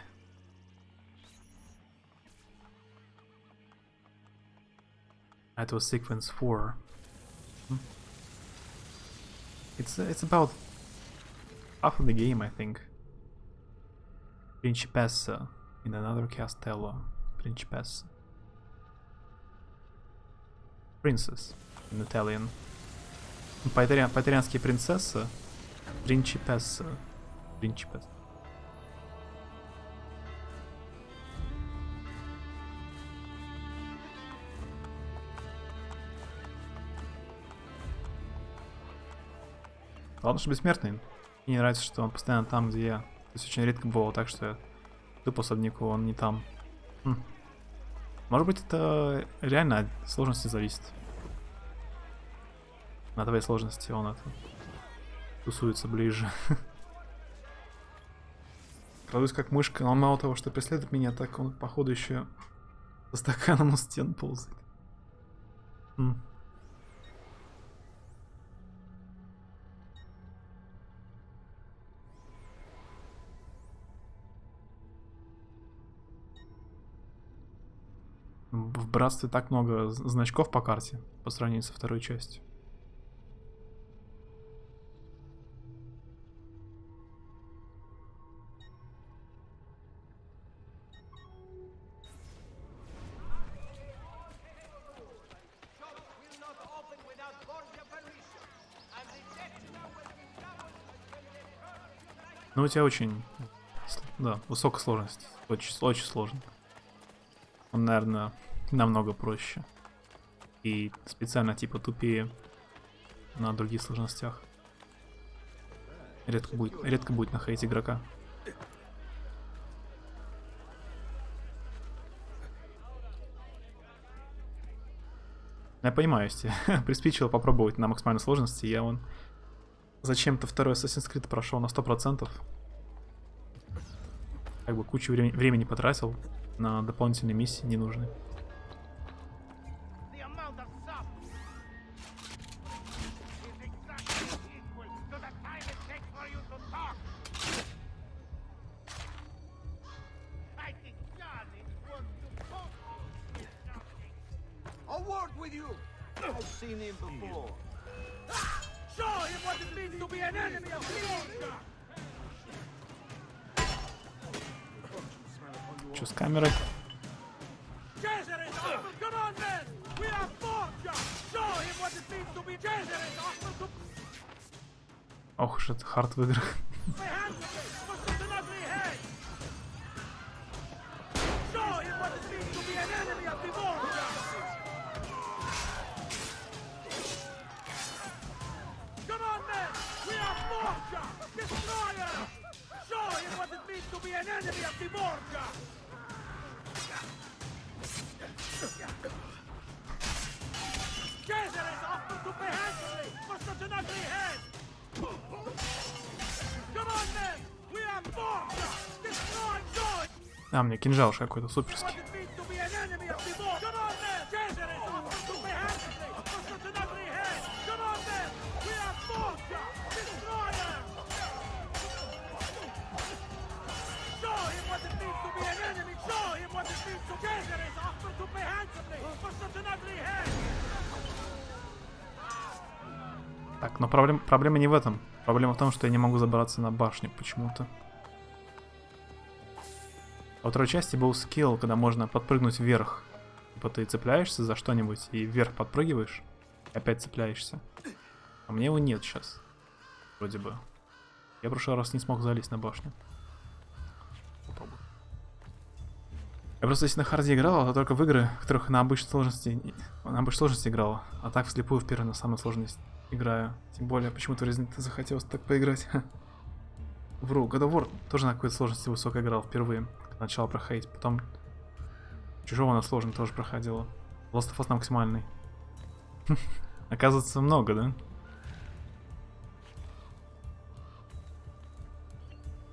That was sequence 4. It's about half of the game, I think. Principessa in another castello. Principessa. Princess in Italian. По-итальянски принцесса. Principessa. Principessa. Ладно, что бессмертный. Мне не нравится, что он постоянно там, где я. То есть очень редко бывало так, что я иду по особняку, он не там. Может быть, это реально от сложности зависит. На твоей сложности он это тусуется ближе. Крадусь как мышка, но он мало того, что преследует меня, так он, походу, еще со стаканом у стен ползает. В Братстве так много значков по карте по сравнению со второй частью. Ну, у тебя очень, да, высокая сложность. Очень сложно. Он, наверное, намного проще. И специально типа тупее на других сложностях. Редко будет находить игрока. Я понимаю, если приспичило попробовать на максимальной сложности, я вон зачем-то второй Assassin's Creed прошел на 100%. Как бы кучу времени потратил на дополнительные миссии ненужные. A word with you. I've seen him before. Show him what it means to be an enemy of Borgia. Что с камерой? Come on, men! We are Borgia! Show him what it means to be Cesare! Ох уж это хард в играх. Show him what it means to be an enemy of Come on, men! We are Borgia! Destroyer! Show him what it means to be an enemy of the Borgia! Caesar is offered to pay handsomely for such an ugly head! Come on, men! We are Borgia! Destroy joy! А, мне кинжал уж какой-то суперский. Так, но проблема не в этом. Проблема в том, что я не могу забраться на башню почему-то. Во второй части был скилл, когда можно подпрыгнуть вверх. Типа ты цепляешься за что-нибудь и вверх подпрыгиваешь, и опять цепляешься. А мне его нет сейчас. Вроде бы. Я в прошлый раз не смог залезть на башню. Попробую. Я просто если на харде играл, то только в игры, в которых на обычной сложности играл. А так вслепую впервые на самой сложности играю. Тем более, почему-то захотелось так поиграть. Вру, God of War тоже на какой-то сложности высоко играл впервые. Начало проходить, потом Чужого на сложном тоже проходила. Last of Us на максимальный. Оказывается, много, да?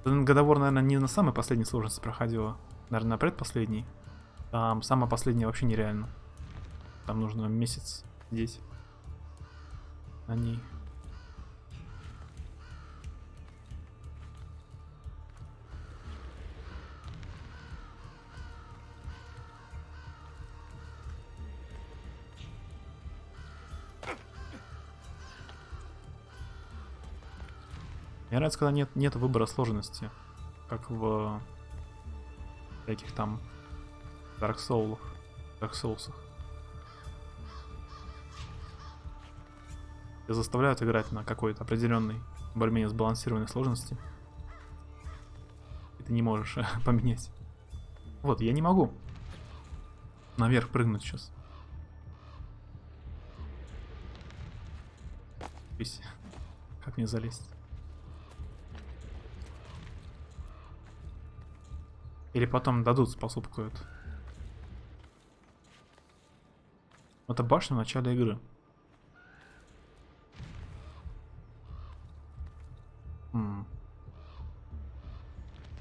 God of War, наверное, не на самой последней сложности проходила. Наверное, на предпоследней. Там самая последняя вообще нереально. Там нужно месяц сидеть на ней. Мне нравится, когда нет выбора сложности, как в всяких там Dark Souls'ах. Тебя заставляют играть на какой-то определенной, более-менее сбалансированной сложности. И ты не можешь поменять. Вот, я не могу наверх прыгнуть сейчас. Как мне залезть? Или потом дадут способ какой-то. Это башня в начале игры.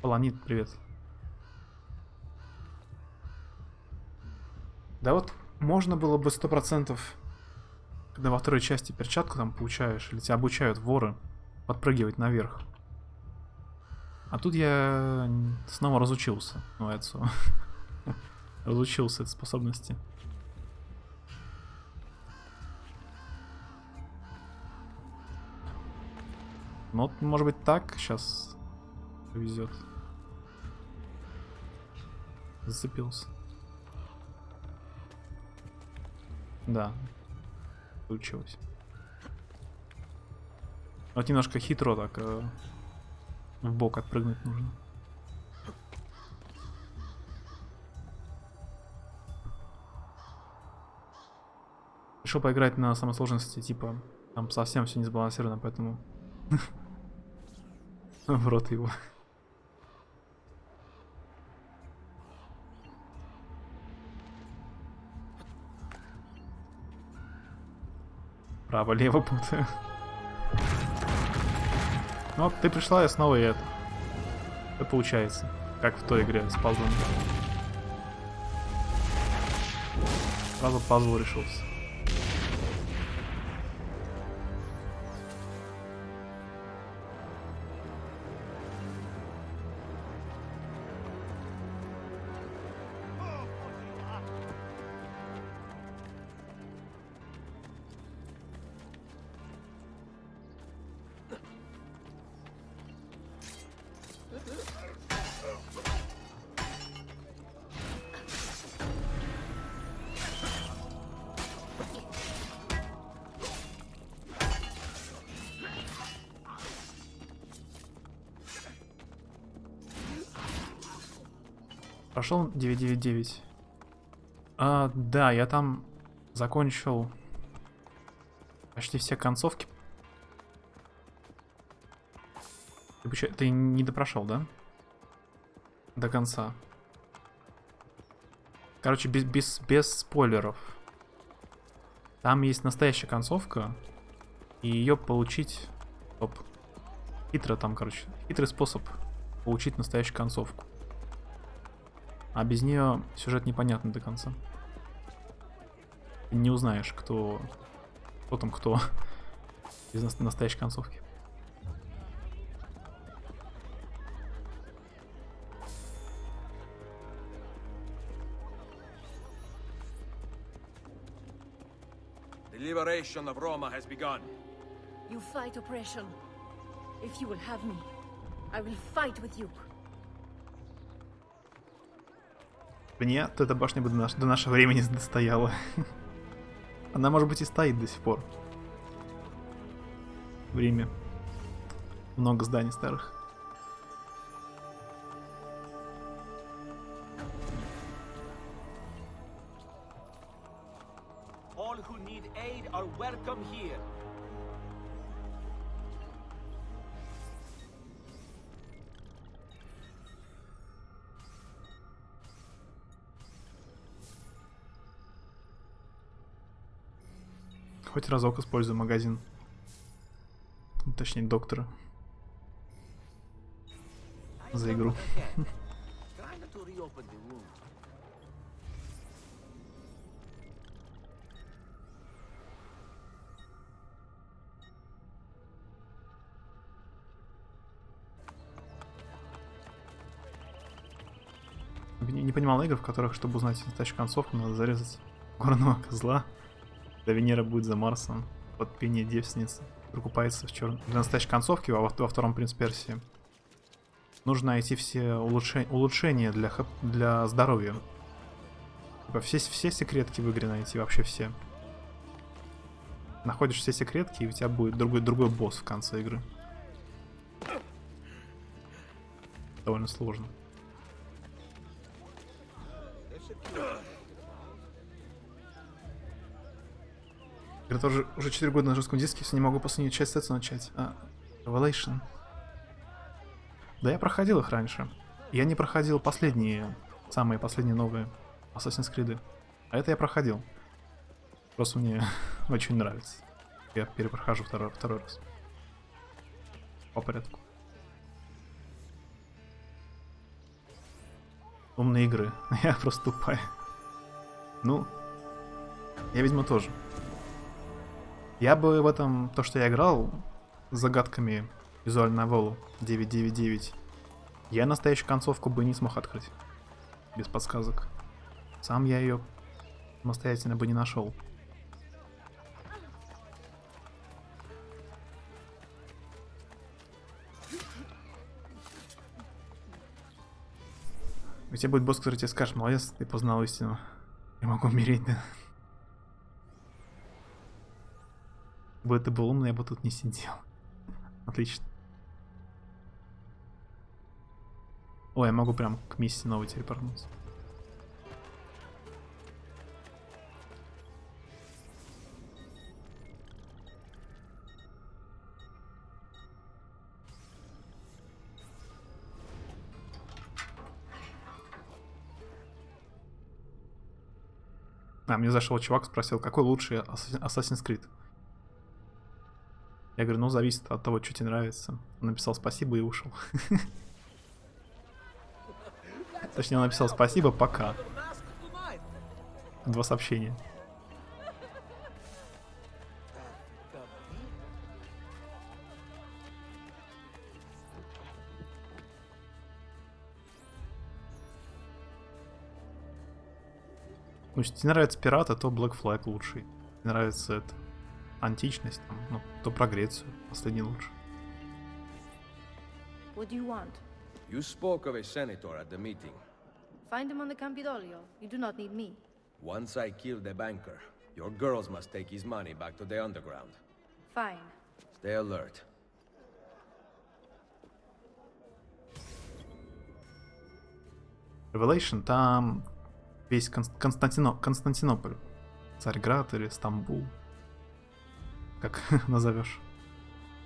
Полонит, привет. Да вот можно было бы 100%, когда во второй части перчатку там получаешь, или тебя обучают воры, подпрыгивать наверх. А тут я снова разучился. Ну, это разучился этой способности. Ну, вот, может быть, так сейчас повезет. Зацепился. Да. Получилось. Вот немножко хитро так. В бок отпрыгнуть нужно. Решил поиграть на самой сложности, типа, там совсем все не сбалансировано, поэтому в рот его. Право-лево путаю. Ну вот ты пришла, и снова и это. Это получается. Как в той игре с пазлами. Сразу пазл решился. Прошел 999. Да, я там закончил почти все концовки. Ты не допрошел, да? До конца. Короче, без спойлеров. Там есть настоящая концовка. И ее получить... Оп. Хитро там, короче. Хитрый способ получить настоящую концовку. А без нее сюжет непонятный до конца. Ты не узнаешь, кто там кто без настоящей концовки. The liberation of Roma has begun. You fight oppression. If you will have me, I will fight with you. Нет, эта башня бы до нашего времени стояла. Она, может быть, и стоит до сих пор. В Риме. Много зданий старых. All who need aid are welcome here. Хоть разок использую магазин. Точнее, доктора. За игру. Не понимал игр, в которых, чтобы узнать настоящую концовку, надо зарезать горного козла. Да Венера будет за Марсом. Под пение девственницы. Прокупается в черном. Для настоящей концовки во втором «Принц Персии» нужно найти все улучшения для здоровья. Типа все секретки в игре найти, вообще все. Находишь все секретки, и у тебя будет другой босс в конце игры. Довольно сложно. Я тоже уже 4 года на жестком диске, все не могу последнюю часть сетса начать. Revelation. Да, я проходил их раньше. Я не проходил самые последние новые Assassin's Creed. А это я проходил. Просто мне очень нравится. Я перепрохожу второй раз. По порядку. Умные игры. Я просто тупая. Ну, я, видимо, тоже. Я бы в этом, то, что я играл с загадками визуальной новеллы 999, я настоящую концовку бы не смог открыть. Без подсказок. Сам я ее самостоятельно бы не нашел. У тебя будет босс, который тебе скажет: молодец, ты познал истину. Я могу умереть, да? Бы это был умный, я бы тут не сидел. Отлично. Ой, я могу прям к миссии новой телепортнуться. Мне зашел чувак, спросил, какой лучший Assassin's Creed. Я говорю, ну зависит от того, что тебе нравится. Он написал спасибо и ушел. Точнее, он написал спасибо, пока. 2 сообщения. Ну, если тебе нравятся пираты, то Black Flag лучший. Если нравится это античность, там, ну, то про Грецию последний лучше. What do you want? You spoke of a senator at the meeting. Find him on the Campidoglio. You do not need me. Once I kill the banker, your girls must take his money back to the underground. Fine. Stay alert. Revelation, там весь Константинополь. Царьград или Стамбул. Как назовешь.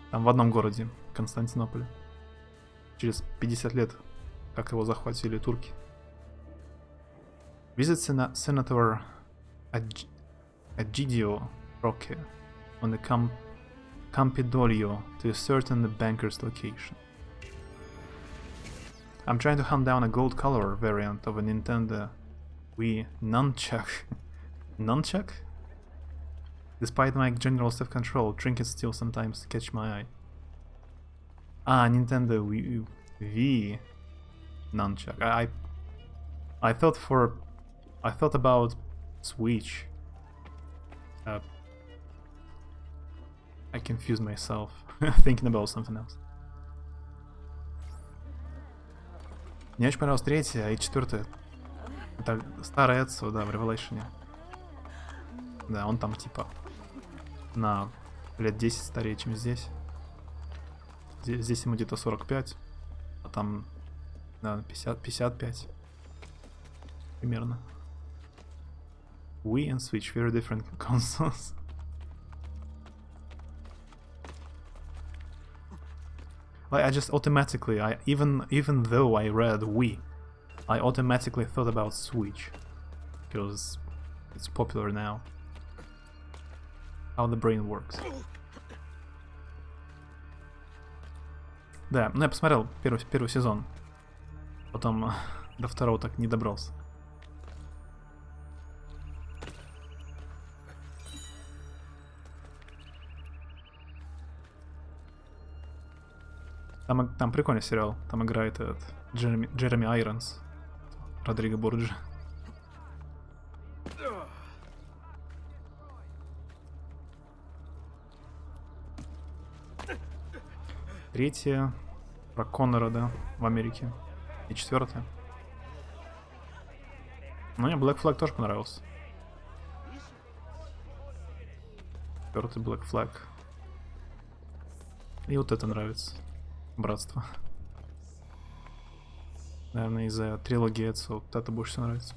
Там в одном городе, Константинополе. Через 50 лет, как его захватили турки. Visit Senator Egidio Roque on the Campidoglio to ascertain the banker's location. I'm trying to hunt down a gold color variant of a Nintendo Wii Nunchuck. Nunchuck? Despite my general self-control, trinkets still sometimes catch my eye. Ah, Nintendo Wii Nunchuck. I thought about Switch. I confused myself, thinking about something else. Мне очень понравилась третья и четвертая. Это старая Эдсо, да, в Ревелейшене. Да, он там типа на лет 10 старее, чем здесь. Здесь ему где-то 45, а там, да, 55 примерно. Wii and Switch, very different consoles. I just automatically, even though I read Wii, I automatically thought about Switch because it's popular now. How the brain works. Да, ну я посмотрел первый сезон, потом до второго так не добрался. Там прикольный сериал. Там играет этот Джереми Айронс, Родриго Борджи. Третья про Коннора, да, в Америке. И четвертая. Ну, мне Black Flag тоже понравился. Четвертый Black Flag. И вот это нравится. Братство. Наверное, из-за трилогии Эдсо вот это больше всего нравится.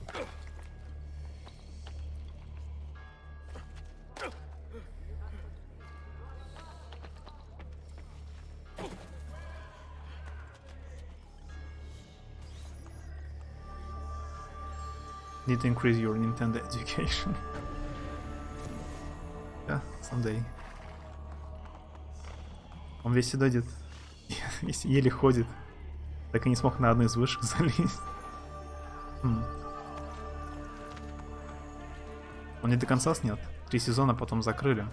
Need to increase your Nintendo education. Yeah, someday. Он весь седодит. Еле ходит. Так и не смог на одну из вышек залезть. Он не до конца снят. 3 сезона потом закрыли.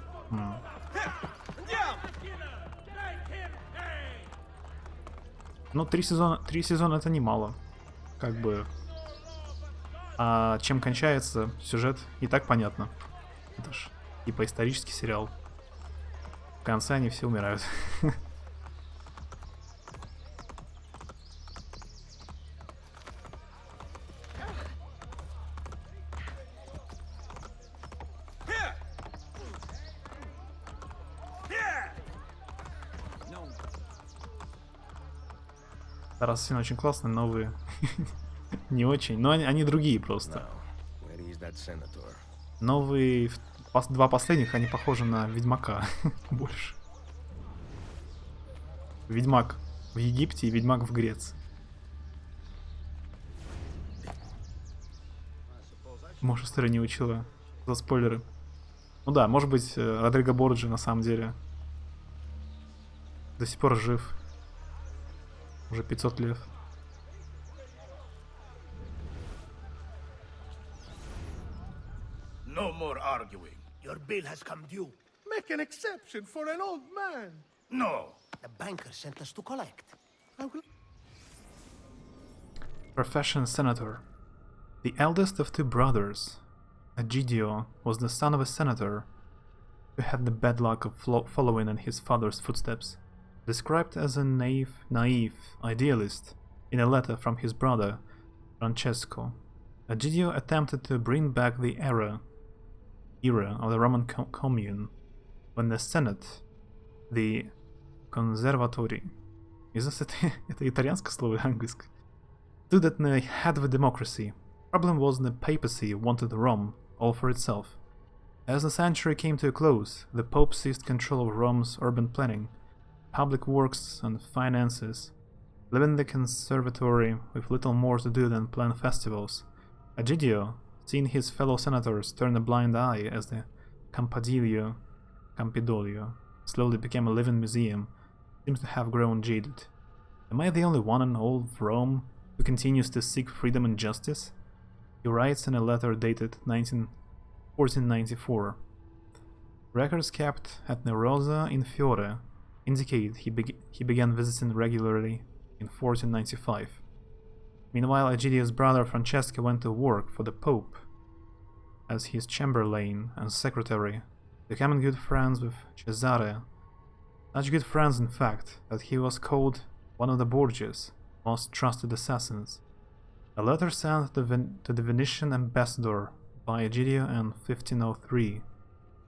Ну, 3 сезона это немало. Как бы. А чем кончается сюжет, и так понятно. Это ж типа исторический сериал. В конце они все умирают. Раз все очень классные, новые. Не очень, но они другие просто. Новые, 2 последних, они похожи на Ведьмака больше. Ведьмак в Египте и Ведьмак в Греции. Может, история не учила за спойлеры. Ну да, может быть, Родриго Борджи на самом деле до сих пор жив. Уже 500 лет. No more arguing. Your bill has come due. Make an exception for an old man. No. The banker sent us to collect. Profession senator. The eldest of 2 brothers, Egidio was the son of a senator who had the bad luck of following in his father's footsteps. Described as a naive idealist in a letter from his brother, Francesco, Egidio attempted to bring back the era of the Roman commune, when the Senate, the Conservatori, это итальянское слово или английское, stood at the head of a democracy, Problem was the papacy wanted Rome all for itself. As the century came to a close, the Pope seized control of Rome's urban planning, public works and finances, leaving the conservatory with little more to do than plan festivals. Egidio, seeing his fellow senators turn a blind eye as the Campidoglio slowly became a living museum, seems to have grown jaded. Am I the only one in all of Rome who continues to seek freedom and justice? He writes in a letter dated 1494. Records kept at the Rosa in Fiore indicate he began visiting regularly in 1495. Meanwhile, Egidio's brother Francesco went to work for the Pope as his chamberlain and secretary, becoming good friends with Cesare. Such good friends, in fact, that he was called one of the Borgia's most trusted assassins. A letter sent to the Venetian ambassador by Egidio in 1503,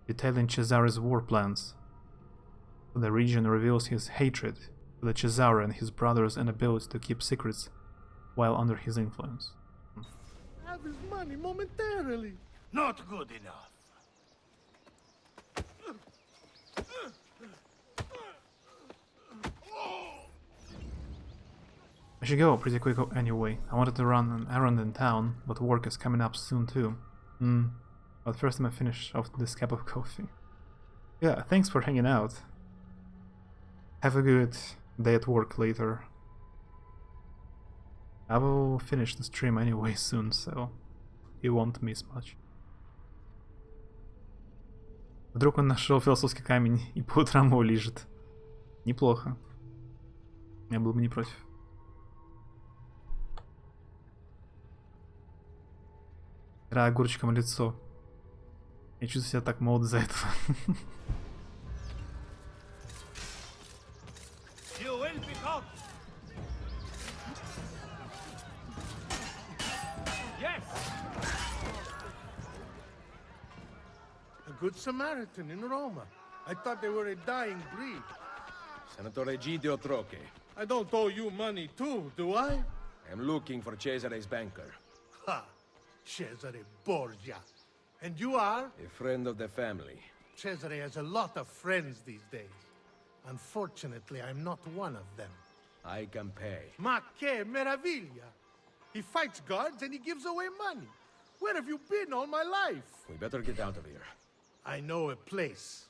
detailing Cesare's war plans for the region, reveals his hatred for the Cesare and his brother's inability to keep secrets while under his influence. Have his money momentarily. Not good enough. I should go pretty quick anyway. I wanted to run an errand in town, but work is coming up soon too. But first I'm gonna finish off this cup of coffee. Yeah, thanks for hanging out. Have a good day at work later. I will finish the stream anyway soon, so you won't miss much. Вдруг он нашел философский камень и по утрам его лежит. Неплохо. Я был бы не против. Огурчиком лицо. Я чувствую себя так молод из-за этого. A good Samaritan in Roma. I thought they were a dying breed. Senator Egidio Troche. I don't owe you money too, do I? I'm looking for Cesare's banker. Ha! Cesare Borgia. And you are? A friend of the family. Cesare has a lot of friends these days. Unfortunately, I'm not one of them. I can pay. Ma che meraviglia! He fights guards and he gives away money. Where have you been all my life? We better get out of here. I know a place.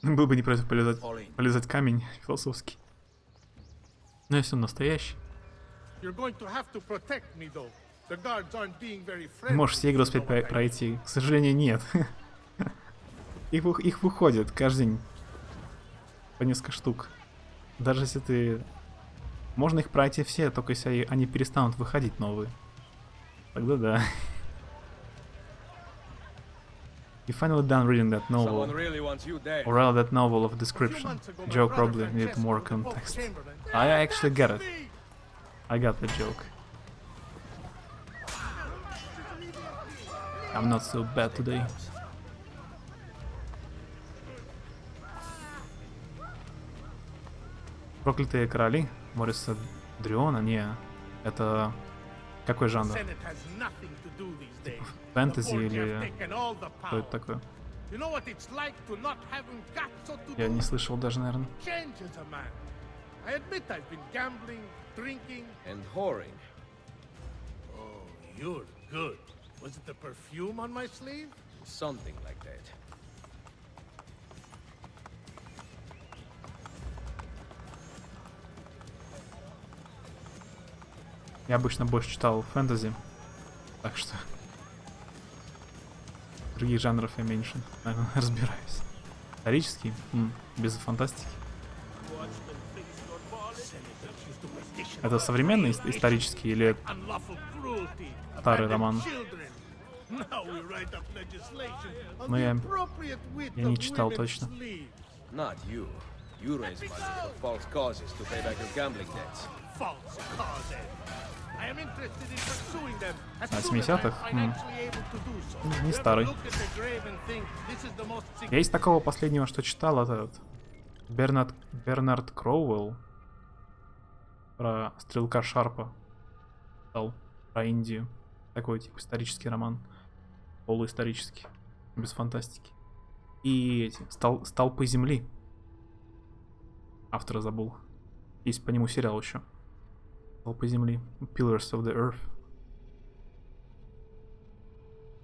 Был бы не против полезать камень философский. Но если он настоящий. You're going to have to protect me, though. The guards aren't being very friendly. Можешь все игры успеть пройти. К сожалению, нет. Их выходит каждый день. По несколько штук. Даже если ты... Можно их пройти все, только если они перестанут выходить новые. Тогда да. You finally done reading that novel. Or that novel of description. Joke probably needed more context. I actually get it. I got the joke. I'm not so bad today. Проклятые короли? Мориса Дриона? Не. Это... Какой жанр? Фэнтези или... Что это такое? Я не слышал даже, наверное. Drinking and whoring. Oh, you're good. Was it the perfume on my sleeve? Something like that. Я обычно больше читал фэнтези, так что других жанров я меньше, наверное, разбираюсь. Исторический? Без фантастики. Это современный исторический или старый роман? Но я не читал точно. А 70-х? Не старый. Я из такого последнего, что читал, этот Бернард Кроуэлл про стрелка Шарпа. читал про Индию. Такой типа исторический роман. Полуисторический. Без фантастики. И эти «Столпы земли». Автора забыл. Есть по нему сериал еще. «Столпы земли». Pillars of the Earth.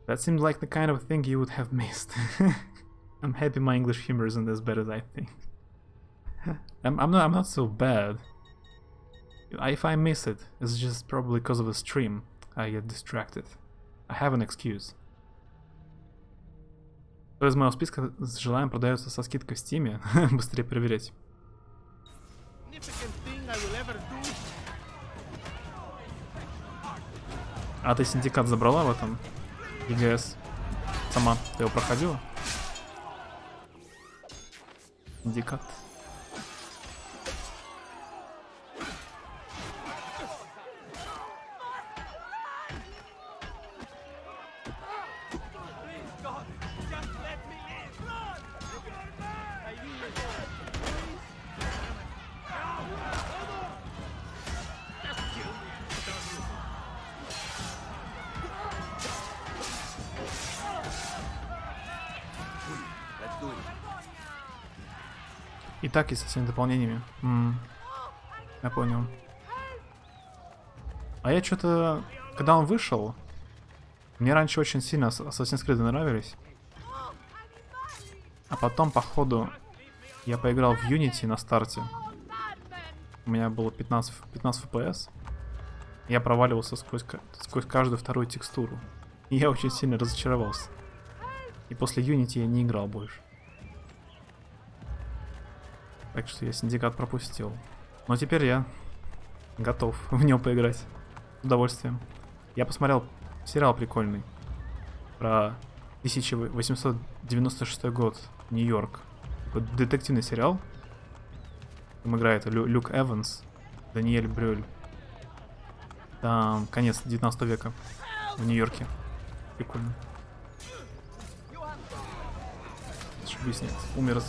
That seemed like the kind of thing you would have missed. I'm happy my English humor isn't as bad as I think. I'm not so bad. If I miss it, it's just probably because of the stream. I get distracted. I have an excuse. Кто из моего списка с желанием продается со скидкой в Steam? Быстрее проверять. А ты синдикат забрала в этом? ЕГС. Сама. Ты его проходила? Синдикат. И так и со всеми дополнениями. Я понял. А я что-то... Когда он вышел, мне раньше очень сильно Assassin's Creed нравились. А потом, походу, я поиграл в Unity на старте. У меня было 15 FPS. Я проваливался сквозь каждую вторую текстуру. И я очень сильно разочаровался. И после Unity я не играл больше. Так что я синдикат пропустил. Но теперь я готов в него поиграть. С удовольствием. Я посмотрел сериал прикольный. Про 1896 год. Нью-Йорк. Детективный сериал. Там играет Люк Эванс. Даниэль Брюль. Там конец 19 века. В Нью-Йорке. Прикольно. Ошибись, нет. Умер.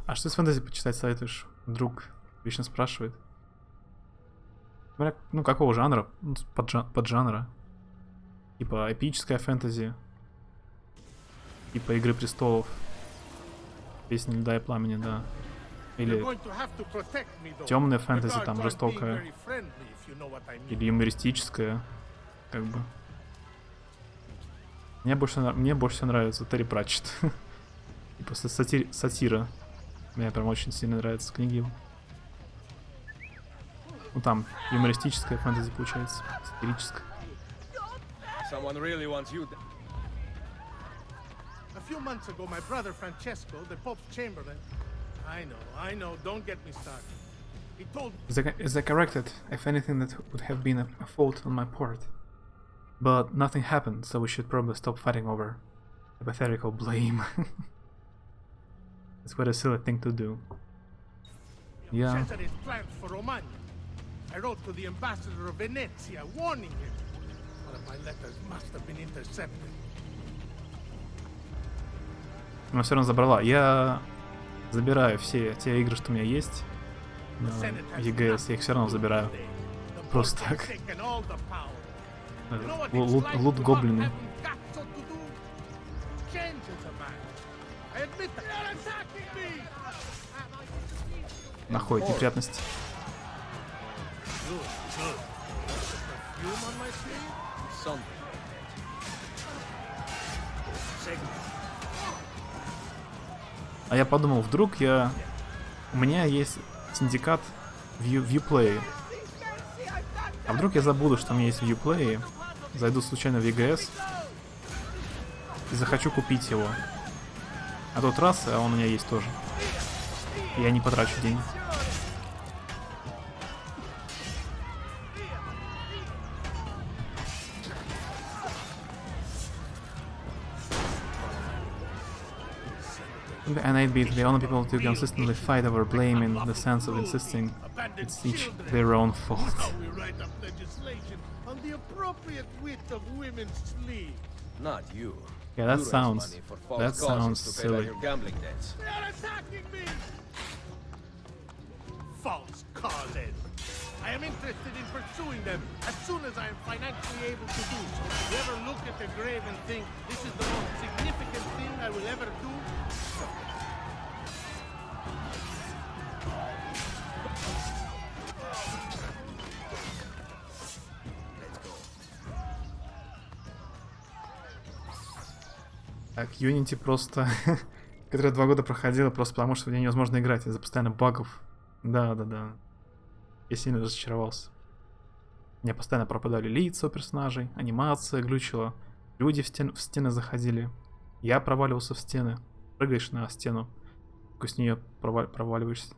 А что из фэнтези почитать советуешь? Друг вечно спрашивает. Ну, какого жанра? Поджанра. Типа эпическая фэнтези. Типа Игры престолов. Песни льда и пламени, да. Или темная фэнтези, там жестокая. Или юмористическая. Как бы. Мне больше всего нравится Терри Пратчетт. Типа сатира. Мне прям очень сильно нравятся книги. Ну там юмористическая фэнтези получается, сатирическая. A few months ago, my brother Francesco, the Pope's Chamberlain, I know, don't get me started. He told me... Is I corrected if anything that would have been a fault on my part. But nothing happened, so we should probably stop fighting over hypothetical blame. It's quite a silly thing to do. Yeah. Cesare's plans for Romagna. I wrote to the ambassador of Venezia, warning him. One of my letters must have been intercepted. Но все равно забрала. Я забираю все те игры, что у меня есть. ЕГС, я их все равно забираю. Просто так. Лут-гоблины. Находит неприятности. А я подумал, вдруг у меня есть синдикат в Uplay. А вдруг я забуду, что у меня есть в Uplay, зайду случайно в EGS и захочу купить его. А тот раз, а он у меня есть тоже. И я не потрачу деньги. And 8-bit, the only people to consistently fight over blame in the sense of insisting it's each their own fault. Not you. Yeah, that sounds silly. false causes. I am interested in pursuing them as soon as I am financially able to do so. You ever look at the grave and think, this is the most significant thing I will ever do? Так, Unity просто... которая 2 года проходила просто потому, что в ней невозможно играть из-за постоянных багов. Да. Я сильно разочаровался. Мне постоянно пропадали лица у персонажей, анимация глючила, люди в стены заходили. Я проваливался в стены. Прыгаешь на стену, с нее проваливаешься.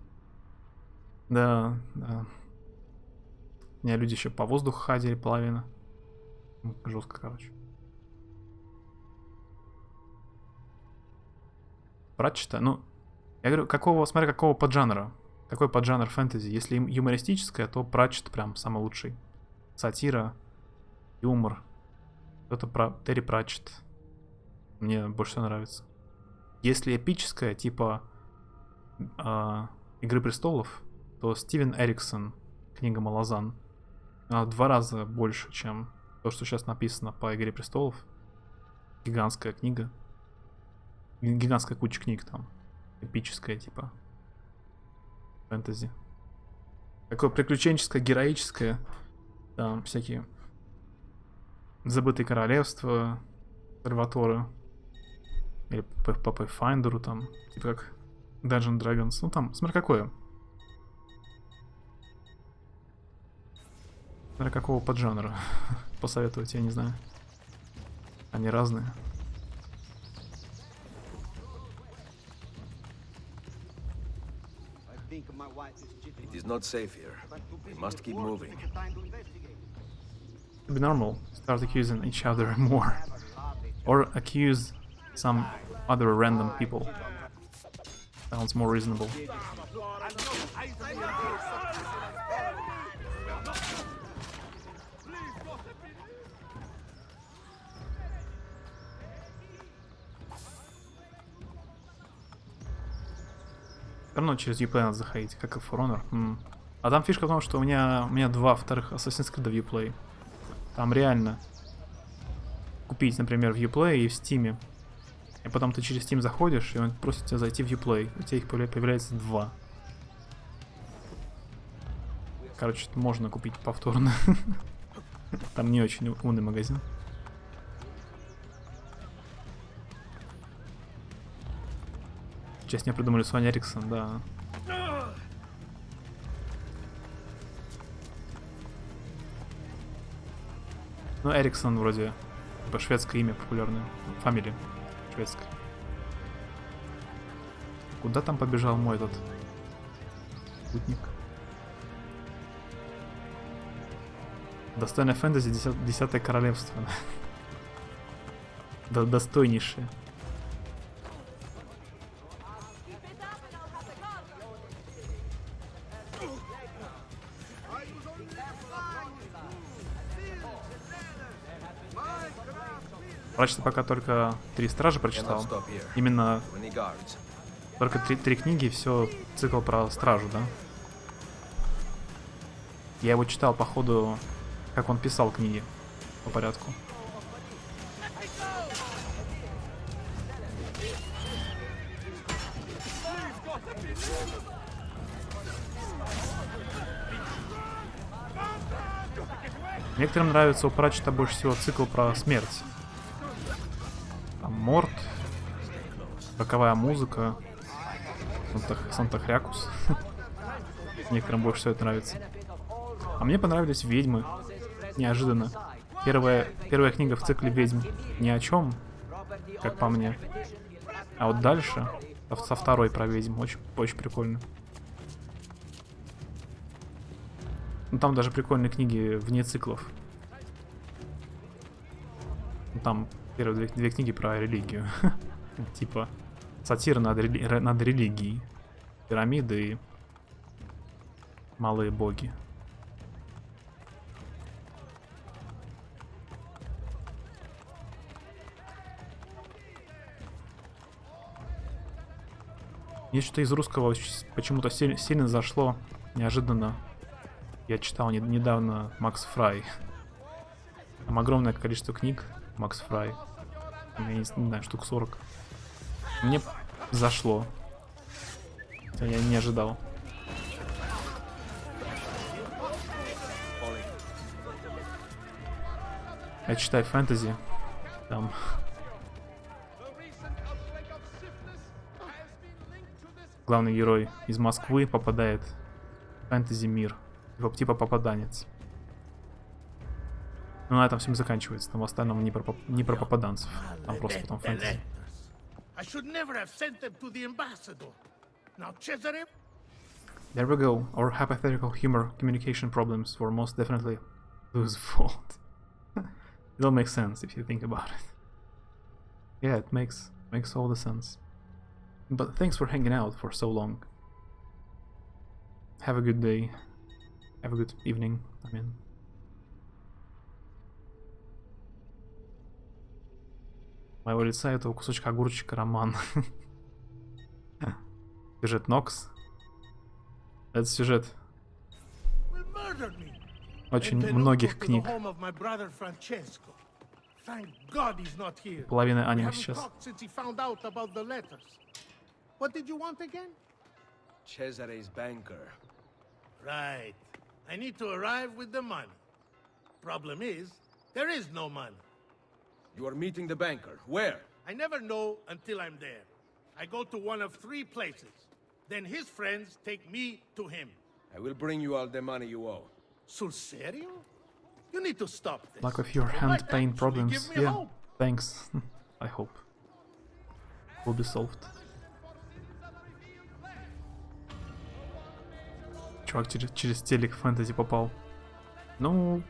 Да. У меня люди еще по воздуху ходили, половина. Жестко, короче. Пратчета, ну, я говорю, смотря какого поджанра. Какой поджанр фэнтези. Если юмористическое, то Пратчет прям самый лучший. Сатира, юмор. Это про Терри Пратчет. Мне больше всего нравится. Если эпическое, типа Игры престолов, то Стивен Эриксон, книга Малазан, она в 2 раза больше, чем то, что сейчас написано по Игре престолов. Гигантская книга. Гигантская куча книг там. Эпическая, типа. Фэнтези. Такое приключенческое, героическое. Там всякие Забытые королевства, Сальваторы. Или по Pathfinder'у там. Типа как Dungeons Dragons. Ну там, смотри какое. Смотри какого поджанра. Посоветовать, я не знаю. Они разные. It is not safe here. We must keep moving. To be normal, start accusing each other more. Or accuse some other random people. Sounds more reasonable. Все равно через Uplay надо заходить, как и For Honor. А там фишка в том, что у меня 2 вторых Assassin's Creed в Uplay. Там реально купить, например, в Uplay и в Steam. И потом ты через Steam заходишь, и он просит тебя зайти в Uplay. У тебя их появляется 2. Короче, можно купить повторно. Там не очень умный магазин. Сейчас мне придумали Соня Эриксон, да. Ну, Эриксон вроде типа шведское имя популярное. Фамилия шведская. Куда там побежал мой этот спутник? Достойное фэнтези 10-е королевство. Достойнейшее. Прочитал пока только 3 стражи прочитал. Именно только 3 книги, все цикл про стражу, да? Я его читал по ходу, как он писал книги, по порядку. Некоторым нравится у Пратчета больше всего цикл про смерть. Там Морт, роковая музыка, Санта-Хрякус. Некоторым больше всего это нравится. А мне понравились ведьмы. Неожиданно. Первая книга в цикле ведьм ни о чем, как по мне. А вот дальше, со второй про ведьм, очень прикольно. Ну, там даже прикольные книги вне циклов. Ну, там первые 2 книги про религию. Типа сатира над религией. Пирамиды и малые боги. Мне что-то из русского почему-то сильно зашло неожиданно я читал недавно Макс Фрай. Там огромное количество книг Макс Фрай. Я не знаю, штук 40. Мне зашло. Хотя я не ожидал. Я читаю фэнтези. Там главный герой из Москвы попадает в фэнтези-мир. Типа попаданец. Ну, на этом все заканчивается. Там в остальном не про попаданцев. Там просто потом фэнтези. There we go. Our hypothetical humor communication problems were most definitely Lou's fault. It all makes sense if you think about it. Yeah, it makes all the sense. But thanks for hanging out for so long. Have a good day. Have a good evening, I mean. Моего лица этого кусочка огурчика роман. Сюжет Нокс. Это сюжет очень многих книг. Половина аниме сейчас. What did you want again? Cesare's banker. Right. I need to arrive with the money. Problem is, there is no money. You are meeting the banker. Where? I never know until I'm there. I go to one of 3 places. Then his friends take me to him. I will bring you all the money you owe. Sul serio? You need to stop this. Like with your hand pain problems. Yeah, hope. Thanks. I hope. Will be solved. Чувак через телек в фэнтези попал. Ну...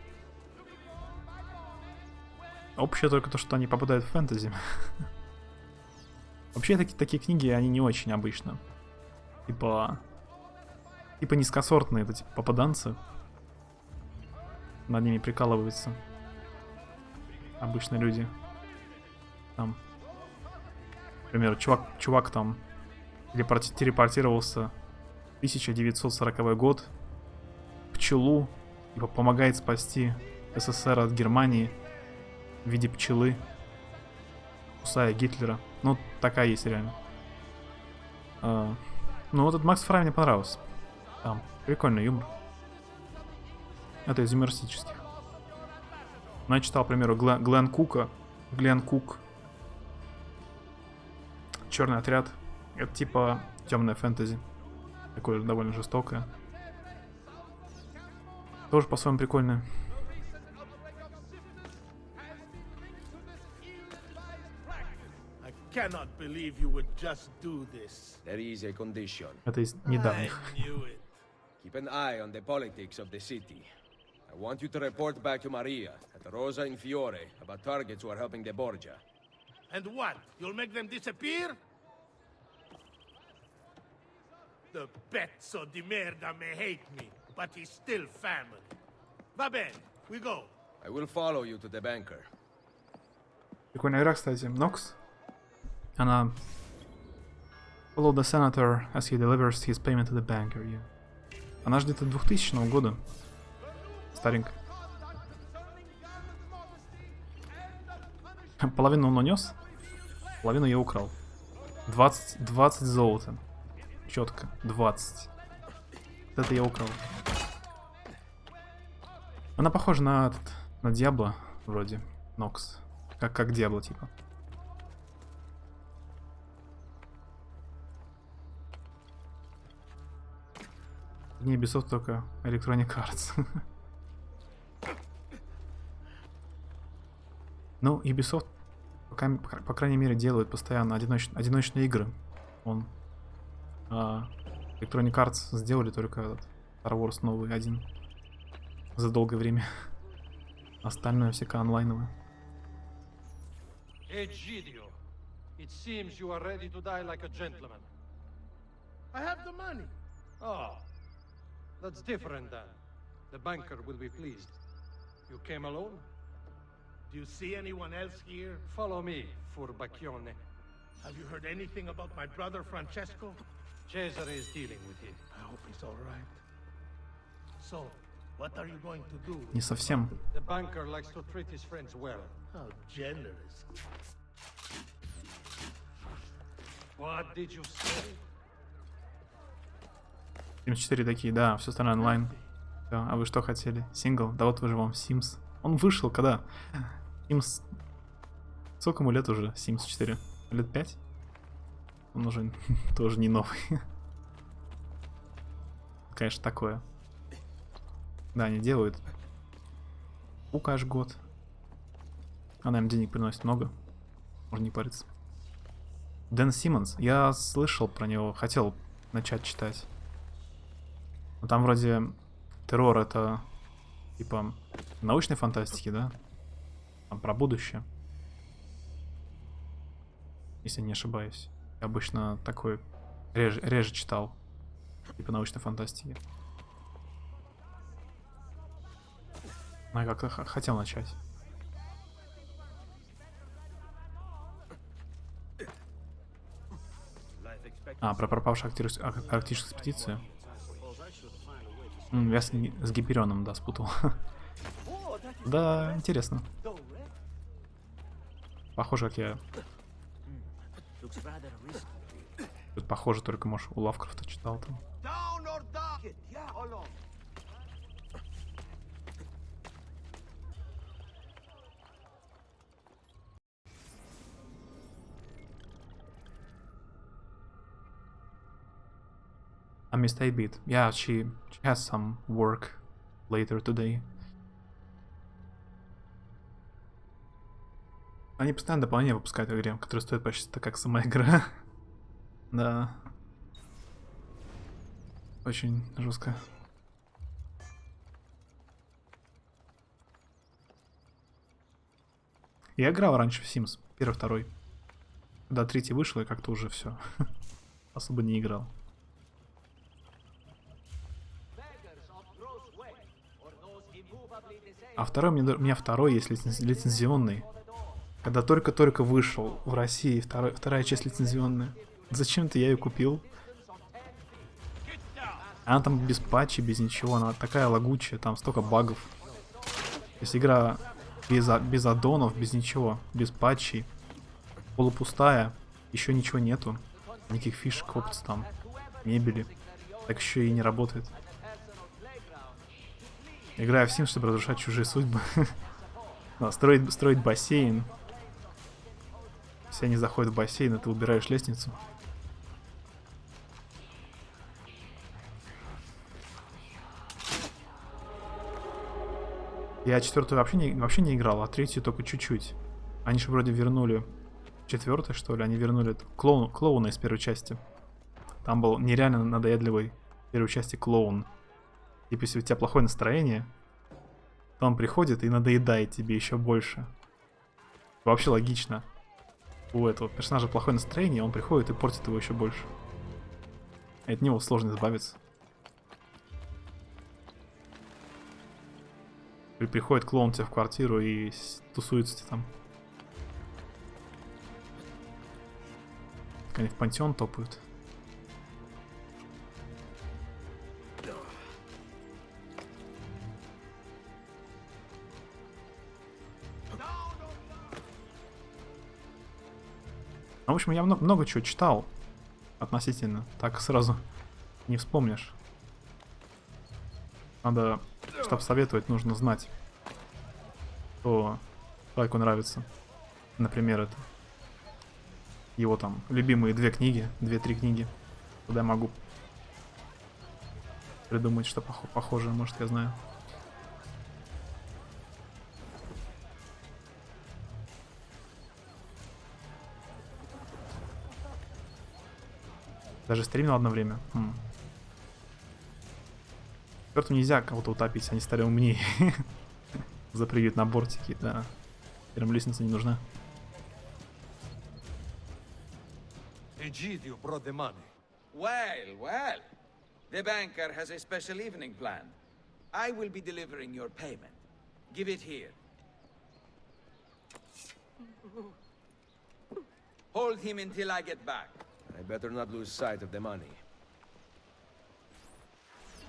Общее только то, что они попадают в фэнтези. Вообще такие книги, они не очень обычно. Типа низкосортные, это типа попаданцы. Над ними прикалываются обычные люди. Там, например, чувак там телепортировался в 1940 год, пчелу, типа помогает спасти СССР от Германии в виде пчелы, кусая Гитлера. Ну, такая есть реально. Ну, этот Макс Фрай мне понравился. Там прикольный юмор. Это из юмористических. Ну, я читал, к примеру, Глен Кук. Черный отряд. Это типа темное фэнтези. Такое довольно жестокое. Тоже по-своему прикольное. Cannot believe you would just do this. There is a condition. Это из недавних. Keep an eye on the politics of the city. I want you to report back to Maria at Rosa in Fiore about targets who are helping the Borgia. And what? You'll make them disappear? The pezzo di merda may hate me, but he's still family. Va bene, we go. I will follow you to the banker. Прикольная игра, кстати. Нокс. Она... Follow the senator as he delivers his payment to the banker. Yeah. Она же где-то 2000 года. Старенькая. Половину он унес, половину я украл. 20 золота. Четко. 20. Вот это я украл. Она похожа на Диабло, вроде. Нокс. Как Диабло, типа. Не Ubisoft, только Electronic Arts. Ну, Ubisoft, по крайней мере, делает постоянно одиночные игры. Electronic Arts сделали только этот Star Wars новый один за долгое время. Остальное всякое онлайновое. Egidio, it seems you are ready to die like a gentleman. I have the money. Oh, that's different then. The banker will be pleased. You came alone? Do you see anyone else here? Follow me, furbacchione. Have you heard anything about my brother Francesco? Cesare is dealing with him. I hope he's all right. So, what are you going to do? Не совсем. The banker likes to treat his friends well. How generous. What did you say? 74 такие, да, все остальное онлайн. Всё, а вы что хотели? Сингл? Да вот вы же вам Sims. Он вышел когда? Sims... Сколько ему лет уже? Sims 4? Лет 5? Он уже тоже не новый. Конечно, такое. Да, они делают. Аж год. Она им денег приносит много. Можно не париться. Дэн Симмонс. Я слышал про него. Хотел начать читать. Но там вроде террор это типа научной фантастики, да? Там про будущее. Если не ошибаюсь. Я обычно такой реже читал. Типа научной фантастики. Ну, я как хотел начать. А, про пропавшую арктическую экспедицию. Я с Гиперионом, да, спутал. Да, интересно. Похоже, как я... Тут похоже, только, может, у Лавкрафта читал там. I missed a bit. Yeah, she has some work later today. Они постоянно дополнения выпускают в игре, которые стоят почти так, как сама игра. Да. Очень жестко. Я играл раньше в Sims, первый, второй. Когда третий вышел, я как-то уже все особо не играл. А второй, у меня второй есть лицензионный. Когда только-только вышел в России вторая часть лицензионная. Зачем-то я ее купил. Она там без патчи, без ничего. Она такая лагучая, там столько багов. То есть игра без аддонов, без ничего. Без патчей. Полупустая. Еще ничего нету. Никаких фишек, опций там. Мебели. Так еще и не работает. Играю в Sims, чтобы разрушать чужие судьбы. Строить бассейн. Все они заходят в бассейн, и ты убираешь лестницу. Я четвертую вообще не играл, а третью только чуть-чуть. Они же вроде вернули... Четвертый, что ли? Они вернули клоуна из первой части. Там был нереально надоедливый в первой части клоун. Типа, если у тебя плохое настроение, то он приходит и надоедает тебе еще больше. Вообще логично. У этого персонажа плохое настроение, он приходит и портит его еще больше. От него сложно избавиться. Приходит клоун тебе в квартиру и тусуется там. Они в пантеон топают. В общем, я много чего читал относительно. Так сразу не вспомнишь. Надо, чтобы советовать, нужно знать, что человеку нравится. Например, это его там любимые 2-3 книги. Куда я могу придумать, что похожее, может, я знаю. Даже стримил одно время. Четвертым нельзя кого-то утопить, они стали умнее. Запрыгивают на бортики, да. Первым лестница не нужна. Egidio brought the money. Well, well. The banker has a special evening planned. I will be delivering your payment. Give it here. Hold him until I get back. I better not lose sight of the money.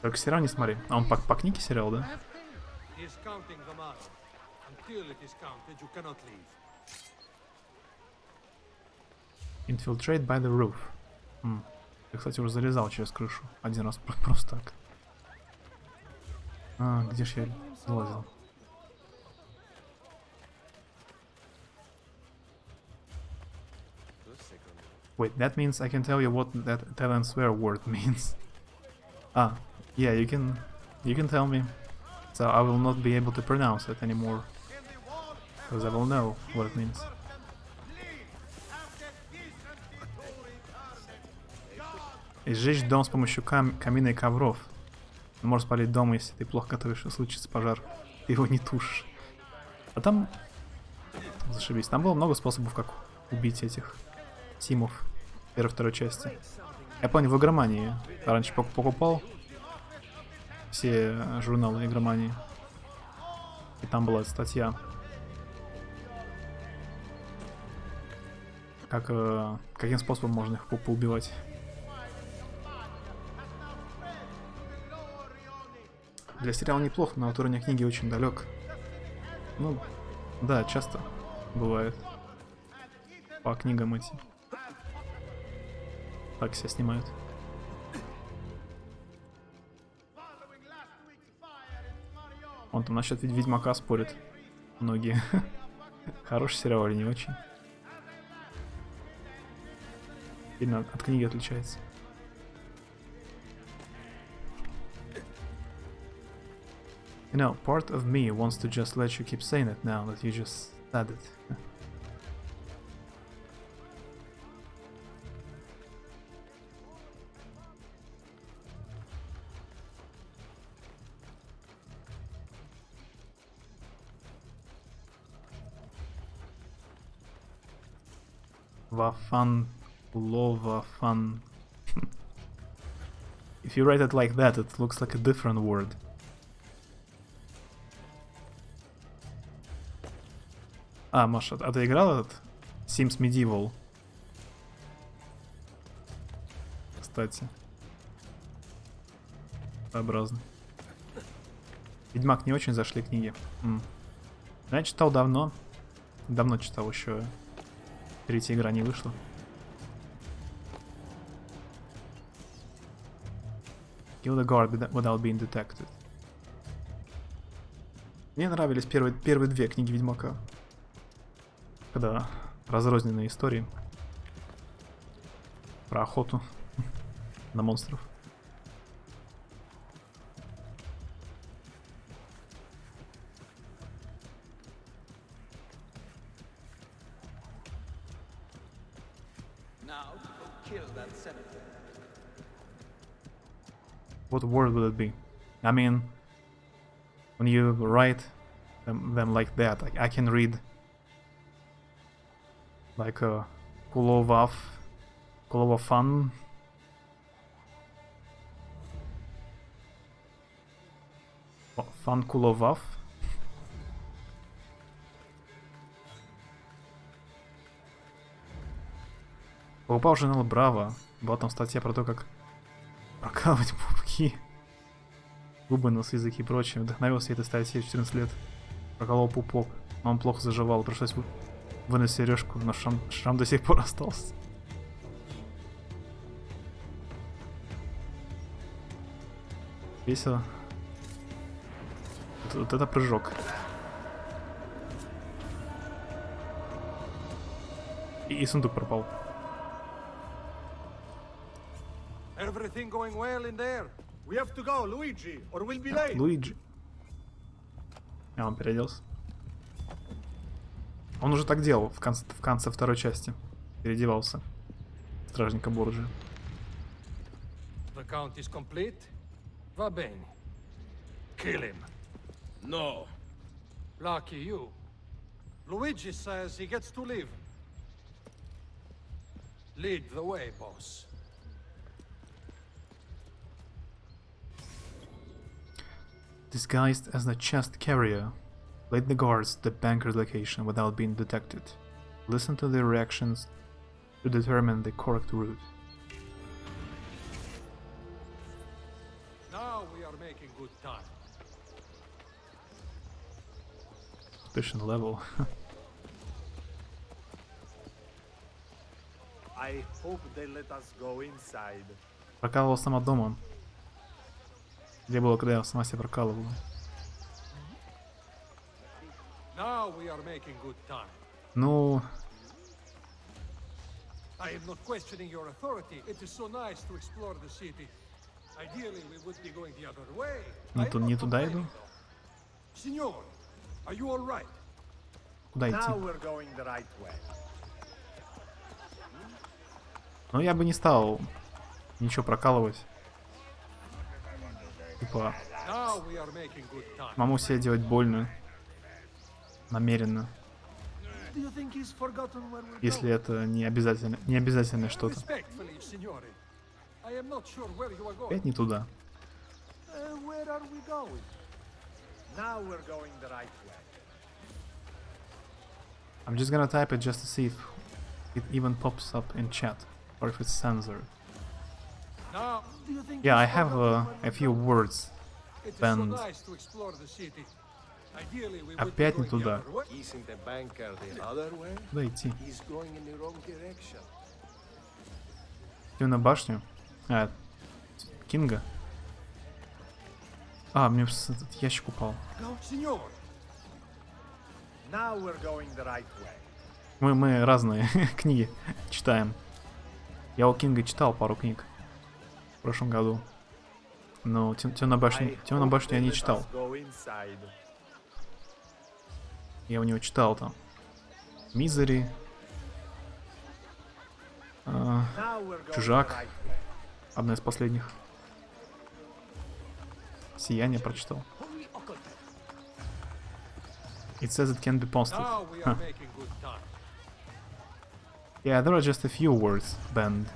Только сериал не смотри. А он по книге сериал, да? He is counting them out. Until it is counted, you cannot leave. Infiltrate by the roof. Я, кстати, уже залезал через крышу. Один раз просто так. А, где ж я залазил? Wait, that means I can tell you what that Italian swear word means. Ah, yeah, you can tell me. So I will not be able to pronounce it anymore. Because I will know what it means. И сжечь дом с помощью камина и ковров. Ты можешь спалить дом, если ты плохо готовишь, и случится пожар. Ты его не тушишь. А там... Зашибись. Там было много способов, как убить этих симов в первой и второй части. Я помню, в игромании раньше покупал все журналы игромании. И там была статья. Каким способом можно их поубивать. Для сериала неплохо, но от уровня книги очень далек. Ну, да, часто бывает. По книгам эти. Так себя снимают. Он там насчет Ведьмака спорит. Многие. Хороший сериал или не очень. Сильно от книги отличается. You know, part of me wants to just let you keep saying it now that you just said it. Вафан, Ловафан. If you write it like that, it looks like a different word. А, Маша, а ты играл этот Sims Medieval? Кстати. Своеобразно. Ведьмак не очень зашли книги. Я читал давно. Давно читал, еще третья игра не вышла. Kill the guard without being detected. Мне нравились первые две книги Ведьмака. Когда разрозненные истории про охоту на монстров. Now, kill that senator. What word would it be? I mean, when you write them like that, I can read like a Kulovafan. Фан Куловав. Покупал журнал Браво. Была там статья про то, как прокалывать пупки, губы, нос, язык и прочее. Вдохновился этой статьей в 14 лет. Проколол пупок, но он плохо заживал. Пришлось вынуть сережку, но шрам до сих пор остался. Весело. Вот это прыжок. И сундук пропал. Everything going well in there? We have to go, Luigi, or we'll be late. Луиджи. А, он переоделся. Он уже так делал в конце второй части. Переодевался. Стражника Борджи. The count is complete. Va bene. Kill him. No. Lucky you. Luigi says he gets to live. Lead the way, boss. Disguised as the chest carrier, lead the guards to the banker's location without being detected. Listen to their reactions to determine the correct route. Now good time. Suspicion level. I hope they let us go inside. Прокалывал сама дома. Где было, когда я сама себя прокалывала? Now we are making good time. Ну, I am not questioning your authority. It is so nice to explore the city. Ideally, we would be going the other way. не туда иду. Signor, are you all right? Куда идти? Now we're going the right way. Ну, я бы не стал ничего прокалывать. Типа, Now we are making good time. самому себе делать больно. Намеренно. Do you think he's forgotten where we're Если going? это не обязательное что-то. Respectfully, signore. I am not sure where you are going. Опять не туда. Where are we going? Now we're going the right way. I'm just gonna type it just to see if it even pops up in chat or if it's censored. Now, do you think Yeah, I he's have forgotten a few words It is so banned. nice to explore the city. Ideally, we would be Опять не going the туда. other way. Isn't the banker the other way? Куда идти? He's going in the wrong direction. Идем на башню. А, Кинга. А, мне этот ящик упал. Go, signor. Now we're going the right way. Мы разные книги читаем. Я у Кинга читал пару книг в прошлом году. Но Темную башню я не читал. Go inside. Я у него читал там Мизери, Чужак, одна из последних. Сияние прочитал. It says it can be posted. Now we are making good time. Yeah, there are just a few words banned,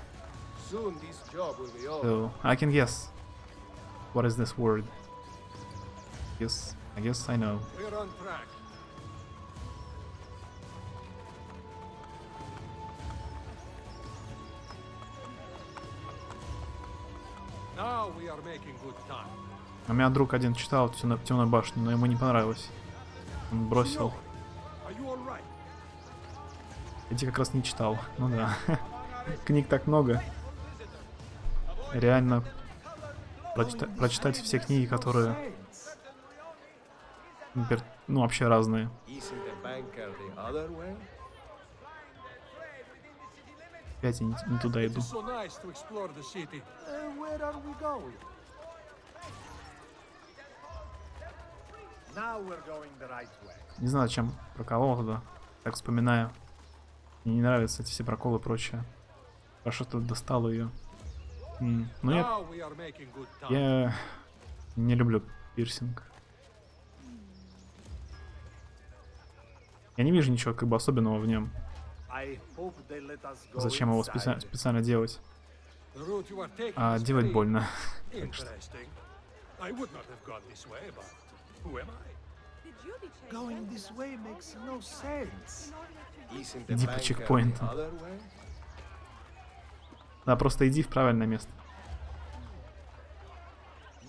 Soon this job will be over. so I can guess. What is this word? Yes, I guess I know. We're on track. Now we are making good time. У меня друг один читал Темную башню, но ему не понравилось. Он бросил. Are you all right? Эти как раз не читал. Ну да. Книг так много. Реально прочитать все книги, которые, например, ну вообще разные. Isn't the banker the other way? Опять я не туда It иду. is so nice to explore the city. Where are we going? Now we're going the right way. Не знаю, чем проколол туда. Так вспоминаю. Мне не нравятся эти все проколы и прочее. Хорошо, что достал ее. Ну Now we are making good time. я не люблю пирсинг. Я не вижу ничего как бы особенного в нем. I hope they let us go Зачем его inside. специально делать? The route you are taking А is делать very больно. Так что interesting. I would not have gone this way, but who am I? Going this way makes no sense. Isn't the Иди по banker the чекпоинтам. other way? Да, просто иди в правильное место.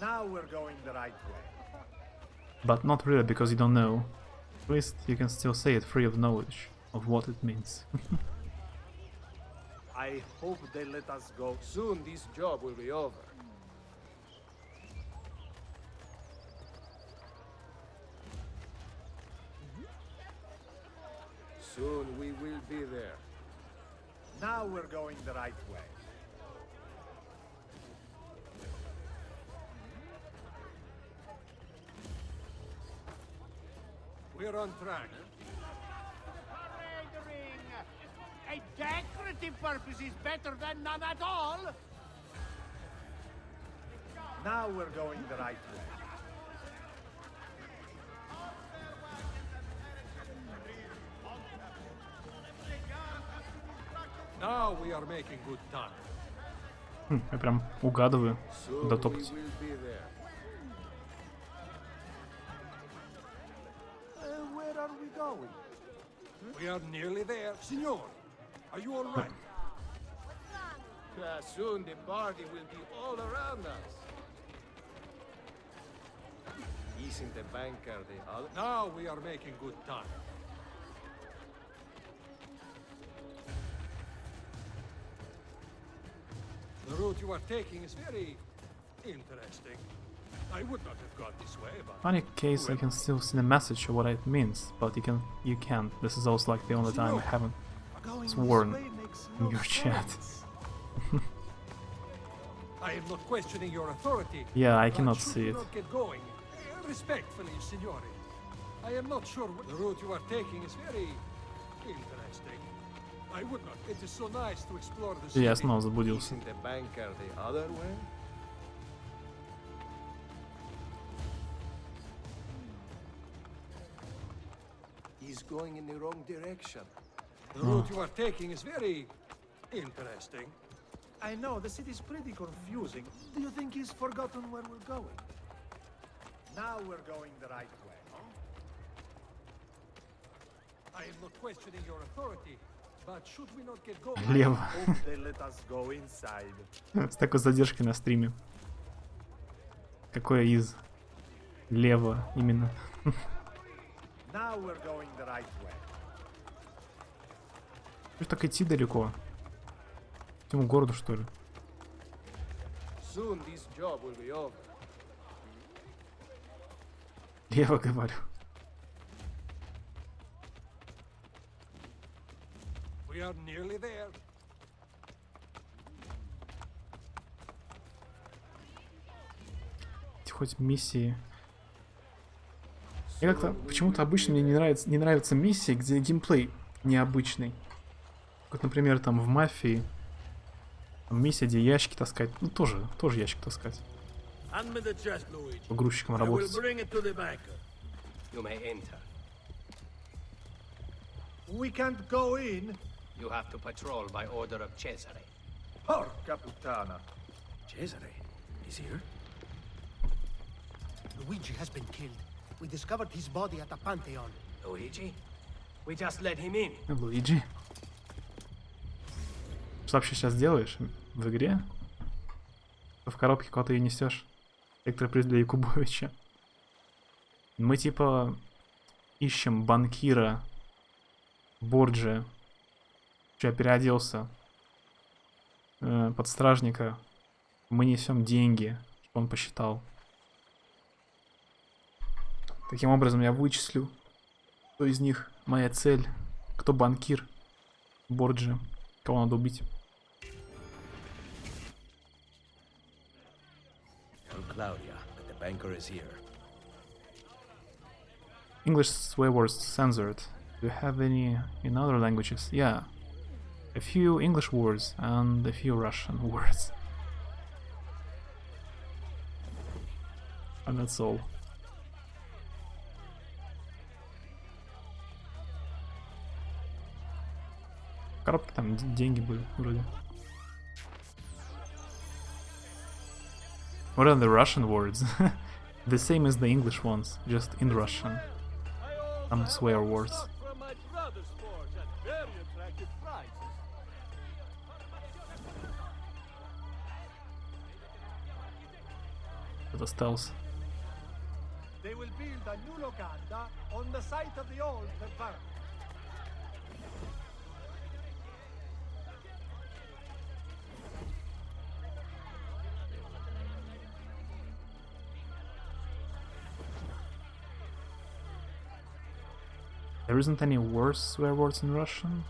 Now we're going the right way. But not really, because you don't know. At least you can still say it free of knowledge of what it means. I hope they let us go. Soon this job will be over. Soon we will be there. Now we're going the right way. We're on track. A decorative purpose is better than none at all. Now we're going the right way. Now we are making good time. Я прям угадываю, куда Soon we топать. will be there. Where are we going? We are nearly there. Signor, are you all right? Soon the party will be all around us. Isn't the banker the other? Now we are making good time. The route you are taking is very interesting. I would not have gone this way, but Funny case, I can still see the message of what it means, but you can't. This is also like the only time I haven't sworn in your chat. I am not questioning your authority. Yeah, I cannot see it. Not get going. Respectfully, signore. I am not sure what the route you are taking is very interesting. I would not. It is so nice to explore the city. Я снова заблудился. Isn't the banker the other way? He's going in the wrong direction. The route you are taking is very interesting. I know, the city's pretty confusing. Do you think he's forgotten where we're going? Now we're going the right way, huh? I am not questioning your authority, but should we not get going? Лево. Hope they let us go inside. С такой задержкой на стриме. Какое из? Лево именно. Now we're going the right way. Что ж так идти далеко? К этому городу, что ли? Soon this job will be over. Лево говорю. We are nearly there. Хоть миссии. Я как-то почему-то обычно мне не нравятся миссии, где геймплей необычный. Как, например, там в Мафии. Там миссия, где ящики таскать. Ну, тоже ящик таскать. Погрузчиком работать. You may enter. We can't go in. You have to patrol by order of Cesare. Porca puttana. Cesare? He's here? Luigi has been killed. We discovered his body at the Pantheon. Luigi? We just let him in. Луиджи. Что вообще сейчас делаешь в игре? В коробке куда-то ее несешь. Электроприз для Якубовича. Мы типа ищем банкира Борджи. Я переоделся под стражника. Мы несем деньги, чтобы он посчитал. Таким образом я вычислю, кто из них моя цель, кто банкир Борджи, кого надо убить. Claudia, but the banker is here. English swear words censored. Do you have any in other languages? Yeah. A few English words and a few Russian words. And that's all. В коробке там деньги были вроде. What are the Russian words? The same as the English ones, just in Russian. Some swear words. Это stealth. They will build a new locanda on the site of the old barn. There isn't any worse swear words in Russian?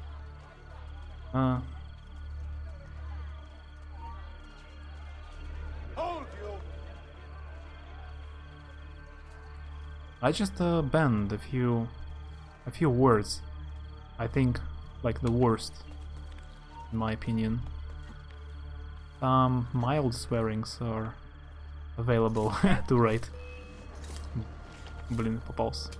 Hold you! I just banned a few words. I think like the worst, in my opinion. Some mild swearings are available to write. Блин, попался.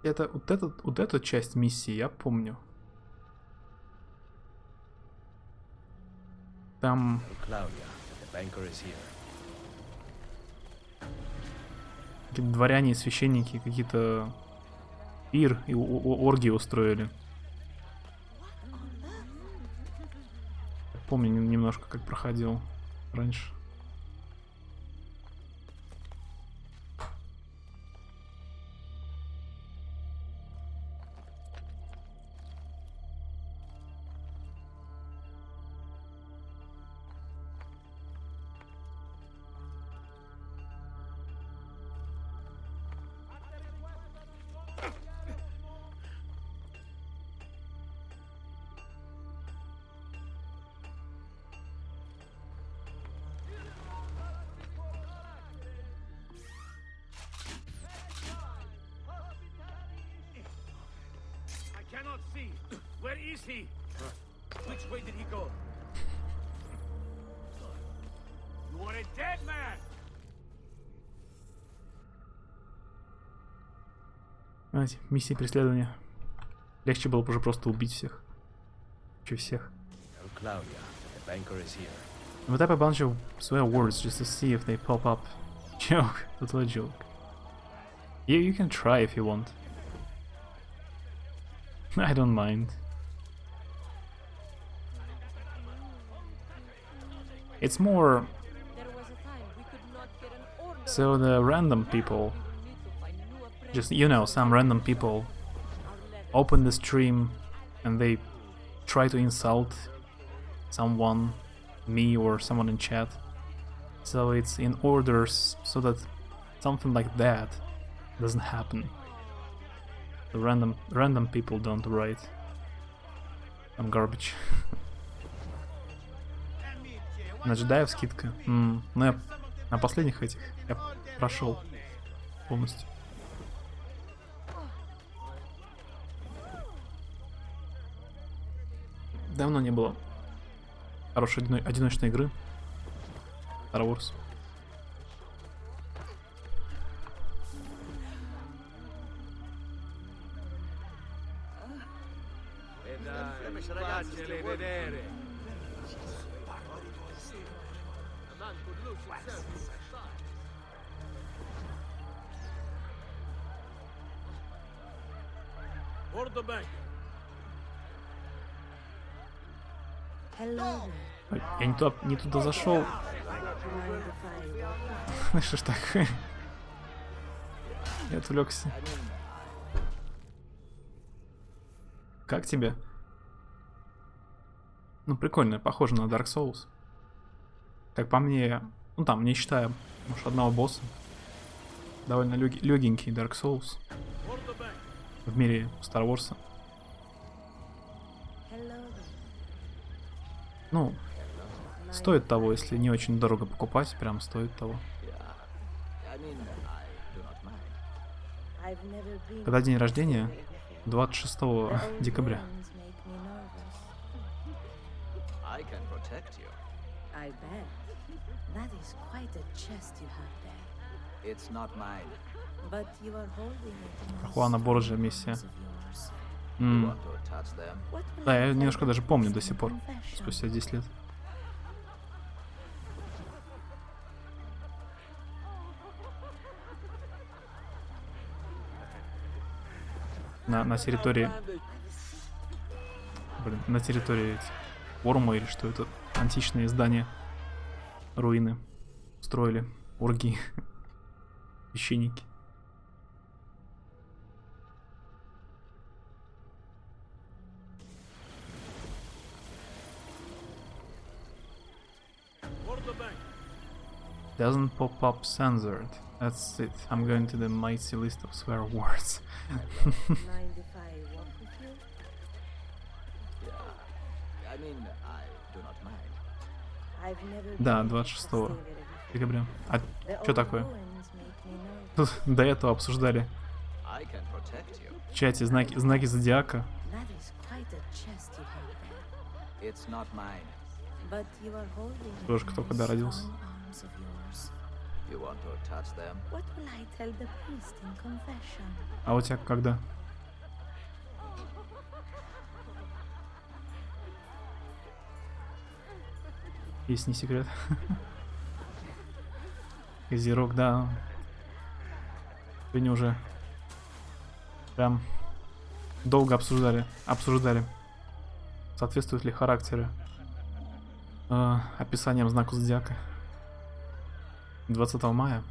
Это вот эту часть миссии я помню. Там какие-то дворяне и священники какие-то пир и оргии устроили. помню немножко, как проходил раньше. I cannot see. Where is he? Which way did he go? You are a dead man! Знаете, миссия преследования. Легче было бы уже просто убить всех. Че всех. We type a bunch of swear words just to see if they pop up. Joke, total joke. Yeah, you can try if you want. I don't mind. It's more... So the random people, just, you know, some random people open the stream and they try to insult someone, me or someone in chat. So it's in orders so that something like that doesn't happen. The random people don't write some garbage. На джедаев скидка. Ну я на последних этих я прошел полностью. Давно не было хорошей одиночной игры. Star Wars. Ой, я не туда зашел. Что ж такое? Я отвлекся. Как тебе? Ну, прикольно, похоже на Dark Souls. Как по мне, ну там, не считая, может, одного босса. Довольно легенький Dark Souls. В мире Star Wars. Ну, стоит того, если не очень дорого покупать, прям стоит того. Когда день рождения? 26 декабря. Хуана Борджа миссия. Да, я немножко даже помню до сих пор, спустя 10 лет. На территории... Блин, на территории Орма или что это? Античные здания, руины строили, оргии, священники. Doesn't pop up censored. That's it. I'm going to the mighty list of swear words. Да, 26 декабря. А что такое? Тут до этого обсуждали в чате знаки зодиака. Тоже кто когда родился. А у тебя когда? Если не секрет. Козерог, да. Сегодня уже прям долго обсуждали, соответствуют ли характеры Описанием знаку зодиака. 20 мая.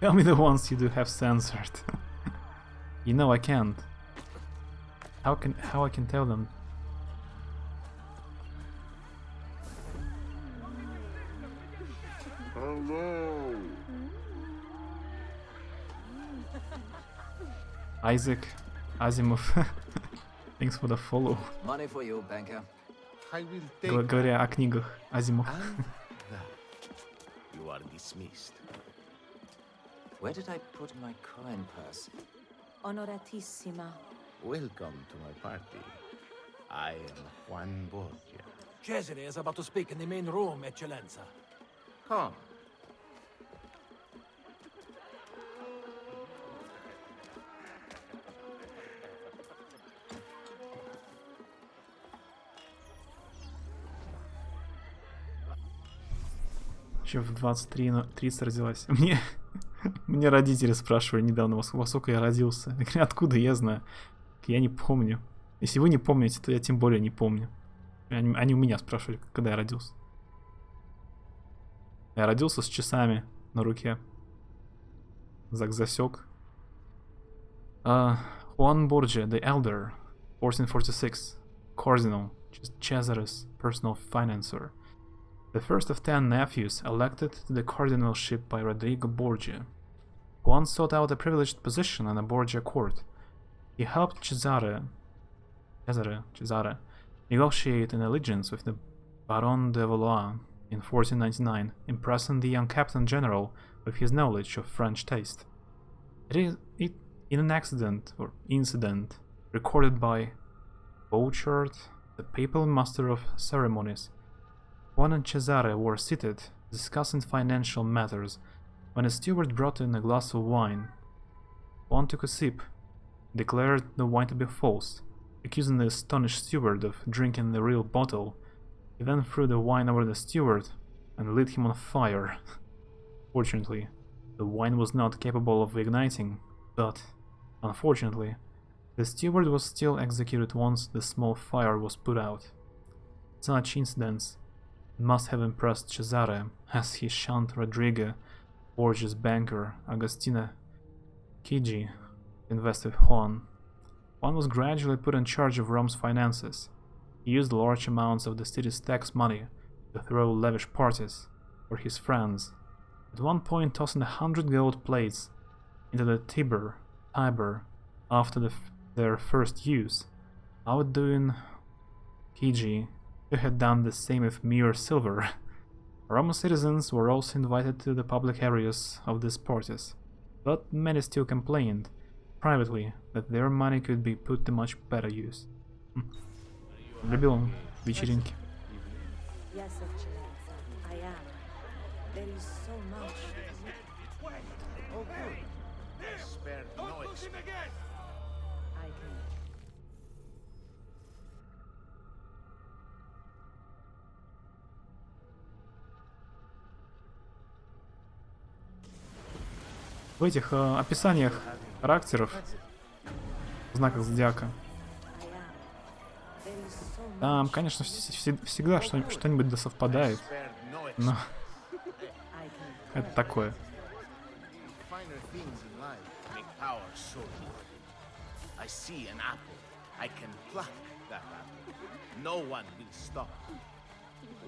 Tell me the ones you do have censored. You know I can't. How I can tell them? Hello. Isaac Asimov. Thanks for the follow. Money for you, banker. I will take Говоря о книгах Азимов. You are dismissed. Where did I put my coin purse? Onoratissima. Welcome to my party. I am Juan Borgia. Cesare is about to speak in the main room, Eccellenza. Come. Еще в 23:30 родилась. Мне родители спрашивали недавно, во сколько я родился. Я говорю, откуда я знаю? Я не помню. Если вы не помните, то я тем более не помню. Они у меня спрашивали, когда я родился. Я родился с часами на руке. Зак засек. Juan Borgia, the Elder, 1446, Cardinal, Cesare's personal financer. The first of 10 nephews elected to the cardinalship by Rodrigo Borgia. Juan sought out a privileged position on the Borgia court. He helped Cesare negotiate an allegiance with the Baron de Valois in 1499, impressing the young captain general with his knowledge of French taste. In an incident recorded by Bouchard, the papal master of ceremonies, Juan and Cesare were seated, discussing financial matters, when a steward brought in a glass of wine. Juan took a sip, declared the wine to be false, accusing the astonished steward of drinking the real bottle. He then threw the wine over the steward and lit him on fire. Fortunately, the wine was not capable of igniting, but, unfortunately, the steward was still executed once the small fire was put out. Such incidents must have impressed Cesare, as he shunned Rodrigo Borgia's banker, Agostino Chigi, to invest with Juan. Juan was gradually put in charge of Rome's finances. He used large amounts of the city's tax money to throw lavish parties for his friends, at one point tossing 100 gold plates into the Tiber after their first use, outdoing Chigi, who had done the same with mere silver. Roman citizens were also invited to the public areas of these parties, but many still complained, privately, that their money could be put to much better use. Любил он вечеринки. Yes, Excellenza, I am. There is so much. Oh, good. Spare no expense. I can. В этих описаниях характеров, в знаках зодиака, там, конечно, всегда что-нибудь да совпадает, но это такое.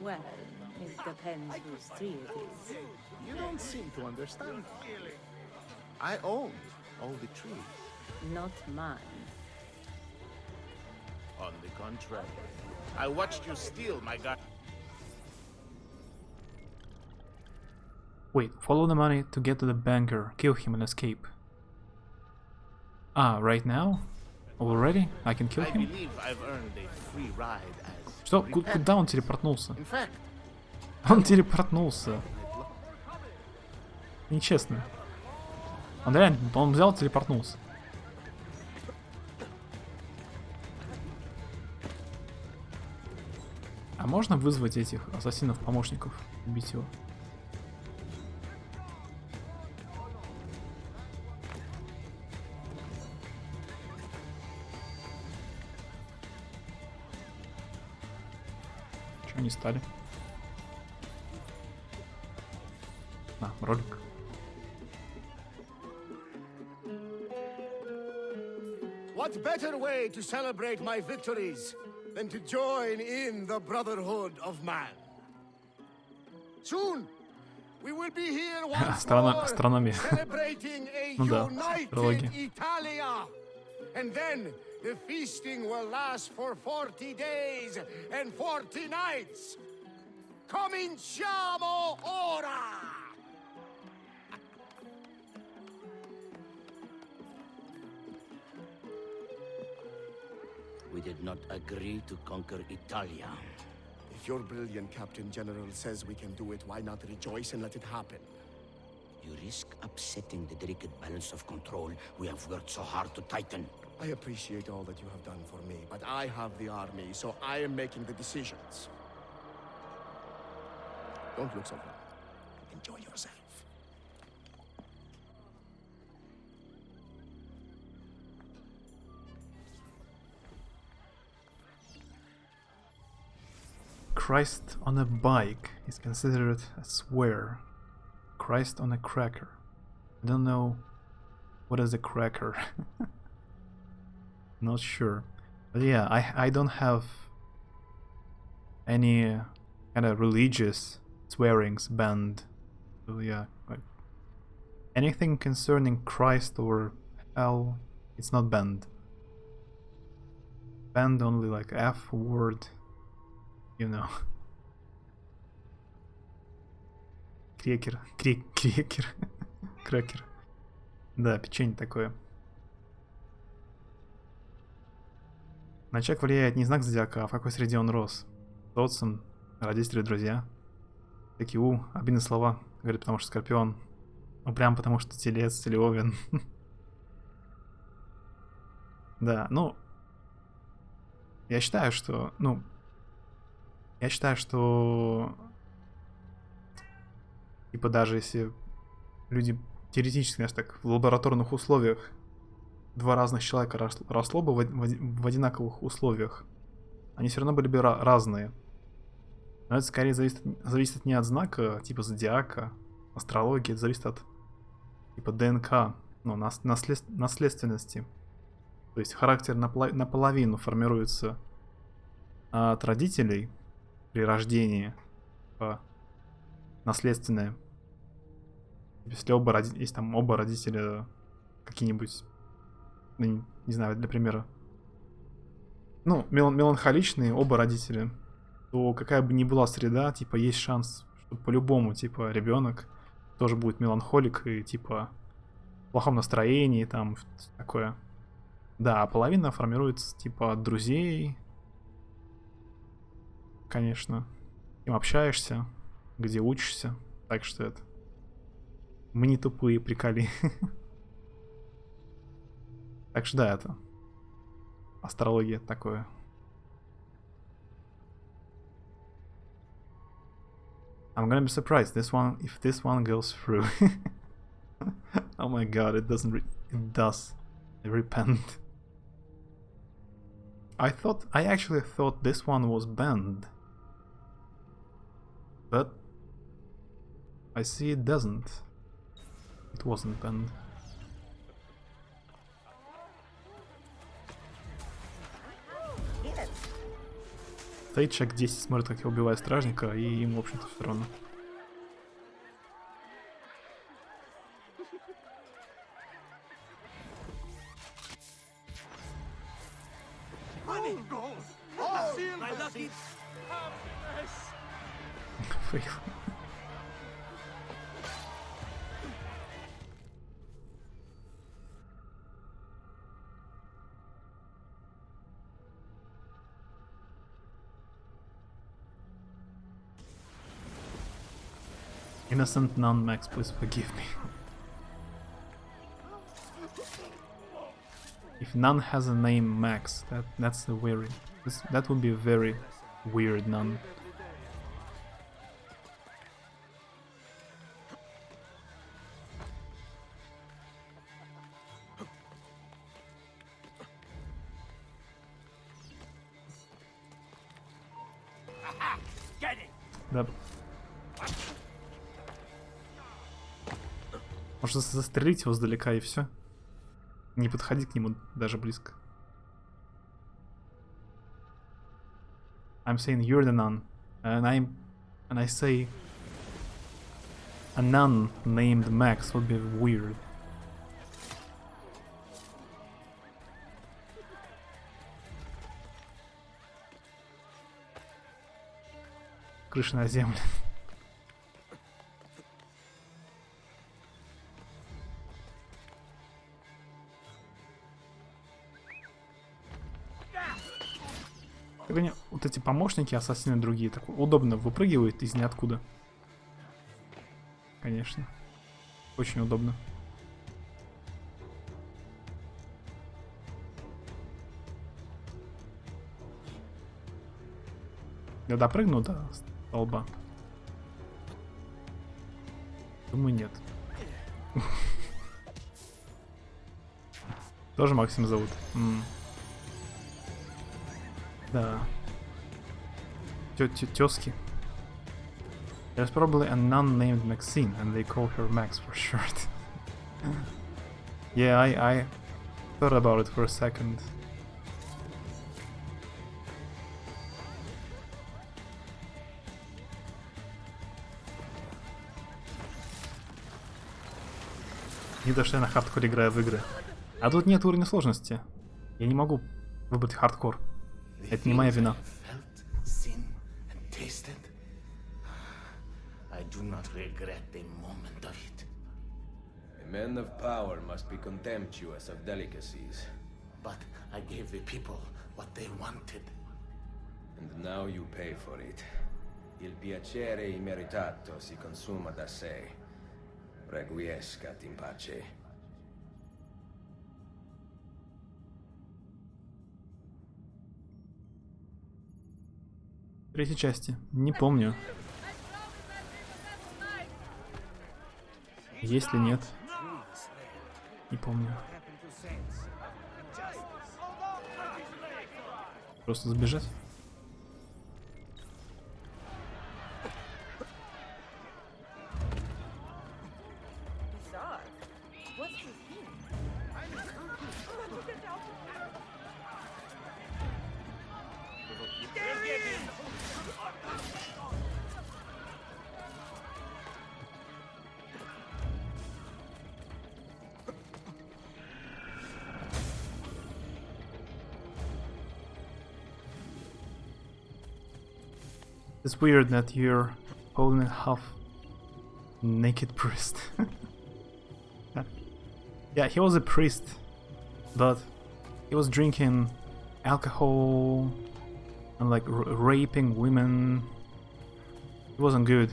Well, it depends whose tree it is. You don't seem to understand. I own all the trees. Not mine. On the contrary, I watched you steal my garden. Wait, follow the money to get to the banker, kill him and escape. Ah, right now? Already? I can kill him? Что? Куда он телепортнулся? Он телепортнулся. Нечестно. Он реально, он взял и телепортнулся. А можно вызвать этих ассасинов-помощников? Убить его? Чего не стали? А, ролик. What better way to celebrate my victories than to join in the Brotherhood of Man? Soon, we will be here once more, Астрономия. celebrating a Ну да, united астрология. Italia. And then the feasting will last for 40 days and 40 nights. Cominciamo ora! We did not agree to conquer Italia. If your brilliant Captain General says we can do it, why not rejoice and let it happen? You risk upsetting the delicate balance of control we have worked so hard to tighten. I appreciate all that you have done for me, but I have the army, so I am making the decisions. Don't look so bad. Enjoy yourself. Christ on a bike is considered a swear. Christ on a cracker. I don't know what is a cracker. Not sure. But yeah, I don't have any kind of religious swearings banned. So yeah, like anything concerning Christ or hell, it's not banned. Banned only like F word, you know. Крекер, крекер, крекер. Да, печенье такое. На человека влияет не знак зодиака, а в какой среде он рос. Социум, родители, друзья. Такие, обидные слова. Говорит, потому что Скорпион. Ну, прям потому что Телец или Овен. Да, ну... Я считаю, что... Типа даже если люди теоретически, знаешь, так, в лабораторных условиях два разных человека росло бы в одинаковых условиях, они все равно были бы разные. Но это скорее зависит не от знака, типа зодиака, астрологии, это зависит от типа ДНК, ну, наследственности. То есть характер наполовину формируется от родителей при рождении, типа, наследственное. Если если там оба родителя какие-нибудь, ну, не знаю, для примера, ну, меланхоличные оба родителя, то какая бы ни была среда, типа, есть шанс, что по-любому, типа, ребенок тоже будет меланхолик и, типа, в плохом настроении, там, такое. Да, а половина формируется, типа, от друзей, конечно, с кем общаешься, где учишься, так что это... Мы не тупые, приколи. Так что да, это... Астрология такое. I'm gonna be surprised if this one goes through. Oh my god, it does. I repent. I actually thought this one was banned. But I see it doesn't. It wasn't banned. Стоит человек 10, смотрит, как я убиваю стражника, и ему, в общем-то, все равно. Фейл. Innocent nun, Max, please forgive me. If nun has a name Max, that's a that would be a very weird nun. Да. Может застрелить его сдалека и все. Не подходи к нему даже близко. I'm saying you're the nun, and I say a nun named Max would be weird. Крыша на землю. Как они, вот эти помощники, ассасины другие, так удобно выпрыгивают из ниоткуда. Конечно. Очень удобно. Я допрыгну до столба? Думаю, нет. Тоже Максим зовут. Да. Тёзки. There's probably a nun named Maxine, and they call her Max for short. Yeah, I thought about it for a second. Не то, что я на хардкоре играю в игры. А тут нет уровня сложности. Я не могу выбрать хардкор. Это не моя вина. I do not regret a moment of it. A man of power must be contemptuous of delicacies. But I gave the people what they wanted. And now you pay for it. Il piacere immeritato si consuma da sé. Requiescat in pace. В третьей части. Не помню. Есть ли нет? Не помню. Просто сбежать? It's weird that you're holding a half naked priest. Yeah, he was a priest, but he was drinking alcohol and like raping women. It wasn't good.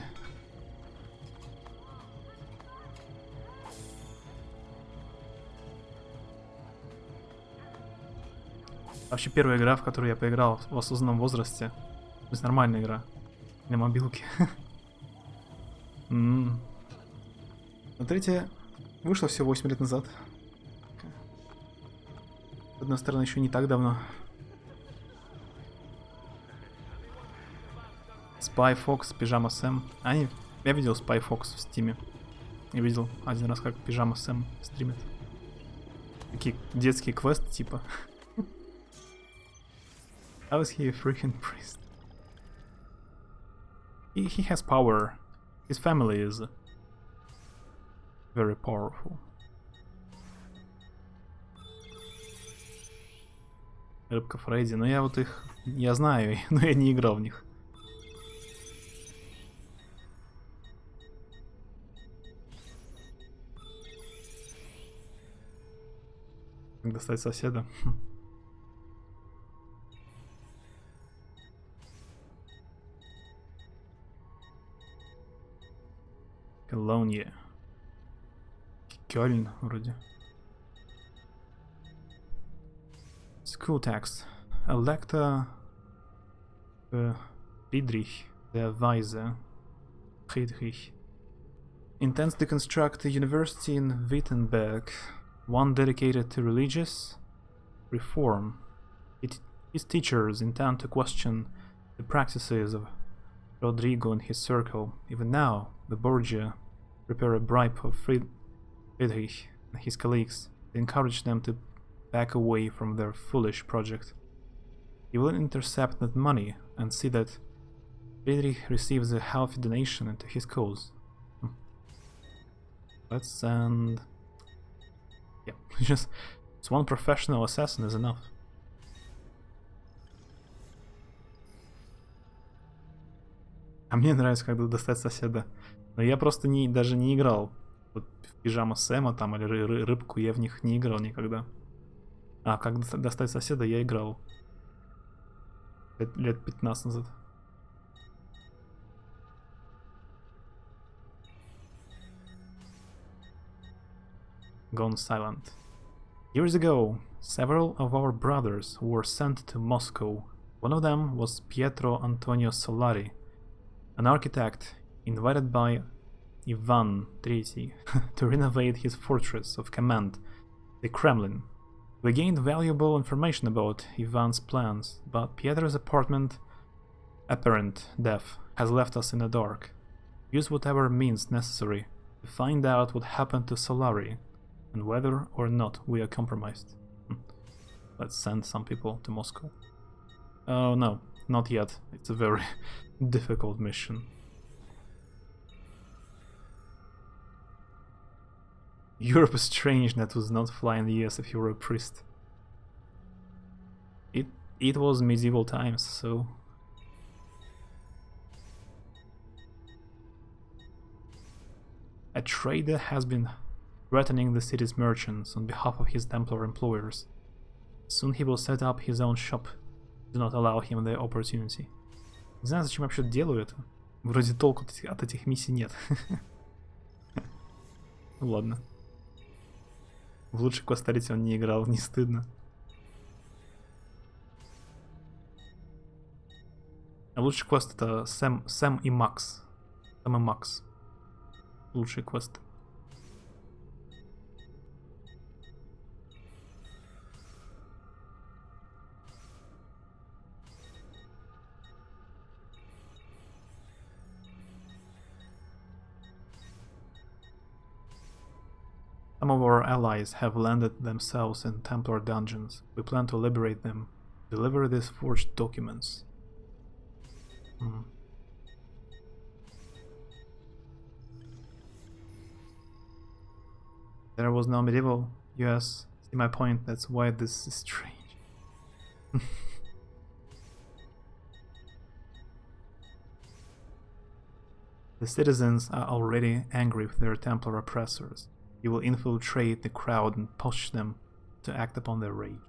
Вообще первая игра, в которую я поиграл в осознанном возрасте. То есть нормальная игра. На мобилке. Но третья вышла всего 8 лет назад. С одной стороны, еще не так давно. Spy Fox, Пижама Сэм. Я видел Spy Fox в стиме. Я видел один раз, как Пижама Сэм стримит. Такие детские квесты типа. How is he a freaking priest? He has power. His family is very powerful. Рыбка Фредди, но я вот их... Я знаю, но я не играл в них. Как достать соседа? Колония. Кёльн вроде. School text. Elector Friedrich, the Weise, Friedrich, intends to construct a university in Wittenberg, one dedicated to religious reform. His teachers intend to question the practices of Rodrigo and his circle. Even now, the Borgia prepare a bribe for Friedrich and his colleagues to encourage them to back away from their foolish project. He will intercept that money and see that Friedrich receives a healthy donation into his cause. Let's send... Yeah, just one professional assassin is enough. А мне нравится, когда достать соседа. Но я просто даже не играл. Вот в пижама Сэма там или рыбку я в них не играл никогда. А как достать соседа я играл. Лет 15 назад. Gone silent. Years ago, several of our brothers were sent to Moscow. One of them was Pietro Antonio Solari, an architect invited by Ivan III to renovate his fortress of command, the Kremlin. We gained valuable information about Ivan's plans, but Pietro's apparent death has left us in the dark. Use whatever means necessary to find out what happened to Solari and whether or not we are compromised. Let's send some people to Moscow. Oh no, not yet. It's a very difficult mission. Europe is strange that would not fly in the US if you were a priest. It was medieval times, so... A trader has been threatening the city's merchants on behalf of his Templar employers. Soon he will set up his own shop. Do not allow him the opportunity. Не знаю, зачем я вообще делаю это. Вроде толку от этих миссий нет. Ну ладно. В лучший квест он не играл, не стыдно. А лучший квест это Сэм и Макс. Сэм и Макс. Лучший квест. Some of our allies have landed themselves in Templar dungeons. We plan to liberate them. Deliver these forged documents. There was no medieval US. See my point? That's why this is strange. The citizens are already angry with their Templar oppressors. You will infiltrate the crowd and push them to act upon their rage.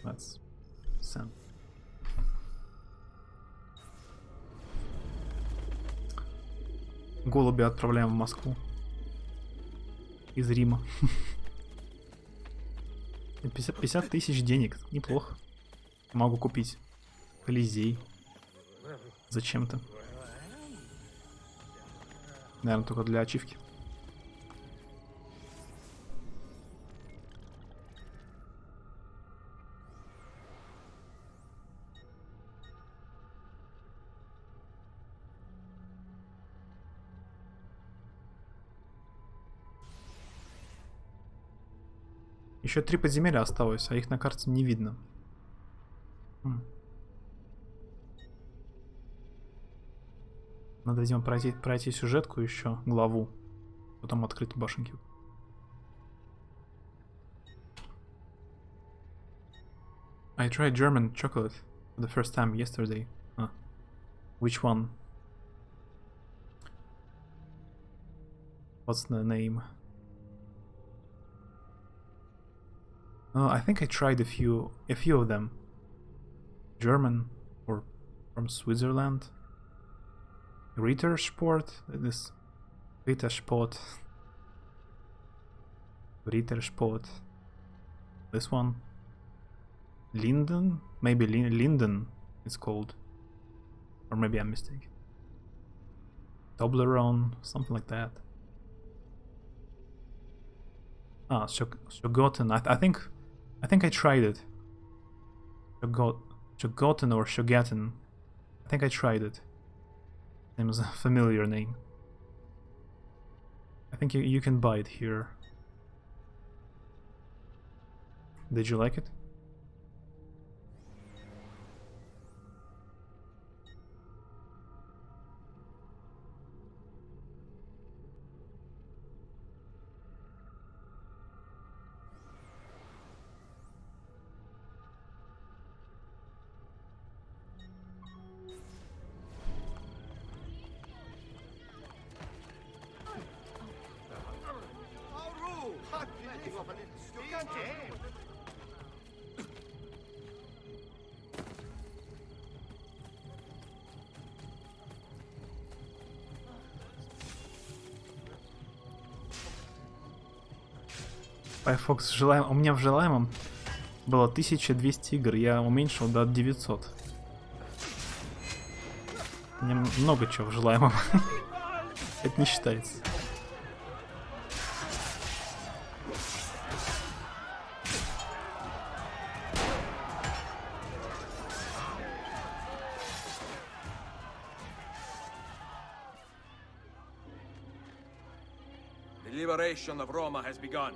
Let's send. Голубя отправляем в Москву. Из Рима. 50 тысяч денег. Неплохо. Могу купить Колизей. Зачем-то. Наверное, только для ачивки. Еще 3 подземелья осталось, а их на карте не видно. Надо, видимо, пройти сюжетку еще, главу. Потом открыть башенки. I tried German chocolate for the first time yesterday. Which one? What's the name? Oh, I think I tried a few of them. German or from Switzerland. Rittersport, this Rittersport. Rittersport. This one. Linden? Maybe Linden it's called. Or maybe I'm mistaken. Toblerone, something like that. Ah, Shogotten. I think I tried it. Shogoten or Shogaten. I think I tried it. Name is a familiar name. I think you can buy it here. Did you like it? Firefox желаем. У меня в желаемом было 1200 игр, я уменьшил до 900. У меня много чего в желаемом. Это не считается. The liberation of Roma has begun.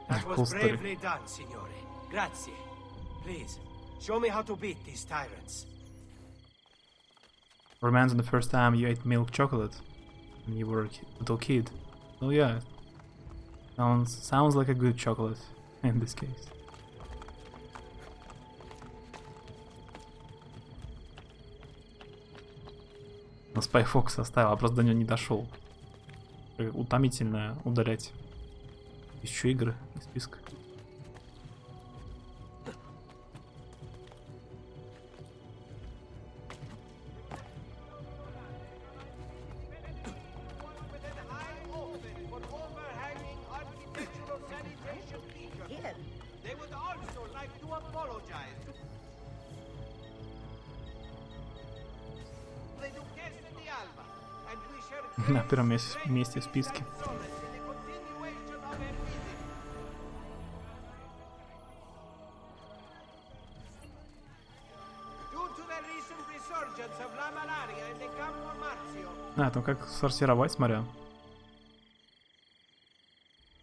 That was bravely done, signore. Grazie. Please, show me how to beat these tyrants. Reminds me the first time you ate milk chocolate when you were a little kid. Oh yeah. Sounds like a good chocolate in this case. Но Spy Fox оставил, а просто до него не дошел. Утомительно удалять еще игры из списка. На первом месте в списке. А, там как сортировать, смотря.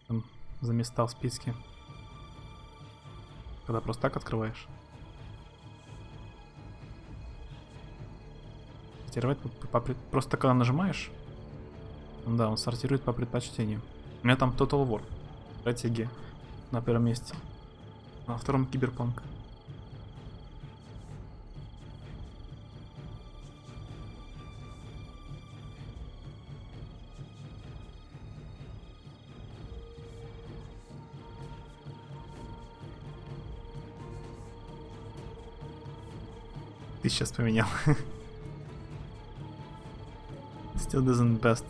Там за места в списке. Когда просто так открываешь. Сортировать просто когда нажимаешь. Да, он сортирует по предпочтению. У меня там Total War. Стратегия. На первом месте. На втором Киберпанк. Ты сейчас поменял. Still doesn't best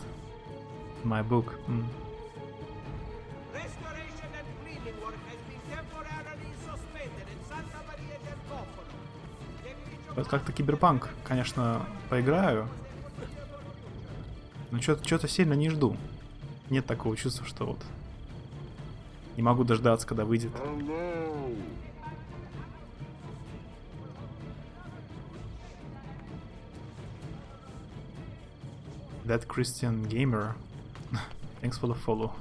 my book. Вот как-то Киберпанк, конечно, поиграю, но что-то сильно не жду. Нет такого чувства, что вот не могу дождаться, когда выйдет. That Christian Gamer. Thanks for the follow.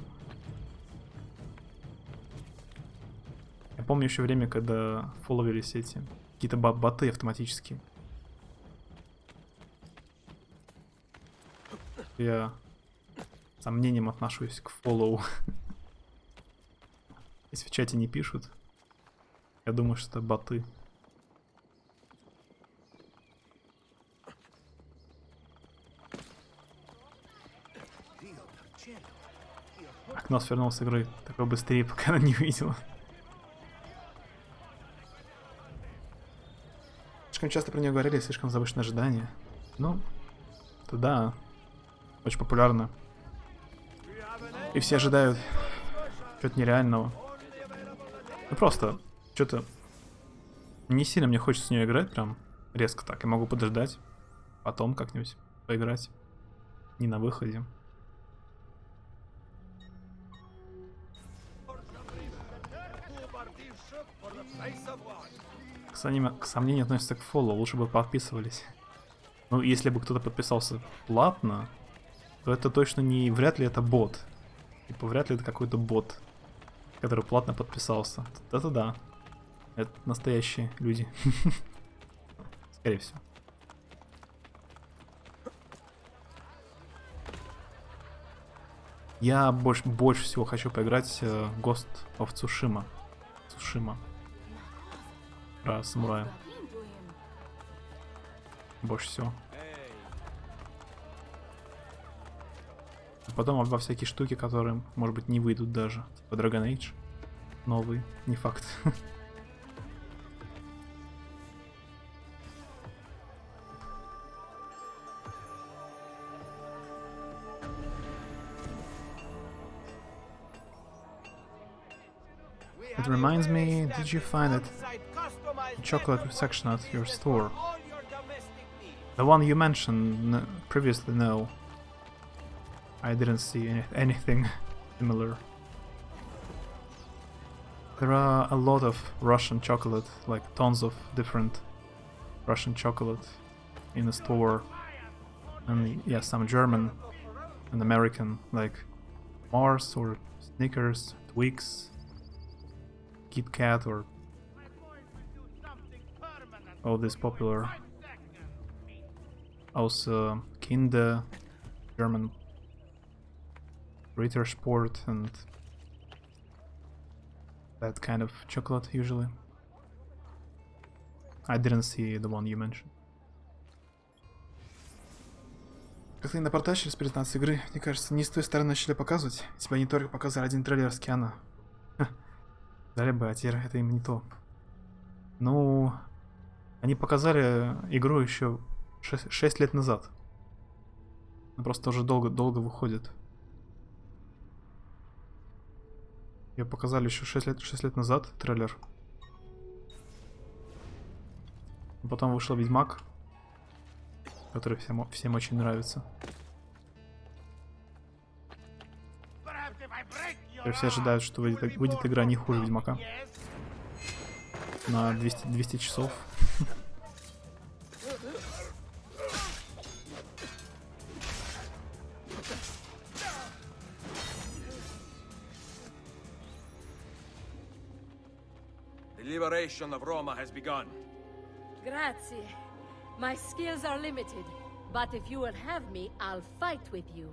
Я помню еще время, когда фолловились эти какие-то боты автоматические. Я с сомнением отношусь к фоллоу. Если в чате не пишут, я думаю, что это боты. Окно свернул с игры такой быстрее, пока она не увидела. Слишком часто про нее говорили, слишком завышенное ожидание. Ну, то да, очень популярно. И все ожидают чего-то нереального. Ну просто, что-то не сильно мне хочется с нее играть, прям резко так. Я могу подождать, потом как-нибудь поиграть. Не на выходе. К сомнению относится к фоллоу, лучше бы подписывались. Ну, если бы кто-то подписался платно, то это точно не... Вряд ли это бот. Типа, вряд ли это какой-то бот, который платно подписался. Это да. Это настоящие люди. Скорее всего. Я больше всего хочу поиграть Ghost of Tsushima. Про самурая. Больше всего. А потом во всякие штуки, которые, может быть, не выйдут даже. Типа Dragon Age. Новый. Не факт. It reminds me, did you find it? Chocolate section at your store? The one you mentioned previously, no. I didn't see anything similar. There are a lot of Russian chocolate, like tons of different Russian chocolate in the store. And yeah, some German and American, like Mars or Snickers, Twix, Kit Kat, or all this popular. Also Kinder, German Ritter Sport, and that kind of chocolate usually. I didn't see the one you mentioned. Как-то не напортачились перед нас игры. Мне кажется, не с той стороны начали показывать. Если бы они только показали один трейлер с Киана. Дали бы, а теперь это им не то. Ну, они показали игру еще 6 лет назад. Она просто уже долго выходит. Ее показали еще 6 лет назад, трейлер. Потом вышел Ведьмак, который всем очень нравится. Теперь все ожидают, что выйдет игра не хуже Ведьмака. На 200 часов. The liberation of Roma has begun. Grazie. My skills are limited, but if you will have me, I'll fight with you.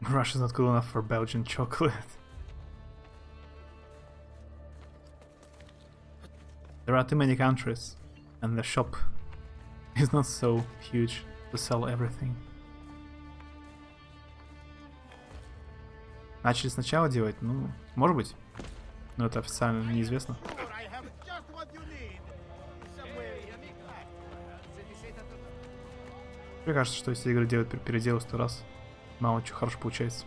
Russia's not cool enough for Belgian chocolate. There are too many countries, and the shop is not so huge to sell everything. Начали сначала делать, ну, может быть, но это официально неизвестно. Мне кажется, что если игры переделывать 100 раз, мало чего хорошо получается.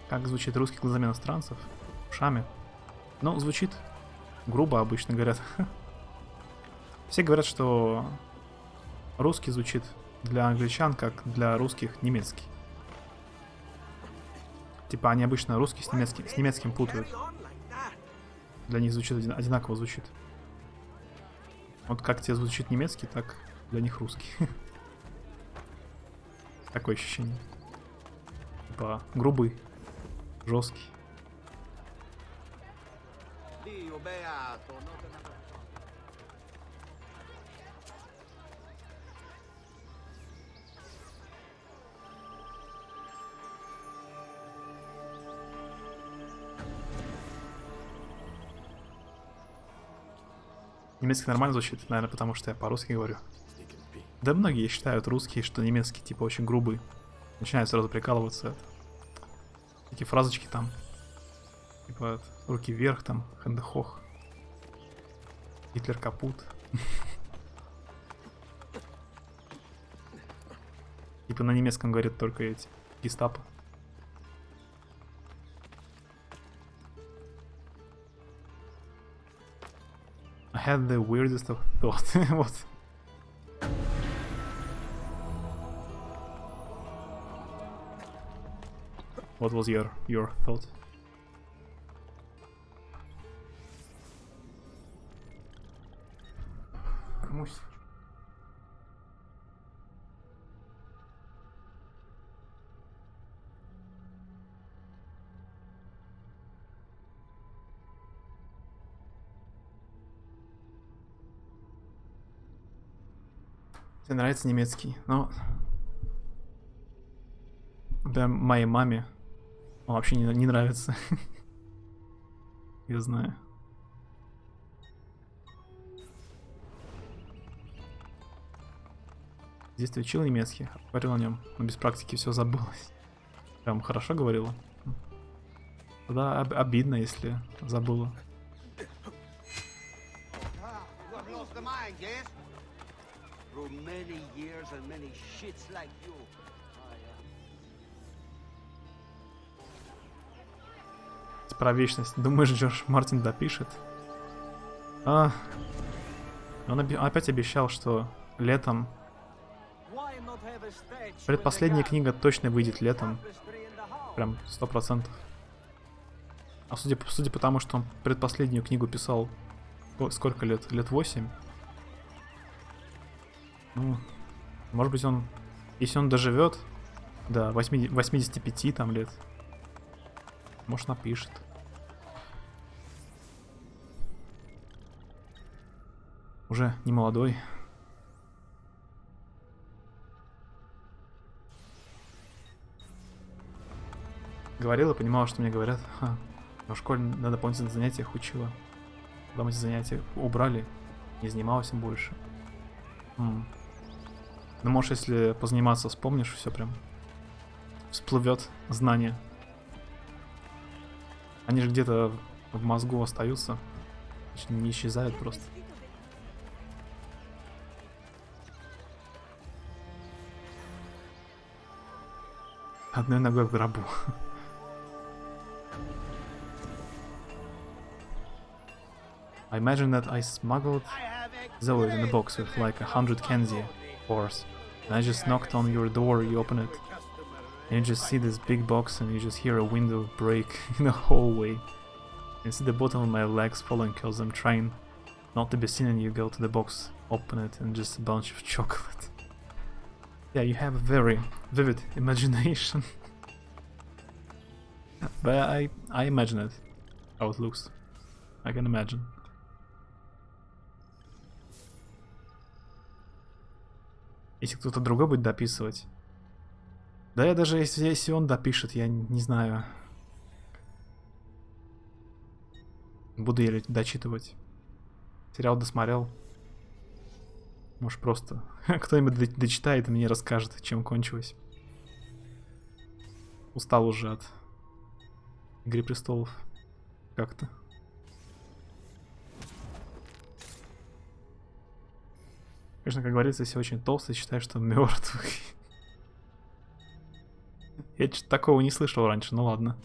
Как звучит русский глазами иностранцев? Ушами. Ну, звучит грубо, обычно говорят. Все говорят, что русский звучит для англичан, как для русских немецкий. Типа они обычно русский с немецким путают. Для них звучит одинаково звучит. Вот как тебе звучит немецкий, так для них русский. Такое ощущение. Типа грубый, жесткий. Немецкий нормально звучит, наверное, потому что я по-русски говорю. Да многие считают русские, что немецкий типа очень грубый. Начинают сразу прикалываться. Такие фразочки там. Типа руки вверх, там, хэндехох. Гитлер капут. Типа на немецком говорят только эти гестапо. I had the weirdest of thoughts. What? What was your thought? Мусь. Тебе нравится немецкий? Ну, да, моей маме он вообще не нравится. Я знаю. Здесь ты учил немецкий, говорил о нем, но без практики все забылось. Прям хорошо говорила. Тогда обидно, если забыла. Про вечность. Думаешь, Джордж Мартин допишет? Он опять обещал, что летом... Предпоследняя книга точно выйдет летом. Прям 100%. А судя по тому, что он предпоследнюю книгу писал... Сколько лет? Лет 8? Ну, может быть он... Если он доживет до 85 там лет, может напишет. Уже не молодой. Говорила, понимала, что мне говорят. Но в школе на дополнительных занятиях учила. Потом эти занятия убрали. Не занималась им больше. Ну, может, если позаниматься, вспомнишь, все прям всплывет знание. Они же где-то в мозгу остаются. Не исчезают просто. Одной ногой в гробу. I imagine that I smuggled Zoe in a box with like 100 Kenzie ores. And I just knocked on your door, you open it. And you just see this big box and you just hear a window break in the hallway. And see the bottom of my legs falling because I'm trying not to be seen, and you go to the box, open it, and just a bunch of chocolate. Yeah, you have a very vivid imagination. But I imagine it. How it looks. I can imagine. Если кто-то другой будет дописывать. Да я даже если он допишет, я не знаю. Буду я дочитывать. Сериал досмотрел. Может просто кто-нибудь дочитает и мне расскажет, чем кончилось. Устал уже от Игры престолов. Как-то. Конечно, как говорится, если очень толстый, считаю, что мертвый. Я что-то такого не слышал раньше, ну ладно.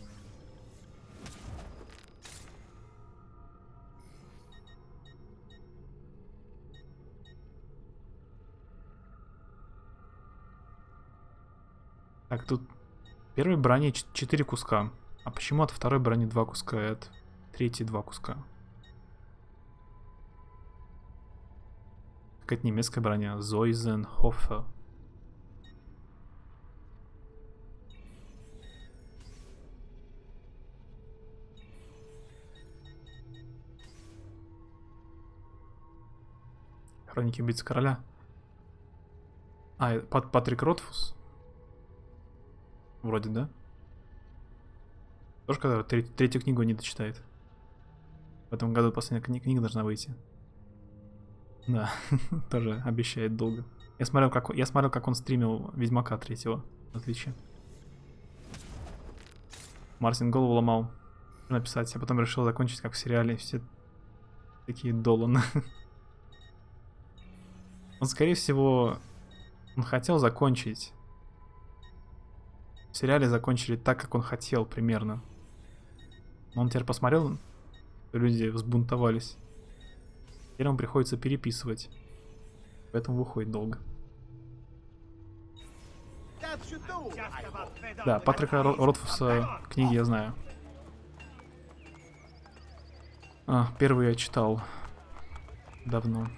Так, тут первой брони 4 куска. А почему от второй брони 2 куска и от третьей 2 куска? Какая-то немецкая броня. Зойзенхофер. Хроники убийцы короля. А, Патрик Ротфус? Вроде, да? Тоже когда третью книгу не дочитает. В этом году последняя книга должна выйти. Да, тоже обещает долго. Я смотрел, как он стримил Ведьмака 3-го. Отлично. Мартин голову ломал написать, а потом решил закончить, как в сериале. Все такие доланы. Он, скорее всего, он хотел закончить. В сериале закончили так, как он хотел, примерно. Но он теперь посмотрел, люди взбунтовались. Теперь ему приходится переписывать. Поэтому выходит долго. Да, Патрика Ротфуса книги я знаю. Первый я читал давно.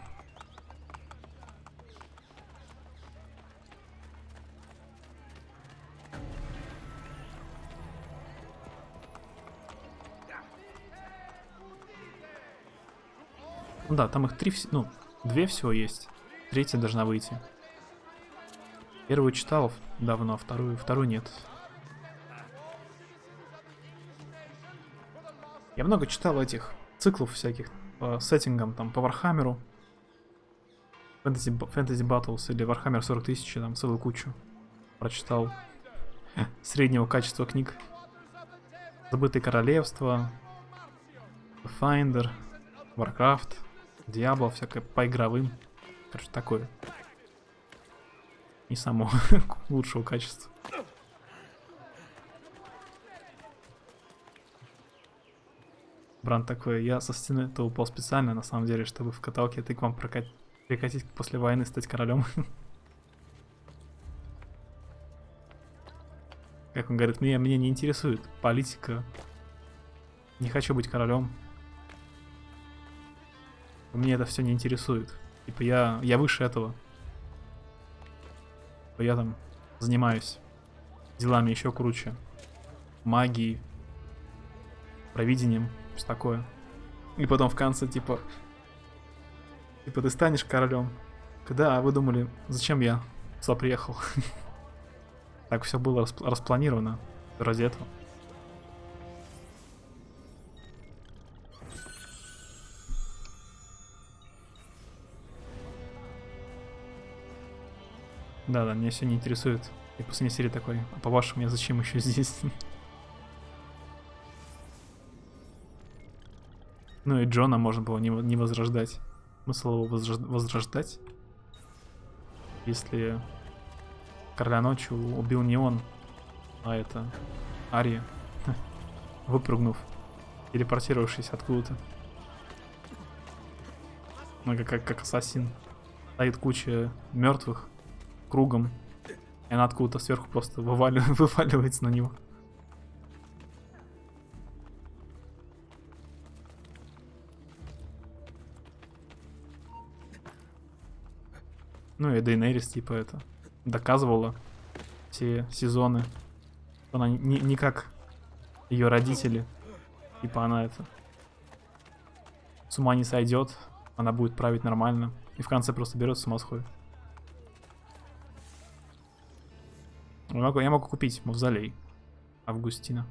Ну да, там их 3, ну, 2 всего есть. 3-я должна выйти. Первую читал давно, а вторую нет. Я много читал этих циклов всяких по сеттингам, там, по Вархаммеру. Фэнтези Battles или Warhammer 40 тысяч, там целую кучу прочитал среднего качества книг. Забытые королевства, Finder, Warcraft, Diablo, всякое по игровым. Короче, такое. Не самого лучшего качества. Бранд такой, я со стены-то упал специально, на самом деле, чтобы в каталке ты к вам прикатить после войны, стать королем. Как он говорит, меня не интересует политика. Не хочу быть королем. Мне это все не интересует. Типа я выше этого. Я там занимаюсь делами еще круче. Магией, провидением, все такое. И потом в конце типа ты станешь королем. Когда вы думали, зачем я сюда приехал? Так все было распланировано ради этого. Да, меня все не интересует. И после серии такой, а по-вашему я зачем еще здесь? Ну и Джона можно было не возрождать. Смысл его возрождать? Если Короля Ночи убил не он, а это Ария, выпрыгнув, телепортировавшись откуда-то. Ну, как ассасин. Стоит куча мертвых кругом, и она откуда-то сверху просто вываливается на него. Ну и Дейнерис типа это доказывала все сезоны. Она не как ее родители. Типа она это с ума не сойдет, она будет править нормально. И в конце просто берет с ума сходит. Я могу купить мавзолей Августина.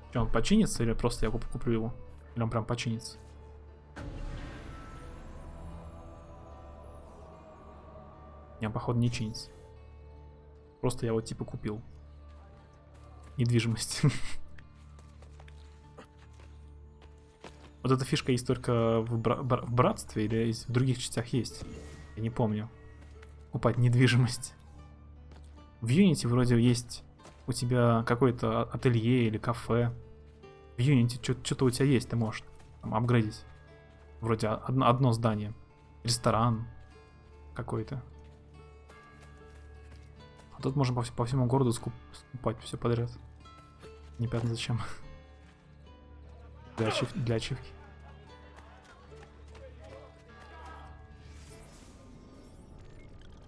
Что, он починится или просто я куплю его? Или он прям починится? Не, он, походу, не чинится. Просто я вот типа купил недвижимость. Вот эта фишка есть только в Братстве или в других частях есть? Я не помню. Купать недвижимость. В Unity вроде есть у тебя какое-то ателье или кафе. В Unity что-то у тебя есть, ты можешь там апгрейдить. Вроде одно здание. Ресторан какой-то. А тут можно по всему городу скупать все подряд. Непонятно зачем. Для ачивки.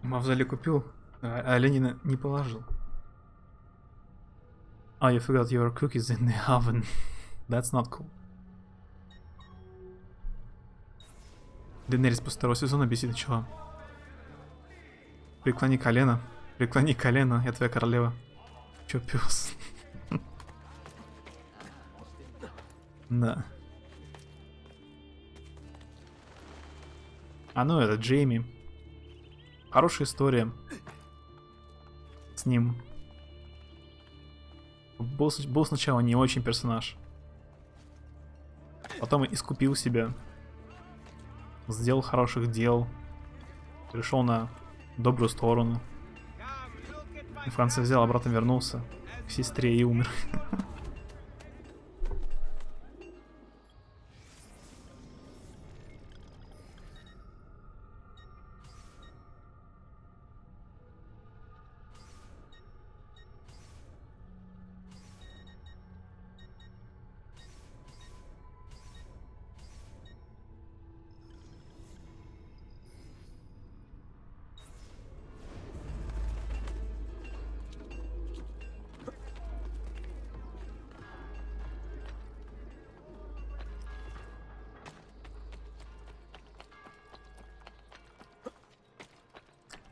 Мавзолей купил, а Ленина не положил. Oh, you forgot your cookies in the oven. That's not cool. Дейнерис после второго сезона бесит чего? Преклони колено, я твоя королева. Чё, пёс? Да. А ну это Джейми. Хорошая история с ним. Был сначала не очень персонаж. Потом искупил себя. Сделал хороших дел. Перешел на добрую сторону. И в конце взял, обратно вернулся к сестре и умер.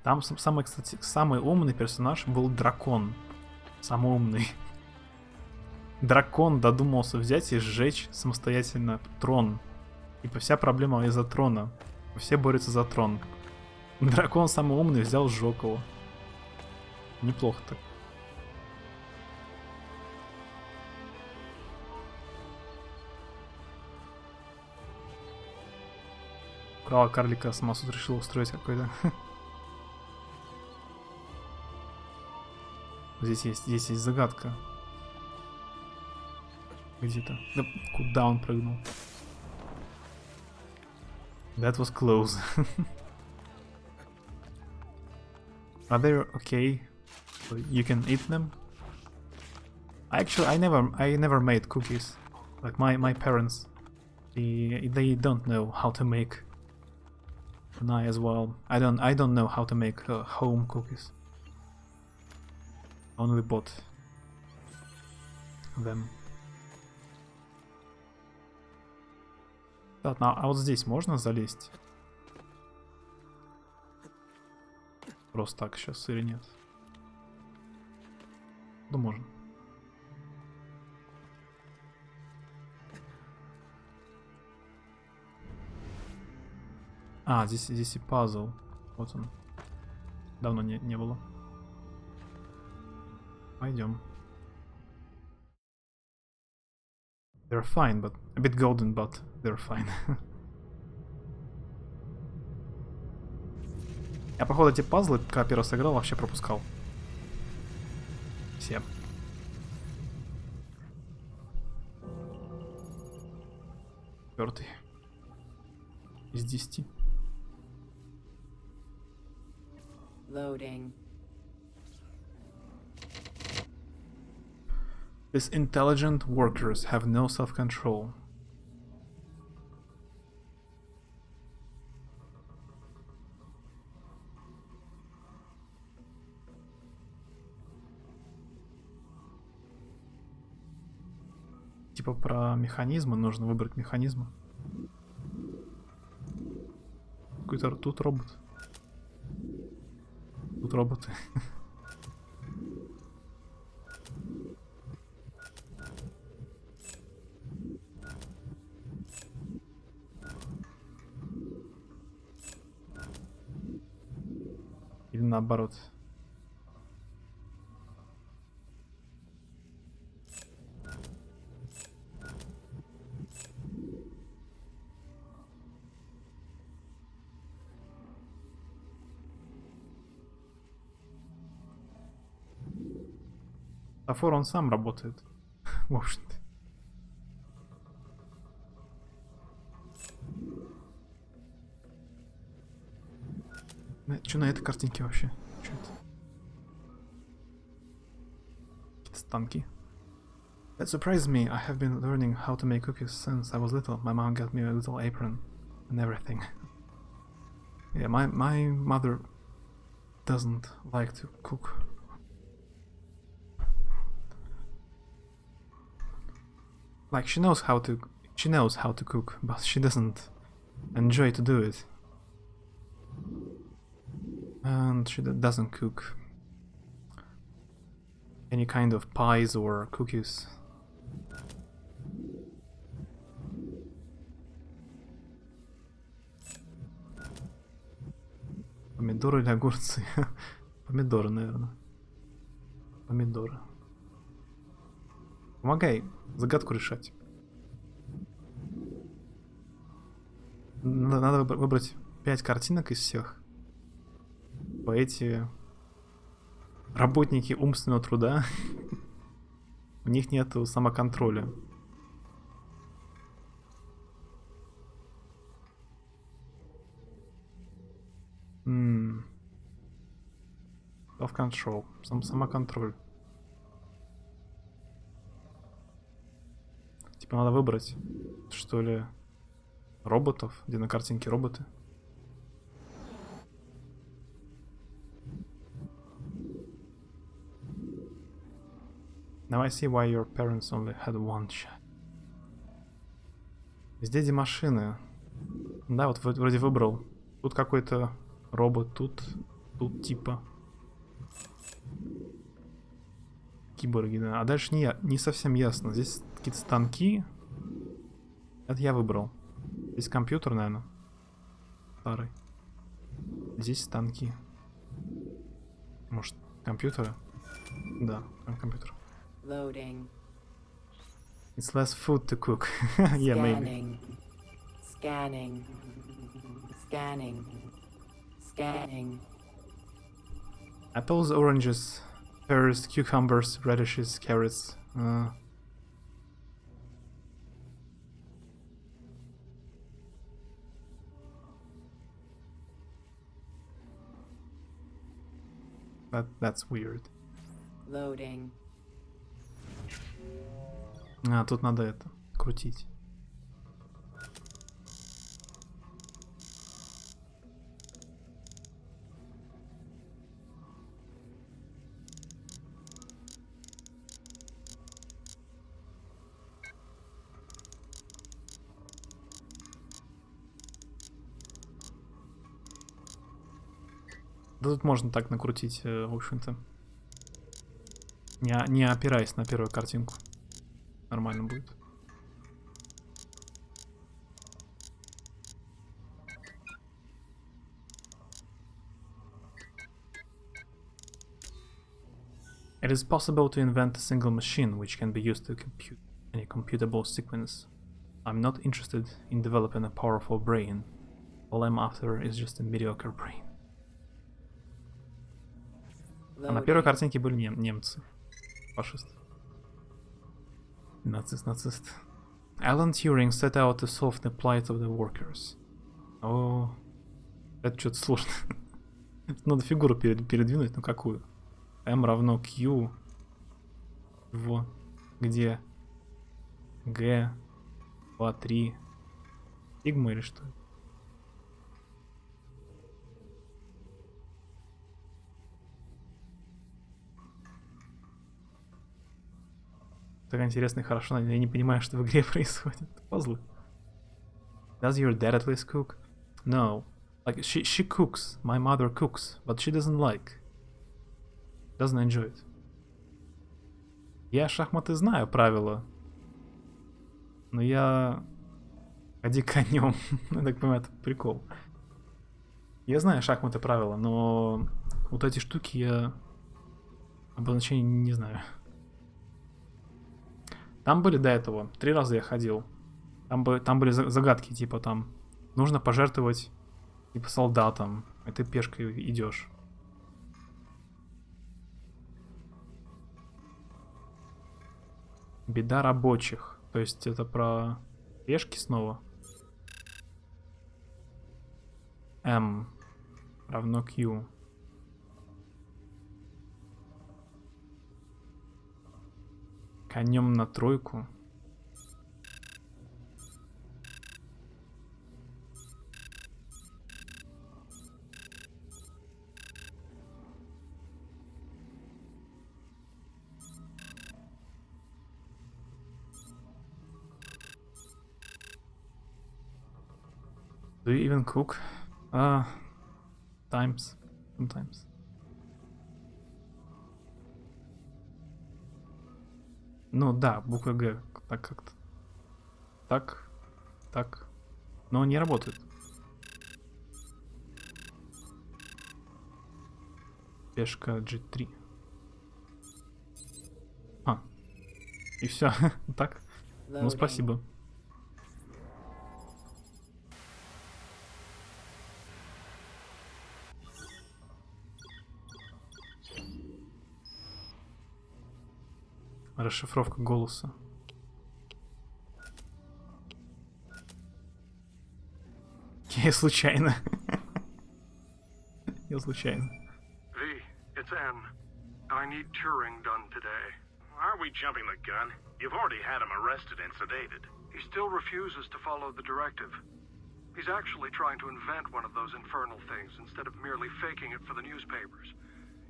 Там самый, кстати, самый умный персонаж был дракон. Самый умный. Дракон додумался взять и сжечь самостоятельно трон. Типа вся проблема из-за трона. Все борются за трон. Дракон самый умный взял, сжег его. Неплохо так. Украла карлика, сама тут решила устроить какой-то. Здесь есть загадка. Где-то. Да куда он прыгнул? That was close. Are they okay? So you can eat them? Actually, I never made cookies. Like my parents, they don't know how to make. And I as well. I don't know how to make home cookies. Only bought them. Ладно, а вот здесь можно залезть? Просто так сейчас или нет? Да можно. А, здесь и пазл. Вот он. Давно не было. Пойдем. They're fine, but a bit golden, but they're fine. Я, походу, эти пазлы, когда первый раз играл, вообще пропускал. Все. Четвертый. Из 10. Loading. These intelligent workers have no self-control. Типа про механизмы, нужно выбрать механизмы. Какой-то тут робот. Тут роботы. Или наоборот. Сафор он сам работает. В общем-то. Что на этой картинке вообще? Что это? Какие-то станки. That surprised me. I have been learning how to make cookies since I was little. My mom got me a little apron and everything. Yeah, my mother doesn't like to cook. Like she knows how to cook, but she doesn't enjoy to do it. And she doesn't cook any kind of pies or cookies. Помидоры или огурцы? Помидоры, наверное. Помидоры. Помогай загадку решать. Надо выбрать 5 картинок из всех. Эти работники умственного труда, у них нету самоконтроля. Self-control, самоконтроль. Типа надо выбрать, что ли, роботов, где на картинке роботы. Now I see why your parents only had one shot. Везде где машины. Да, вот вроде выбрал. Тут какой-то робот, тут Тут типа киборги, да. А дальше не совсем ясно. Здесь какие-то станки. Это я выбрал. Здесь компьютер, наверное. Старый. Здесь станки. Может, компьютеры? Да, там компьютер. Loading. It's less food to cook. Yeah, maybe. Scanning. Scanning. Scanning. Apples, oranges, pears, cucumbers, radishes, carrots. That's weird. Loading. А, тут надо это крутить. Да тут можно так накрутить, в общем-то. Не опираясь на первую картинку. Нормально будет. It is possible to invent a single machine which can be used to compute any computable sequence. I'm not interested in developing a powerful brain. All I'm after is just a mediocre brain. А на первой картинке были немцы. Фашисты. Нацист. Alan Turing set out to solve the plight of the workers. О, это что-то сложно. Надо фигуру передвинуть, ну какую? M равно Q. Во. Где? G. 2, 3. Сигма или что? Так интересно и хорошо, я не понимаю, что в игре происходит. Пазлы. Does your dad at least cook? No. Like, she cooks. My mother cooks. But she doesn't like. Doesn't enjoy it. Я шахматы знаю правила. Но я... Ходи конем. Я так понимаю, это прикол. Я знаю шахматы правила, но... Вот эти штуки я... Обозначения не знаю. Там были до этого. 3 раза я ходил. Там были загадки, типа там... Нужно пожертвовать, типа, солдатам. И ты пешкой идешь. Беда рабочих. То есть это про пешки снова. M равно Q. Конем на тройку. Do you even cook? Sometimes. Ну да, буква Г. Так как-то. Так. Но не работает. Пешка G3. И все. Так. Ну, спасибо. Расшифровка голоса. Я случайно. Я случайно. V, it's N. I need Turing done today. Aren't we jumping the gun? You've already had him arrested and sedated. He still refuses to follow the directive. He's actually trying to invent one of those infernal things instead of merely faking it for the newspapers.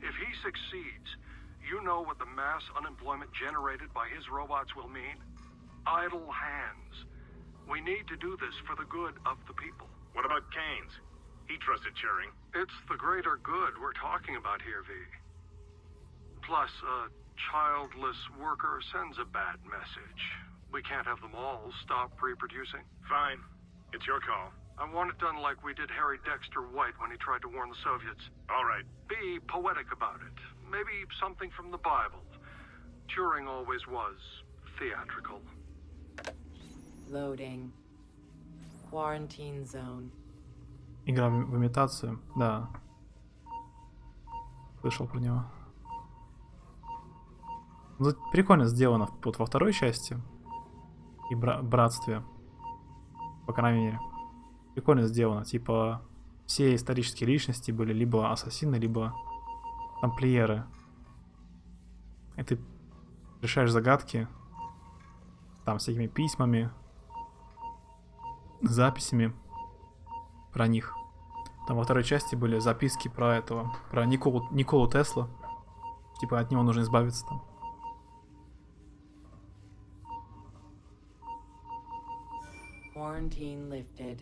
If he succeeds, you know what the mass unemployment generated by his robots will mean? Idle hands. We need to do this for the good of the people. What about Keynes? He trusted Turing. It's the greater good we're talking about here, V. Plus, a childless worker sends a bad message. We can't have them all stop reproducing. Fine. It's your call. I want it done like we did Harry Dexter White when he tried to warn the Soviets. All right. Be poetic about it. Maybe something from the Bible. Turing always was theatrical. Loading. Quarantine zone. Игра в имитацию, да. Слышал про него. Ну, прикольно сделано вот во второй части. И братстве. По крайней мере. Прикольно сделано. Типа, все исторические личности были либо ассасины, либо тамплиеры. И ты решаешь загадки. Там всякими письмами. Записями про них. Там во второй части были записки про этого. Про Николу Тесла. Типа, от него нужно избавиться там. Quarantine lifted.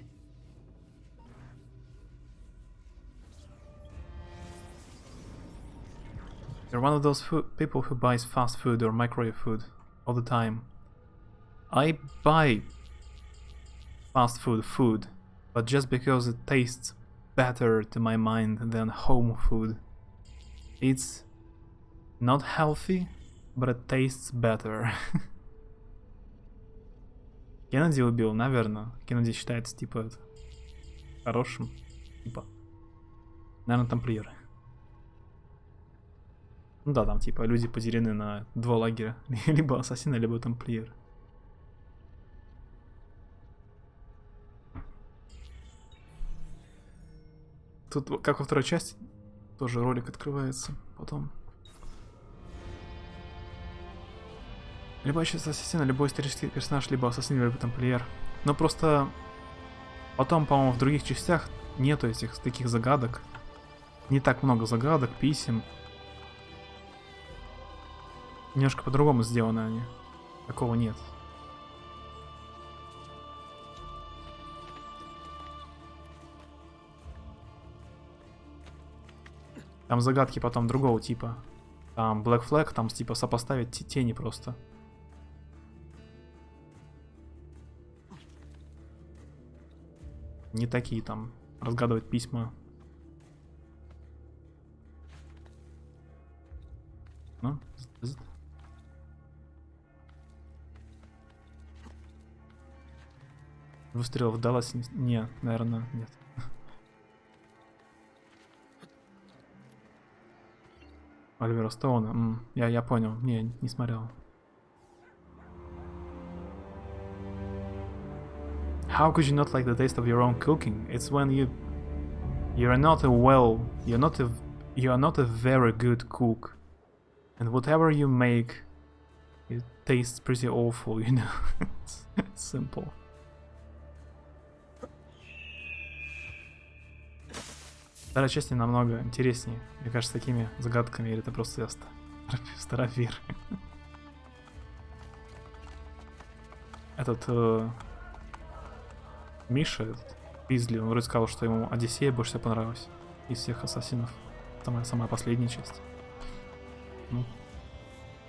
You're one of those people who buys fast food or microwave food all the time. I buy fast food, but just because it tastes better to my mind than home food. It's not healthy, but it tastes better. Кеннеди убил, наверное. Кеннеди считается, типа, это, хорошим. Типа. Наверное, тамплиеры. Ну да, там, типа, люди поделены на два лагеря. Либо ассасины, либо тамплиеры. Тут, как во второй части, тоже ролик открывается потом. Либо сейчас ассасин, либо исторический персонаж, либо ассасин, либо тамплиер. Но просто потом, по-моему, в других частях нету этих таких загадок. Не так много загадок, писем. Немножко по-другому сделаны они. Такого нет. Там загадки потом другого типа. Там Black Flag, там типа сопоставить тени просто. Не такие там. Разгадывать письма. Ну, выстрел в Далласе? Не, наверное, нет. Оливера Стоуна. Я понял. Не смотрел. How could you not like the taste of your own cooking? It's when you're not a very good cook, and whatever you make, it tastes pretty awful, you know. It's simple. Вторая часть намного интереснее. Мне кажется, с такими загадками, или это просто я старовер. Этот Миша, этот Пизли, он вроде сказал, что ему Одиссея больше всего понравилась из всех ассасинов. Самая последняя часть. Ну.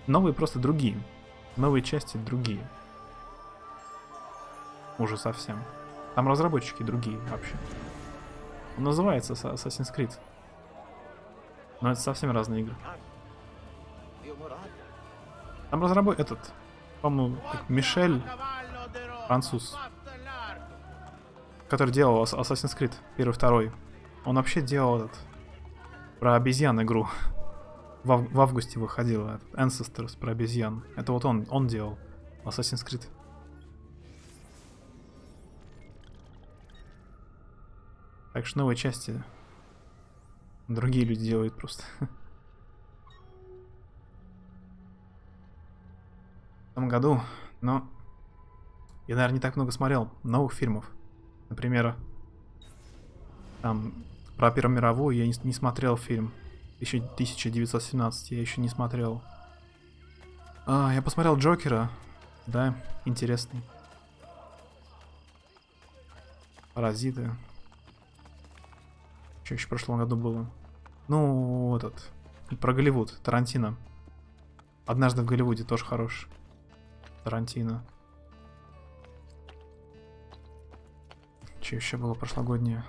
Новые просто другие. Новые части другие. Уже совсем. Там разработчики другие вообще. Он называется Assassin's Creed. Но это совсем разные игры. Там разработчик по-моему, Мишель, француз, который делал Assassin's Creed 1-2. Он вообще делал про обезьян игру. В августе выходила Ancestors про обезьян. Это вот он делал Assassin's Creed. Так что новые части другие люди делают просто. В том году, но я, наверное, не так много смотрел новых фильмов. Например, там про Первую мировую я не смотрел фильм 1917, я еще не смотрел. Я посмотрел Джокера, да, интересный. Паразиты. Что еще в прошлом году было? Ну, этот... Про Голливуд. Тарантино. «Однажды в Голливуде» тоже хорош. Тарантино. Что еще было прошлогоднее?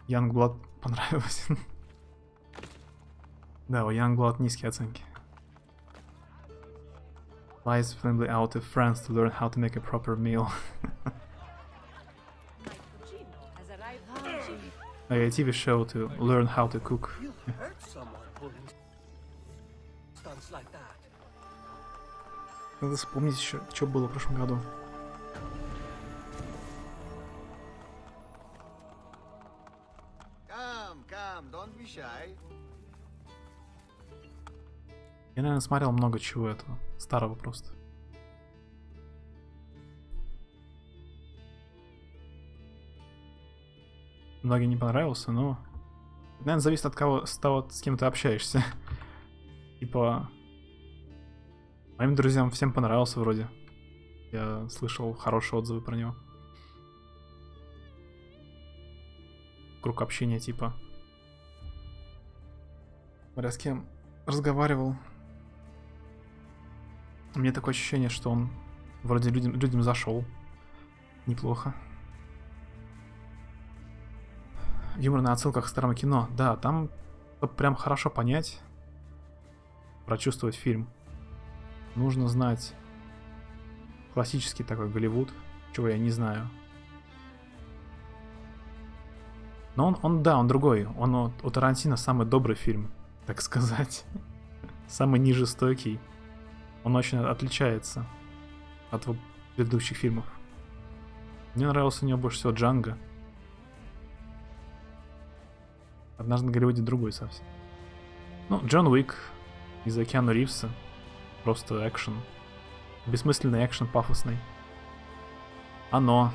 Youngblood понравилось. Да, у Youngblood низкие оценки. Flies family out to France to learn how to make a proper meal. A TV show to learn how to cook. Надо вспомнить еще, что было в прошлом году. Я, наверное, смотрел много чего этого. Старого просто. Многим не понравился, но... Наверное, зависит от кого, с того, с кем ты общаешься. Типа... Моим друзьям всем понравился вроде. Я слышал хорошие отзывы про него. Круг общения типа. Смотря с кем разговаривал. У меня такое ощущение, что он вроде людям зашел. Неплохо. Юмор на отсылках к старому кино. Да, там прям хорошо понять, прочувствовать фильм. Нужно знать классический такой Голливуд, чего я не знаю. Но он другой. Он у Тарантино самый добрый фильм, так сказать. Самый нежестокий. Он очень отличается от предыдущих фильмов. Мне нравился у него больше всего Джанго. «Однажды в Голливуде» другой совсем. Ну, Джон Уик из-за Киану Ривза. Просто экшен. Бессмысленный экшен, пафосный. «Оно».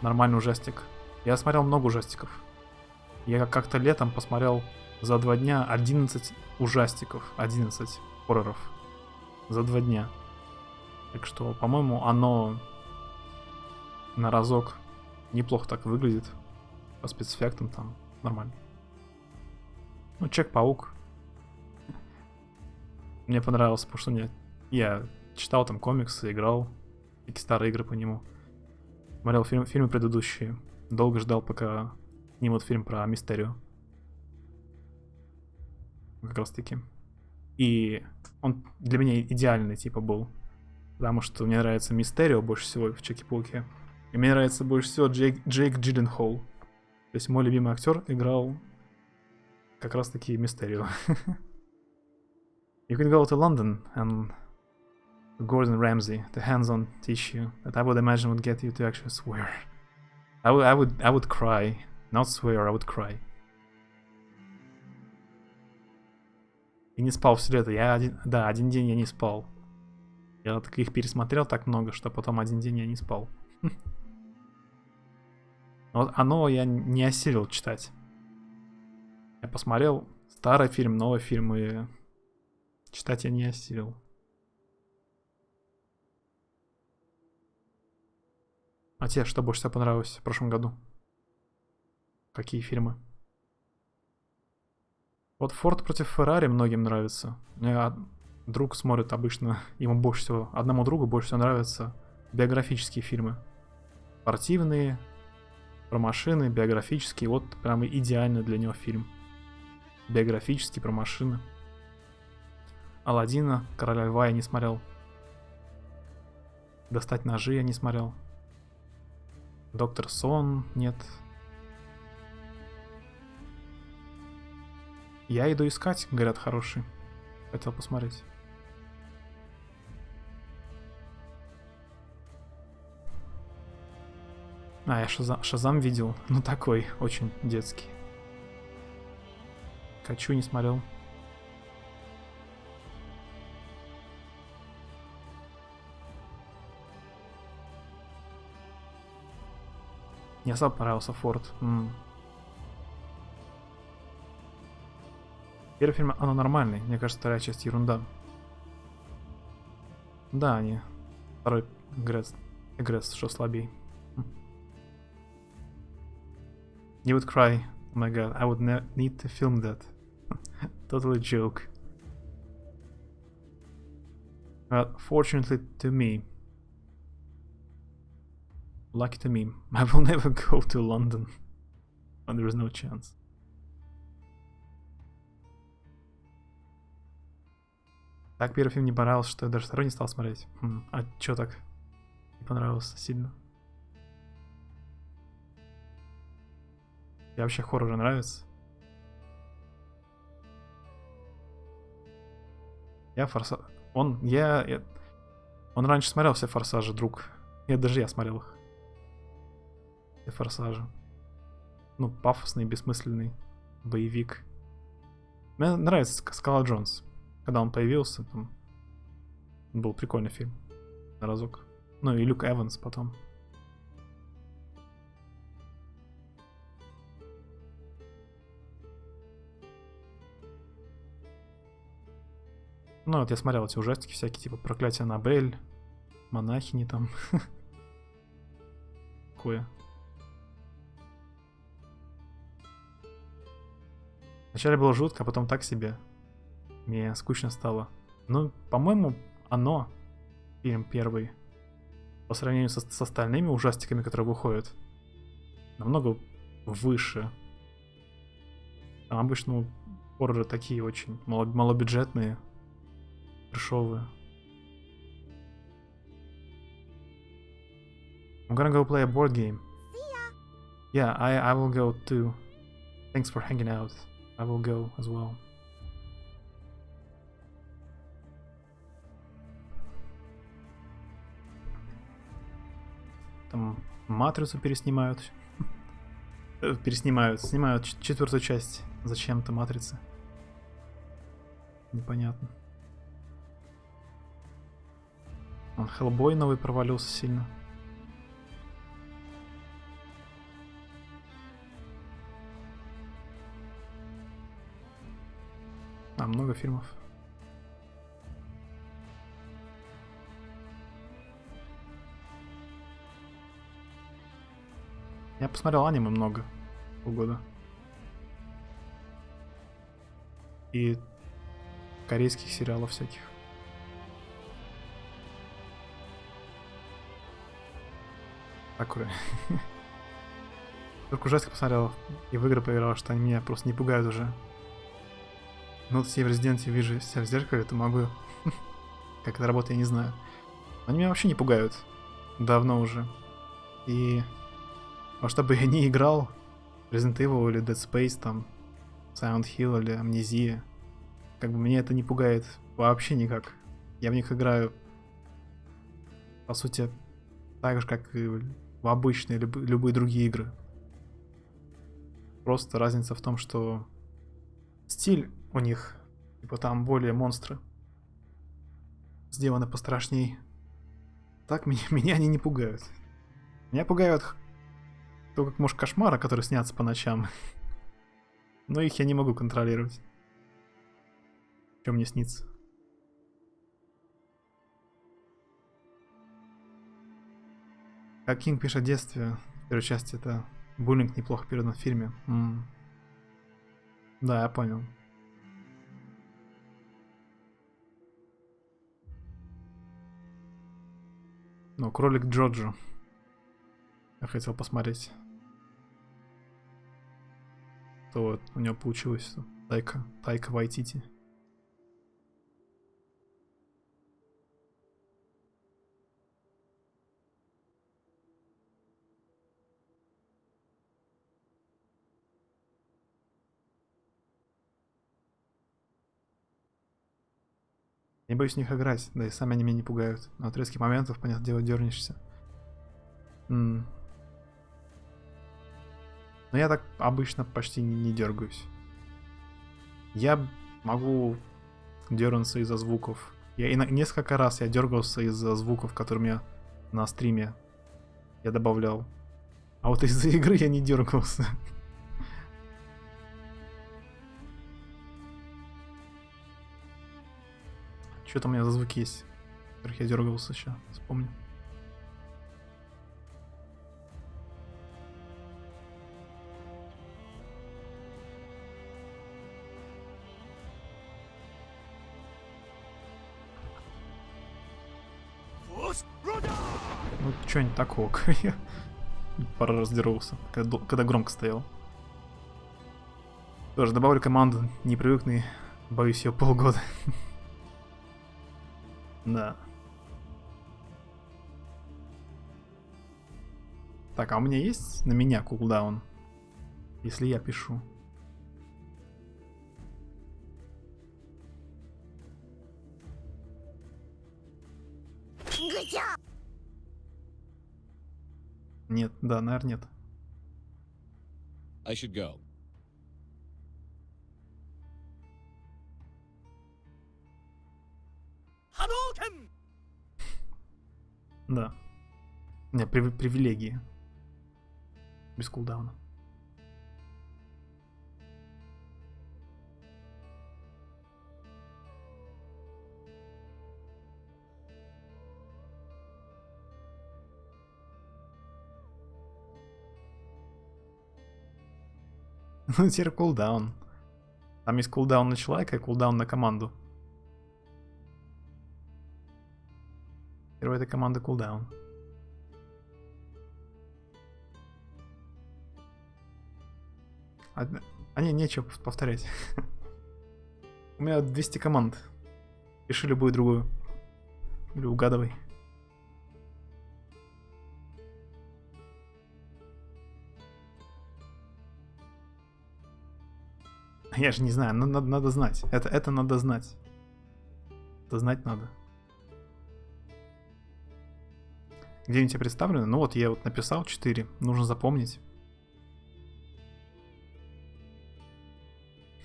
Нормальный ужастик. Я смотрел много ужастиков. Я как-то летом посмотрел за 2 дня 11 ужастиков. 11 хорроров. За 2 дня. Так что, по-моему, оно на разок неплохо так выглядит. По спецэффектам там нормально. Ну, Человек-паук. Мне понравился, потому что я читал там комиксы, играл такие старые игры по нему. Смотрел фильмы предыдущие. Долго ждал, пока снимут фильм про Мистерио. Как раз таки. И он для меня идеальный типа был. Потому что мне нравится Мистерио больше всего в Человеке-пауке. И мне нравится больше всего Джейк Джилленхол. То есть мой любимый актер играл как раз таки Мистерио. You can go to London and Gordon Ramsay, the hands-on teach you that I would imagine would get you to actually swear. I would cry. Not swear, I would cry. И не спал все лето. Один день я не спал. Я так их пересмотрел так много, что потом один день я не спал. Вот оно я не осилил читать. Я посмотрел старый фильм, новый фильм, и читать я не осилил. А тебе что больше всего понравилось в прошлом году? Какие фильмы? Вот «Форд против Феррари» многим нравится. У меня друг смотрит обычно, ему больше всего, одному другу больше всего нравятся биографические фильмы. Спортивные, про машины, биографические. Вот прям идеально для него фильм. Биографический, про машины. «Аладдина», «Короля льва» я не смотрел. «Достать ножи» я не смотрел. «Доктор Сон» нет. «Я иду искать», говорят, хороший. Хотел посмотреть. Я Шазам видел. Ну такой, очень детский. «Качу» не смотрел. Мне особо понравился «Форд». Первый фильм, оно нормальный. Мне кажется, вторая часть ерунда. Да, они. Второй эгресс, что слабей. You would cry. Oh my god, I would need to film that. Totally joke. But fortunately to me, lucky to me, I will never go to London. And there is no chance. Так первый фильм не понравился, что я даже второй не стал смотреть. А чё так не понравился сильно? Тебе вообще хорроры нравятся? Я форсаж... Он раньше смотрел все форсажи, друг. Даже я смотрел их. Все форсажи. Ну, пафосный, бессмысленный боевик. Мне нравится Скала Джонс. Когда он появился, там был прикольный фильм. На разок. Ну и Люк Эванс потом. Ну вот я смотрел эти ужастики всякие, типа Проклятие Аннабель, Монахини там. Такое. Вначале было жутко, а потом так себе. Мне скучно стало. Ну, по-моему, оно, фильм первый, по сравнению с остальными ужастиками, которые выходят, намного выше. Там обычно хорроры такие очень малобюджетные, трешовые. I'm gonna go play a board game. Yeah, I will go too. Thanks for hanging out. I will go as well. Там Матрицу переснимают. Снимают четвертую часть. Зачем-то Матрицы. Непонятно. Он Хеллбой новый провалился сильно. Много фильмов. Я посмотрел аниме много. Полгода. И корейских сериалов всяких. Такое. Только ужастик посмотрел и в игры поиграл, что они меня просто не пугают уже. Ну вот я в Резиденте вижу себя в зеркале, то могу. Как это работает, я не знаю. Они меня вообще не пугают. Давно уже. И... А чтобы я не играл Resident Evil или Dead Space, там, Silent Hill или Амнезия, как бы меня это не пугает вообще никак. Я в них играю, по сути, так же, как и в обычные любые другие игры. Просто разница в том, что стиль у них, типа там более монстры сделаны пострашней. Так меня они не пугают. Меня пугают только, может, кошмары, которые снятся по ночам. Но их я не могу контролировать. Что мне снится? Как Кинг пишет в детстве, в первой части, это буллинг неплохо передан в фильме. Да, я понял. Ну, кролик Джоджо. Я хотел посмотреть. То вот у него получилось. Тайка Вайтити. Не боюсь в них играть, да и сами они меня не пугают. На отрезке моментов, понятное дело, дернешься. Но я так обычно почти не дергаюсь. Я могу дернуться из-за звуков. Несколько раз я дергался из-за звуков, которые я на стриме я добавлял. А вот из-за игры я не дергался. Что там у меня за звуки есть? которых я дергался сейчас, вспомню. Ну, что-нибудь такого. Я пару раз дергался, когда громко стоял. Тоже добавлю команду, не привыкну, боюсь ее полгода. Да. Так, а у меня есть на меня кулдаун? Если я пишу. Нет, да, наверное, нет. I should go. Да. У меня привилегии. Без кулдауна. Ну, теперь кулдаун. Там есть кулдаун на человека и кулдаун на команду. Теперь у этой команды кулдаун. А не, нечего повторять. У меня 200 команд. Пиши любую другую. Или угадывай. Я же не знаю, надо знать. Это надо знать. Это знать надо. Где они тебе представлены? Ну вот я вот написал 4. Нужно запомнить.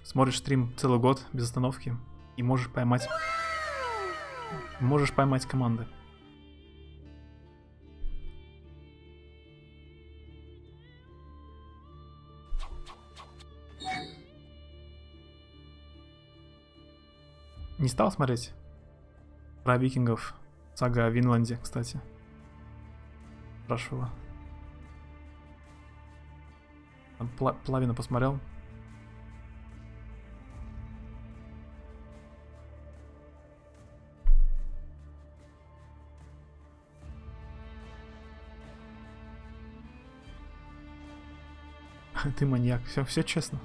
Смотришь стрим целый год без остановки и можешь поймать команды. Не стал смотреть про викингов? Сага о Винланде, кстати. Спрашивала. Половину посмотрел. Ты маньяк. Все честно.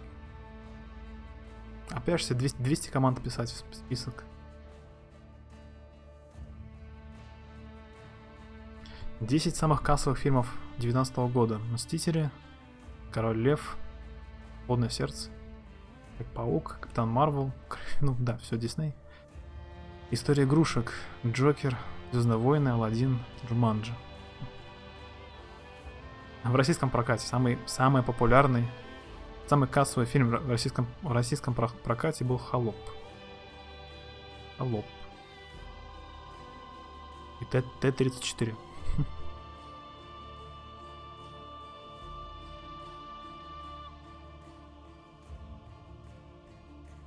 Опять 200 команд писать в список. Десять самых кассовых фильмов 2019 года. Мстители, Король Лев, Холодное сердце, Паук, Капитан Марвел. Ну да, все Дисней. История игрушек, Джокер, Звездные войны, Аладдин, Джуманджи. В российском прокате самый популярный, самый кассовый фильм в российском прокате был «Холоп». «Холоп». И Т-34.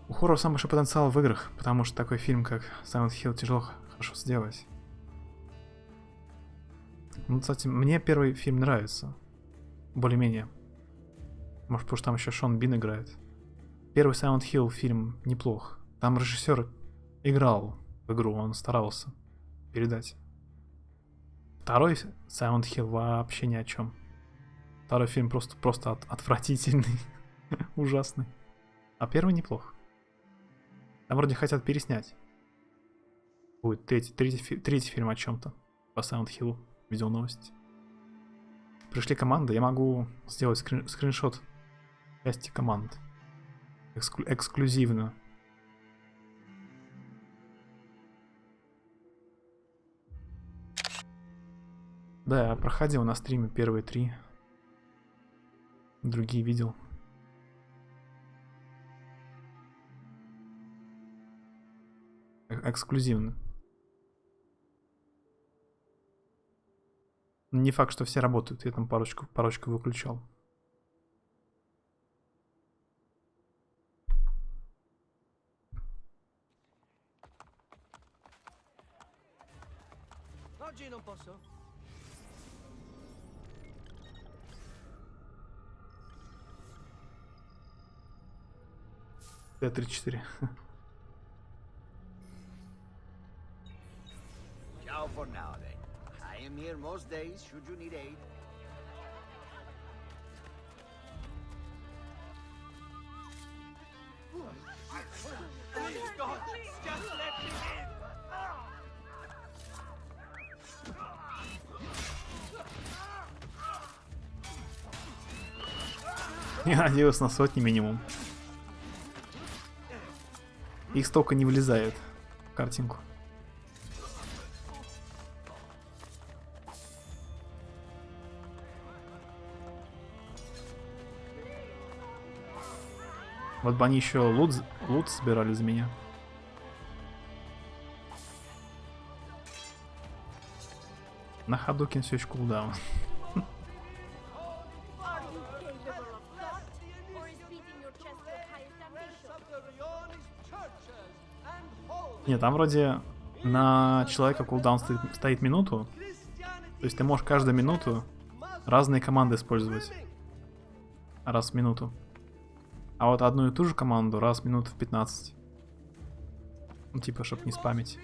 У хоррора самый большой потенциал в играх, потому что такой фильм, как Silent Hill, тяжело хорошо сделать. Ну, кстати, мне первый фильм нравится. Более-менее. Может, потому что там еще Шон Бин играет. Первый Silent Hill фильм неплох. Там режиссер играл в игру, он старался передать. Второй Silent Hill вообще ни о чем. Второй фильм просто отвратительный. Ужасный. А первый неплох. Там вроде хотят переснять. Будет третий фильм о чем-то. По Silent Hill. Видел новости. Пришли команды, я могу сделать скриншот части команд. Эксклюзивно. Да, я проходил на стриме первые 3. Другие видел. Эксклюзивно. Не факт, что все работают. Я там парочку выключал. Oggi non posso. Т-34. Ciao for now, then. I am here most days, should you need aid. Please, God, just let me in. Я надеюсь на сотни минимум. Их столько не влезает в картинку. Вот бы они еще лут собирали за меня. На Хадукин все еще кулдаун. Нет, там вроде на человека кулдаун стоит минуту. То есть ты можешь каждую минуту разные команды использовать. Раз в минуту. А вот одну и ту же команду раз в минуту в 15. Ну типа, чтоб не спамить.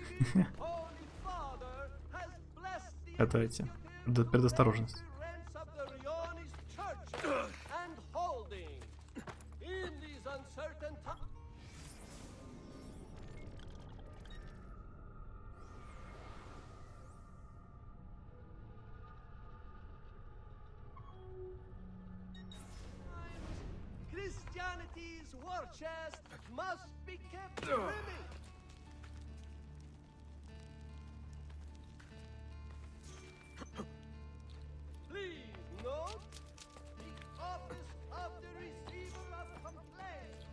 Это эти. Предосторожность. Christianity's war chest must be kept brimming. Please note the office of the receiver of complaints.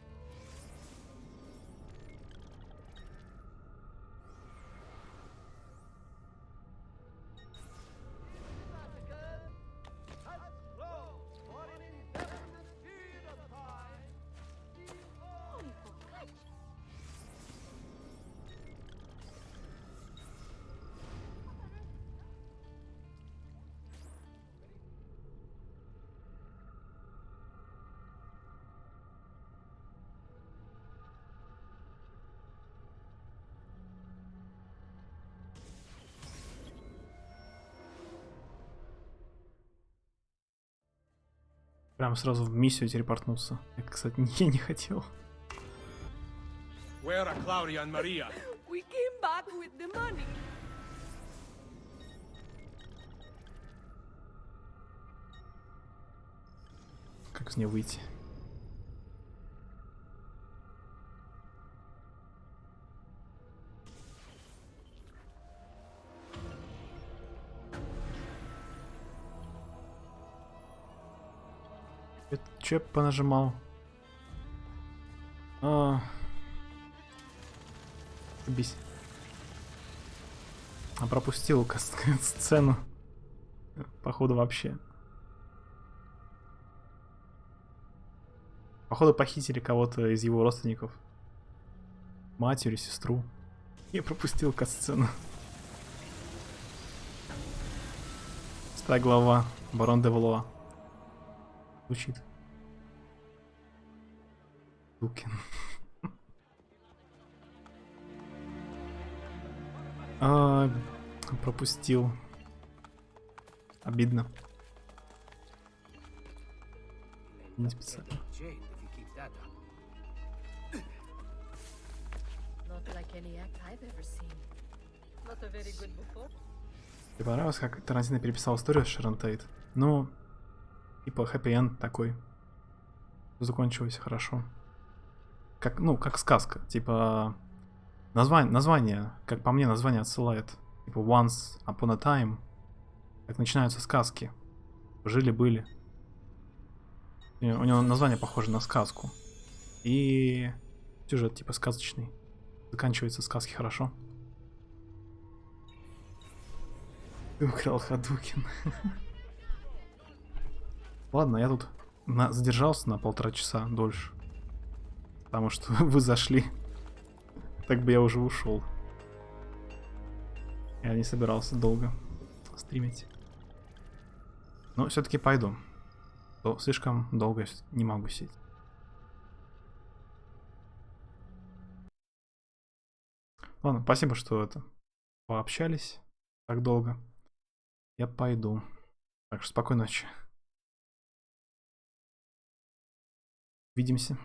Прям сразу в миссию телепортнулся. Я, кстати, я не хотел. Where are Claudia and Maria? We came back with the money. Как из нее выйти? Это че я понажимал? Бись. А пропустил сцену. Походу вообще. Походу похитили кого-то из его родственников. Мать или сестру. Я пропустил кат-сцену. 100 глава. Барон де Валуа. Звучит. Дукин. Пропустил. Обидно. Не специально. Not like any act I've ever seen. Not a very good before. Тебе понравилось, как Тарантино переписал историю с Шерон Тейт? Ну, типа хэппи-энд такой. Закончилось хорошо. Как, ну, как сказка. Типа, название, как по мне, название отсылает. Типа, Once Upon a Time. Как начинаются сказки. Жили-были. У него название похоже на сказку. И сюжет типа сказочный. Заканчиваются сказки хорошо. Ты украл Хадукин. Ладно, я тут задержался на 1,5 часа дольше. Потому что вы зашли. Так бы я уже ушел. Я не собирался долго. стримить. Но все-таки пойду. То слишком долго не могу сидеть. Ладно, спасибо, что пообщались так долго. Я пойду. Так что спокойной ночи. Увидимся.